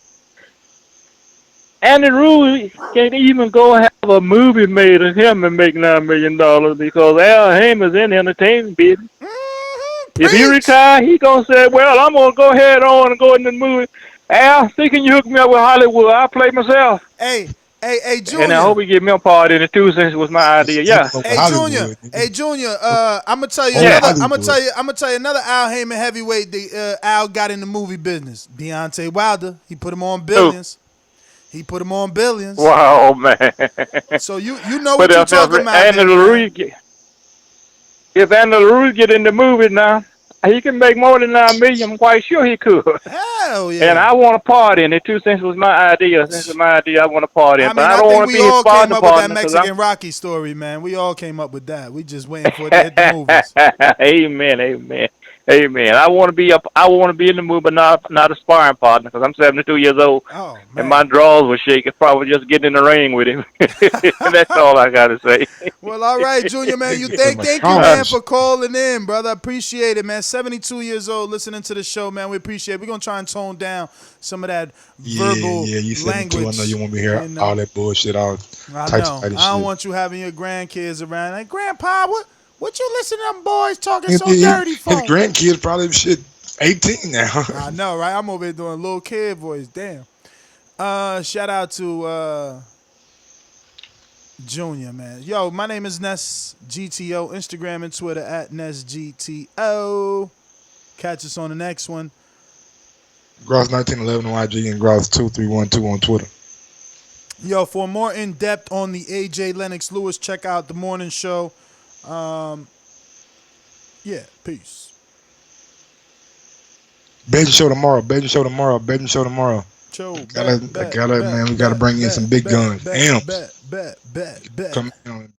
Andy Ruiz can't even go have a movie made of him and make $9 million because Al Haymon's in the entertainment business. If he retire, he gonna say, "Well, I'm gonna go ahead on and go in the movie." Al, see, can you hook me up with Hollywood? I'll play myself. Hey, Junior. And I hope he give me a part in it too, since it was my idea. Yeah. Hey, Junior. I'm gonna tell you. I'm gonna tell you another Al Heyman heavyweight. Al got in the movie business. Deontay Wilder. He put him on billions. Wow, man. So you know what you're talking about. If Andy Ruiz get in the movie now, he can make more than $9 million. I'm quite sure he could. Hell yeah. And I want a part in it too, since it was my idea. Since it's my idea, I want a part in it. I don't want to be his partner. We all came up with that Mexican Rocky story, man. We all came up with that. We just waiting for it to hit the movies. Amen. I want to be in the movie, but not a sparring partner, because I'm 72 years old, and my drawers were shaking. Probably just getting in the ring with him. That's all I gotta say. Well, all right, Junior, man. Thank you, man, for calling in, brother. Appreciate it, man. 72 years old, listening to the show, man. We appreciate it. We're gonna try and tone down some of that verbal you language. I know you want me to hear all that bullshit, all types of shit. I don't want you having your grandkids around. Like, Grandpa, what you listen to them boys talking so dirty for? His grandkids probably 18 now. I know, right? I'm over here doing little kid voice. Damn. Shout out to Junior, man. Yo, my name is Ness GTO. Instagram and Twitter at NessGTO. Catch us on the next one. Gross 1911 on IG and Gross 2312 on Twitter. Yo, for more in depth on the AJ Lennox Lewis, check out the morning show. Peace. Betting show tomorrow. Man, we gotta bring in some big guns. Damn. Bet. Come on.